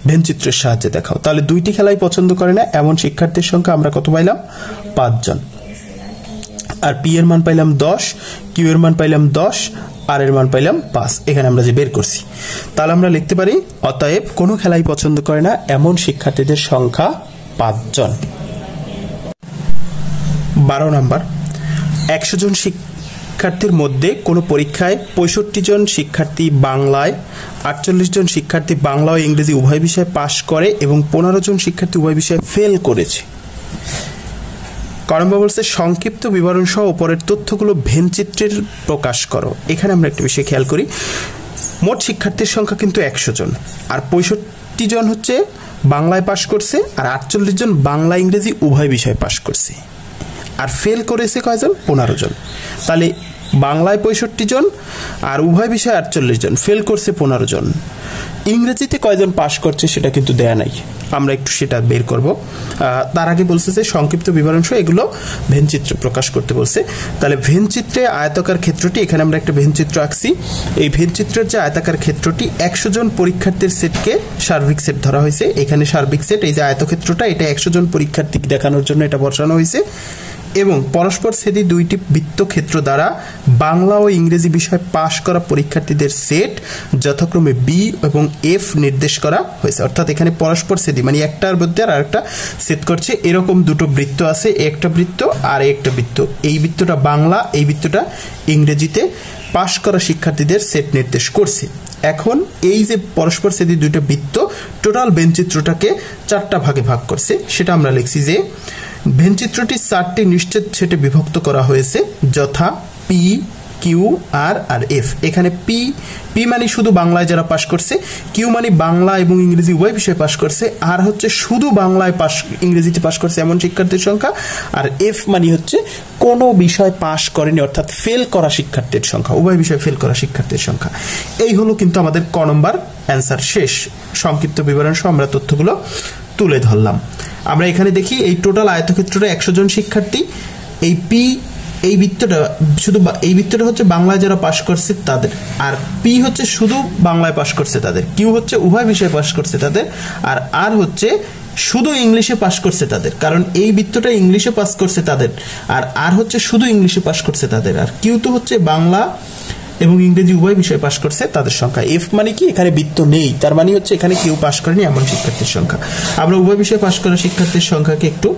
ভেনচিত্রের সাহায্যে দেখাও। তাহলে দুইটি খেলাই পছন্দ করে না এমন শিক্ষার্থীর সংখ্যা আমরা কত পাইলাম? 5 জন। আর পি এর মান পাইলাম 10, কিউ এর মান পাইলাম 10, আর এর মান পাইলাম 5। এখানে আমরা যে বের করছি, তাহলে আমরা লিখতে পারি অতএব কোনো খেলাই পছন্দ করে না এমন শিক্ষার্থীদের সংখ্যা 5 জন। 12 নম্বর, 100 জন শিক্ষার্থীর মধ্যে কোনো পরীক্ষায় 65 জন শিক্ষার্থী বাংলায়, 48 জন শিক্ষার্থী বাংলা ও ইংরেজি উভয় বিষয়ে পাশ করে এবং 15 জন শিক্ষার্থী উভয় বিষয়ে ফেল করেছে। কারণ বলছে সংক্ষিপ্ত বিবরণ সহ উপরের তথ্যগুলো ভেনচিত্রের প্রকাশ করো। এখানে আমরা একটা বিষয় খেয়াল করি, মোট শিক্ষার্থীর সংখ্যা কিন্তু 100 জন, আর 65 জন হচ্ছে বাংলায় পাশ করছে, আর 48 জন বাংলা ইংরেজি উভয় বিষয়ে পাশ করছে, আর ফেল করেছে কয়জন? 15 জন। তাহলে বাংলায় 65 জন আর উভয় বিষয়ে 48 জন, ফেল করছে 15 জন। ইংরেজিতে কয়জন পাশ করছে সেটা কিন্তু দেয়া নাই, আমরা একটু সেটা বের করব। তার আগে বলছে যে সংক্ষিপ্ত বিবরণ সহ এগুলো ভেনচিত্র প্রকাশ করতে বলছে। তাহলে ভেনচিত্রে আয়তাকার ক্ষেত্রটি, এখানে আমরা একটা ভেনচিত্র আঁকছি। এই ভেনচিত্রের যে আয়তাকার ক্ষেত্রটি 100 জন পরীক্ষার্থীর সেটকে সার্বিক সেট ধরা হয়েছে। এখানে সার্বিক সেট, এই যে আয়তক্ষেত্রটা, এটা 100 জন পরীক্ষার্থী দেখানোর জন্য এটা বসানো হয়েছে। এবং পরস্পর ছেদি দুইটি বৃত্তক্ষেত্র দ্বারা বাংলা ও ইংরেজি বিষয়ে পাশ করা পরীক্ষার্থীদের সেট যথাক্রমে বি এবং এফ নির্দেশ করা হয়েছে। অর্থাৎ এখানে পরস্পর ছেদি মানে একটার মধ্যে আর একটা সেট করছে, এরকম দুটো বৃত্ত আছে, একটা বৃত্ত আর একটা বৃত্ত। এই বৃত্তটা বাংলা, এই বৃত্তটা ইংরেজিতে পাশ করা শিক্ষার্থীদের সেট নির্দেশ করছে। এখন এই যে পরস্পর ছেদি দুইটা বৃত্ত টোটাল ভেনচিত্রটাকে 4টা ভাগে ভাগ করছে, সেটা আমরা লিখছি যে ভেনচিত্রটি 4টি নিশ্চিত সেটে বিভক্ত করা হয়েছে, যথা পি, কিউ, আর আর এফ। এখানে পি মানে শুধু বাংলায় যারা পাশ করছে, কিউ মানে বাংলা এবং ইংরেজি উভয় বিষয়ে পাশ করছে, আর হচ্ছে শুধু বাংলায় পাশ, ইংরেজিতে পাশ করছে এমন শিক্ষার্থীর সংখ্যা, আর এফ মানে হচ্ছে কোনো বিষয় পাশ করেনি অর্থাৎ ফেল করা শিক্ষার্থীর সংখ্যা, উভয় বিষয়ে ফেল করা শিক্ষার্থীর সংখ্যা। এই হলো কিন্তু আমাদের ক নম্বর অ্যান্সার শেষ। সংক্ষিপ্ত বিবরণ সহ আমরা তথ্যগুলো তুলে ধরলাম। আমরা এখানে দেখি এই টোটাল আয়তক্ষেত্রটা 100 জন শিক্ষার্থী, এই পি, এই বৃত্তটা শুধু, এই বৃত্তটা হচ্ছে বাংলায় যারা পাশ করছে তাদের, আর পি হচ্ছে শুধু বাংলায় পাশ করছে তাদের, কিউ হচ্ছে উভয় বিষয়ে পাশ করছে তাদের, আর আর হচ্ছে শুধু ইংলিশে পাশ করছে তাদের, কারণ এই বৃত্তটা ইংলিশে পাস করছে তাদের, আর আর হচ্ছে শুধু ইংলিশে পাশ করছে তাদের, আর কিউ তো হচ্ছে বাংলা এবং ইংরেজি উভয় বিষয়ে পাশ করছে তাদের সংখ্যা। এফ মানে কি? এখানে বৃত্ত নেই, তার মানে হচ্ছে এখানে কেউ পাশ করেনি এমন শিক্ষার্থীর সংখ্যা। আমরা উভয় বিষয়ে পাশ করা শিক্ষার্থীর সংখ্যাকে একটু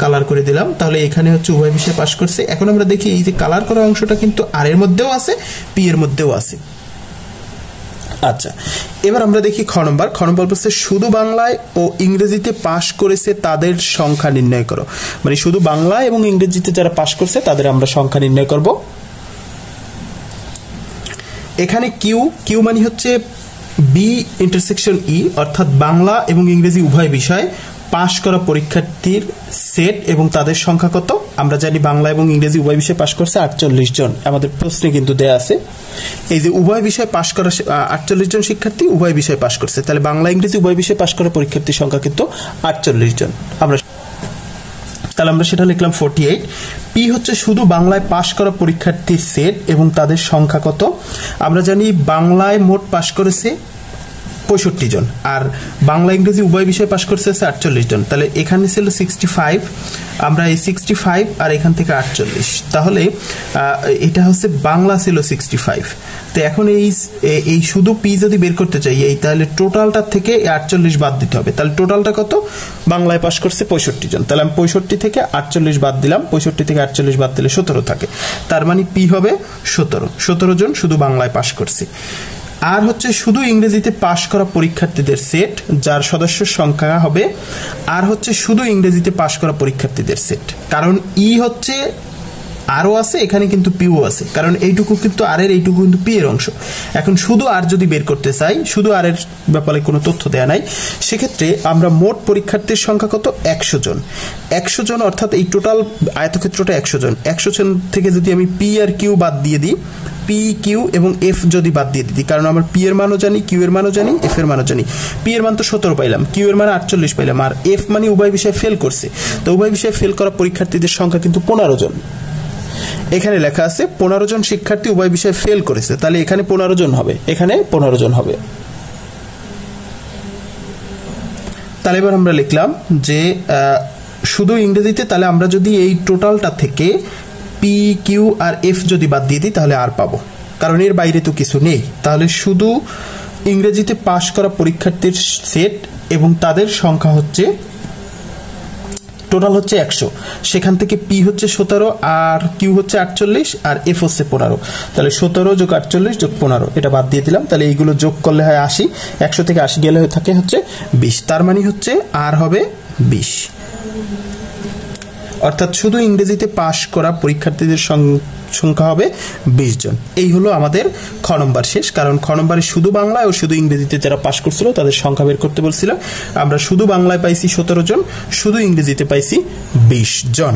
কালার করে দিলাম, তাহলে এখানে হচ্ছে উভয় বিষয়ে পাশ করছে। এখন আমরা দেখি এই যে কালার করা অংশটা কিন্তু আর এর মধ্যেও আছে, পি এর মধ্যেও আছে। আচ্ছা, এবার আমরা দেখি খ নম্বর। খ নম্বর বলছে শুধু বাংলায় ও ইংরেজিতে পাশ করেছে তাদের সংখ্যা নির্ণয় করো। মানে শুধু বাংলা এবং ইংরেজিতে যারা পাশ করছে তাদের আমরা সংখ্যা নির্ণয় করব। এখানে কিউ মানে হচ্ছে বি ইন্টারসেকশন ই, অর্থাৎ বাংলা এবং ইংরেজি উভয় বিষয় পাশ করা পরীক্ষার্থীর সেট এবং তাদের সংখ্যা কত? আমরা জানি বাংলা এবং ইংরেজি উভয় বিষয়ে পাশ করছে 48 জন, আমাদের প্রশ্নে কিন্তু দেয়া আছে। এই যে উভয় বিষয়ে পাশ করা 48 জন শিক্ষার্থী উভয় বিষয়ে পাশ করছে, তাহলে বাংলা ইংরেজি উভয় বিষয়ে পাশ করা পরীক্ষার্থীর সংখ্যা কিন্তু 48 জন। তাহলে আমরা সেটা লিখলাম 48। পি হচ্ছে শুধু বাংলায় পাশ করা পরীক্ষার্থীর সেট এবং তাদের সংখ্যা কত? আমরা জানি বাংলায় মোট পাশ করেছে 65 জন, আর বাংলা ইংরেজি উভয় বিষয়ে পাশ করছে 48 জন। তাহলে এখানে ছিল 65, আমরা এই 65 আর এখান থেকে 48, তাহলে এটা হচ্ছে বাংলা ছিল 65। তো এখন এই শুধু পি যদি বের করতে চাই, এই তাহলে টোটালটা থেকে 48 বাদ দিতে হবে। তাহলে টোটালটা কত? বাংলায় পাশ করছে 65 জন, তাহলে আমি 65 থেকে 48 বাদ দিলাম, 65 থেকে 48 বাদ দিলে 17 থাকে, তার মানে পি হবে 17 জন শুধু বাংলায় পাশ করছে। আর হচ্ছে শুধু ইংরেজিতে পাশ করা পরীক্ষার্থীদের সেট, যার সদস্যের সংখ্যা হবে, আর হচ্ছে শুধু ইংরেজিতে পাশ করা পরীক্ষার্থীদের সেট, কারণ ই হচ্ছে আরও আছে, এখানে কিন্তু পিও আছে, কারণ এইটুকু কিন্তু আর এর, এইটুকু কিন্তু পি এর অংশ। এখন শুধু আর যদি বের করতে চাই, শুধু আর এর ব্যাপারে কোনো তথ্য দেয়া নাই, সেক্ষেত্রে আমরা মোট পরীক্ষার্থীর সংখ্যা কত, 100 জন। 100 জন অর্থাৎ এই টোটাল আয়তক্ষেত্রটা 100 জন। 100 জন থেকে যদি আমি পি আর কিউ বাদ দিয়ে দিই, পি কিউ এবং এফ যদি বাদ দিয়ে দিই, কারণ আমরা পি এর মানও জানি, কিউ এর মানও জানি, এফ এর মানও জানি। পি এর মান তো 17 পাইলাম, কিউ এর মান 48 পাইলাম, আর এফ মানে উভয় বিষয়ে ফেল করছে, তো উভয় বিষয়ে ফেল করা পরীক্ষার্থীদের সংখ্যা কিন্তু 15 জন। এখানে লেখা আছে 15 জন শিক্ষার্থী উভয় বিষয়ে ফেল করেছে, তাহলে এখানে 15 জন হবে, এখানে 15 জন হবে। তাহলে এবার আমরা লিখলাম যে শুধু ইংরেজিতে, তাহলে আমরা যদি এই টোটালটা থেকে পি কিউ আর এফ যদি বাদ দিয়ে দিই তাহলে আর পাবো, কারণ এর বাইরে তো কিছু নেই। তাহলে শুধু ইংরেজিতে পাশ করা পরীক্ষার্থীর সেট এবং তাদের সংখ্যা হচ্ছে টোটাল হচ্ছে 100, সেখান থেকে পি হচ্ছে 17 আর কিউ হচ্ছে 48 আর এফ হচ্ছে 15। তাহলে 17 যোগ 48 যোগ 15 এটা বাদ দিয়ে দিলাম, তাহলে এইগুলো যোগ করলে হয় 80, 100 থেকে 80 গেলে থাকে হচ্ছে 20, তার মানে হচ্ছে আর হবে 20। অর্থাৎ শুধু ইংরেজিতে পাশ করা পরীক্ষার্থীদের সংখ্যা হবে 20 জন। এই হলো আমাদের খ নম্বর শেষ, কারণ খ নম্বরে শুধু বাংলায় ও শুধু ইংরেজিতে যারা পাশ করছিল তাদের সংখ্যা বের করতে বলছিল। আমরা শুধু বাংলায় পাইছি 17 জন, শুধু ইংরেজিতে পাইছি 20 জন।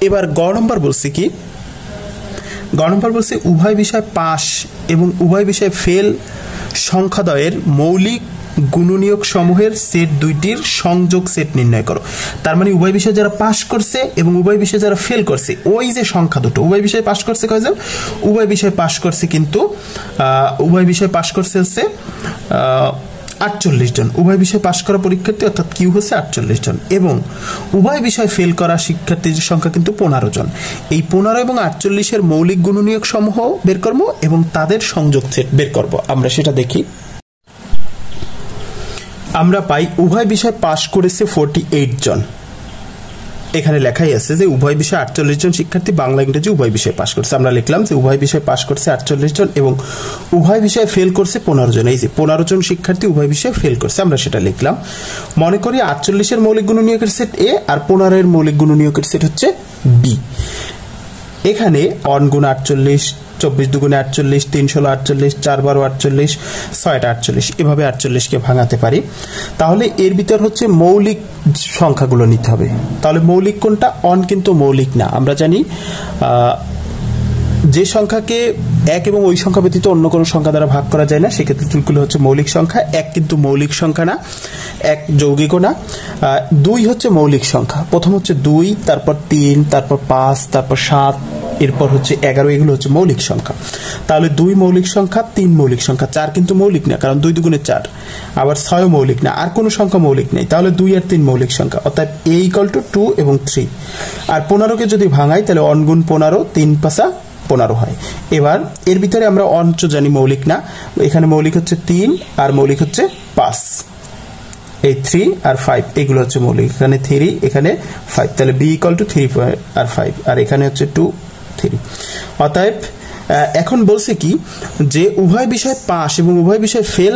এবার গ নম্বর বলছি কি, গ নম্বর বলছে উভয় বিষয় পাশ এবং উভয় বিষয় ফেল সংখ্যাদ্বয়ের মৌলিক গুণনীয়ক সমূহের সেট দুইটির সংযোগ সেট নির্ণয় করো। তার মানে উভয় বিষয়ে যারা পাশ করছে এবং উভয় বিষয়ে যারা ফেল করছে, ওই যে সংখ্যা দুটো, উভয় বিষয়ে পাশ করছে কয়জন, উভয় বিষয়ে পাশ করছে কিন্তু উভয় বিষয়ে পাশ করছে হচ্ছে 48 জন। উভয় বিষয়ে পাশ করা পরীক্ষার্থী অর্থাৎ কিউ হচ্ছে 48 জন, এবং উভয় বিষয় ফেল করা শিক্ষার্থীদের সংখ্যা কিন্তু 15 জন। এই 15 এবং 48-এর মৌলিক গুণনীয়ক সমূহ বের করব এবং তাদের সংযোগ সেট বের করব। আমরা সেটা দেখি। আমরা পাই উভয় বিষয় পাশ করেছে 48 জন। এখানে লেখাই আছে যে উভয় বিষয়ে 48 জন শিক্ষার্থী বাংলা ইংরেজি উভয় বিষয়ে পাশ করছে। আমরা লিখলাম যে উভয় বিষয়ে পাশ করছে 48 জন এবং উভয় বিষয়ে ফেল করছে 15 জন। এই যে 15 জন শিক্ষার্থী উভয় বিষয়ে ফেল করছে, আমরা সেটা লিখলাম। মনে করি 48-এর মৌলিক গুণনীয়কের সেট এ আর 15-এর মৌলিক গুণনীয়কের সেট হচ্ছে বি। এখানে অন গুণ 48, 24 দুগুণে 48, 3 16 48, 4 12 48, 6 48, এভাবে 48কে ভাঙাতে পারি। তাহলে এর ভিতর হচ্ছে মৌলিক সংখ্যাগুলো নিতে হবে। তাহলে মৌলিক কোনটা, অন কিন্তু মৌলিক না। আমরা জানি যে সংখ্যাকে এক এবং ওই সংখ্যা ব্যতীত অন্য কোনো সংখ্যা দ্বারা ভাগ করা যায় না, সেক্ষেত্রে তুলগুলো হচ্ছে মৌলিক সংখ্যা। এক কিন্তু মৌলিক সংখ্যা না, এক যৌগিকও না। 2 হচ্ছে মৌলিক সংখ্যা, প্রথম হচ্ছে 2, তারপর 3, তারপর 5, তারপর 7, এরপর হচ্ছে 11, এগুলো হচ্ছে মৌলিক সংখ্যা। তাহলে 2 মৌলিক সংখ্যা, 3 মৌলিক সংখ্যা, 4 কিন্তু মৌলিক না, কারণ 2 দুগুণে 4, আবার 6 মৌলিক না, আর কোনো সংখ্যা মৌলিক নেই। তাহলে 2 আর 3 মৌলিক সংখ্যা, অর্থাৎ a = 2 এবং 3। আর 15কে যদি ভাঙাই তাহলে অন গুণ 15, 3 5 15 হয়। এবার এর ভিতরে আমরা অঞ্চ জানি মৌলিক না, এখানে মৌলিক হচ্ছে 3 আর মৌলিক হচ্ছে 5, এই 3 আর 5 এগুলো হচ্ছে মৌলিক। এখানে 3, এখানে 5, তাহলে b = 3 আর 5, আর এখানে হচ্ছে 2 3। অতএব এখন বলছে কি যে উভয় বিষয় পাস এবং উভয় বিষয় ফেল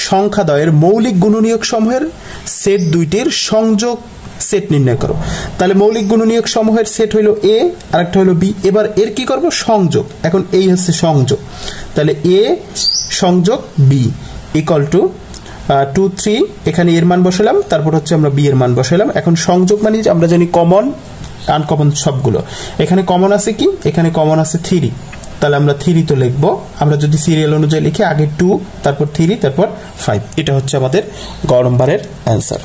সংখ্যাদ্বয়ের মৌলিক গুণনীয়ক সমূহের সেট দুইটির সংযোগ সেট নির্ণয় করো। তাহলে মৌলিক গুণনীয়ক সমূহের সেট হইল এ, আরেকটা হইল বি। এবার এর কি করব, সংযোগ। এখন এই হচ্ছে সংযোগ, তাহলে এ সংযোগ বি = 2 3, এখানে এর মান বসালাম, তারপর হচ্ছে আমরা বি এর মান বসালাম। এখন সংযোগ মানে আমরা জানি কমন আনকমন সবগুলো। এখানে কমন আছে কি, এখানে কমন আছে 3, তাহলে আমরা 3 তো লিখবো। আমরা যদি সিরিয়াল অনুযায়ী লিখি, আগে 2, তারপর 3, তারপর 5। এটা হচ্ছে আমাদের গ নম্বরের অ্যান্সার।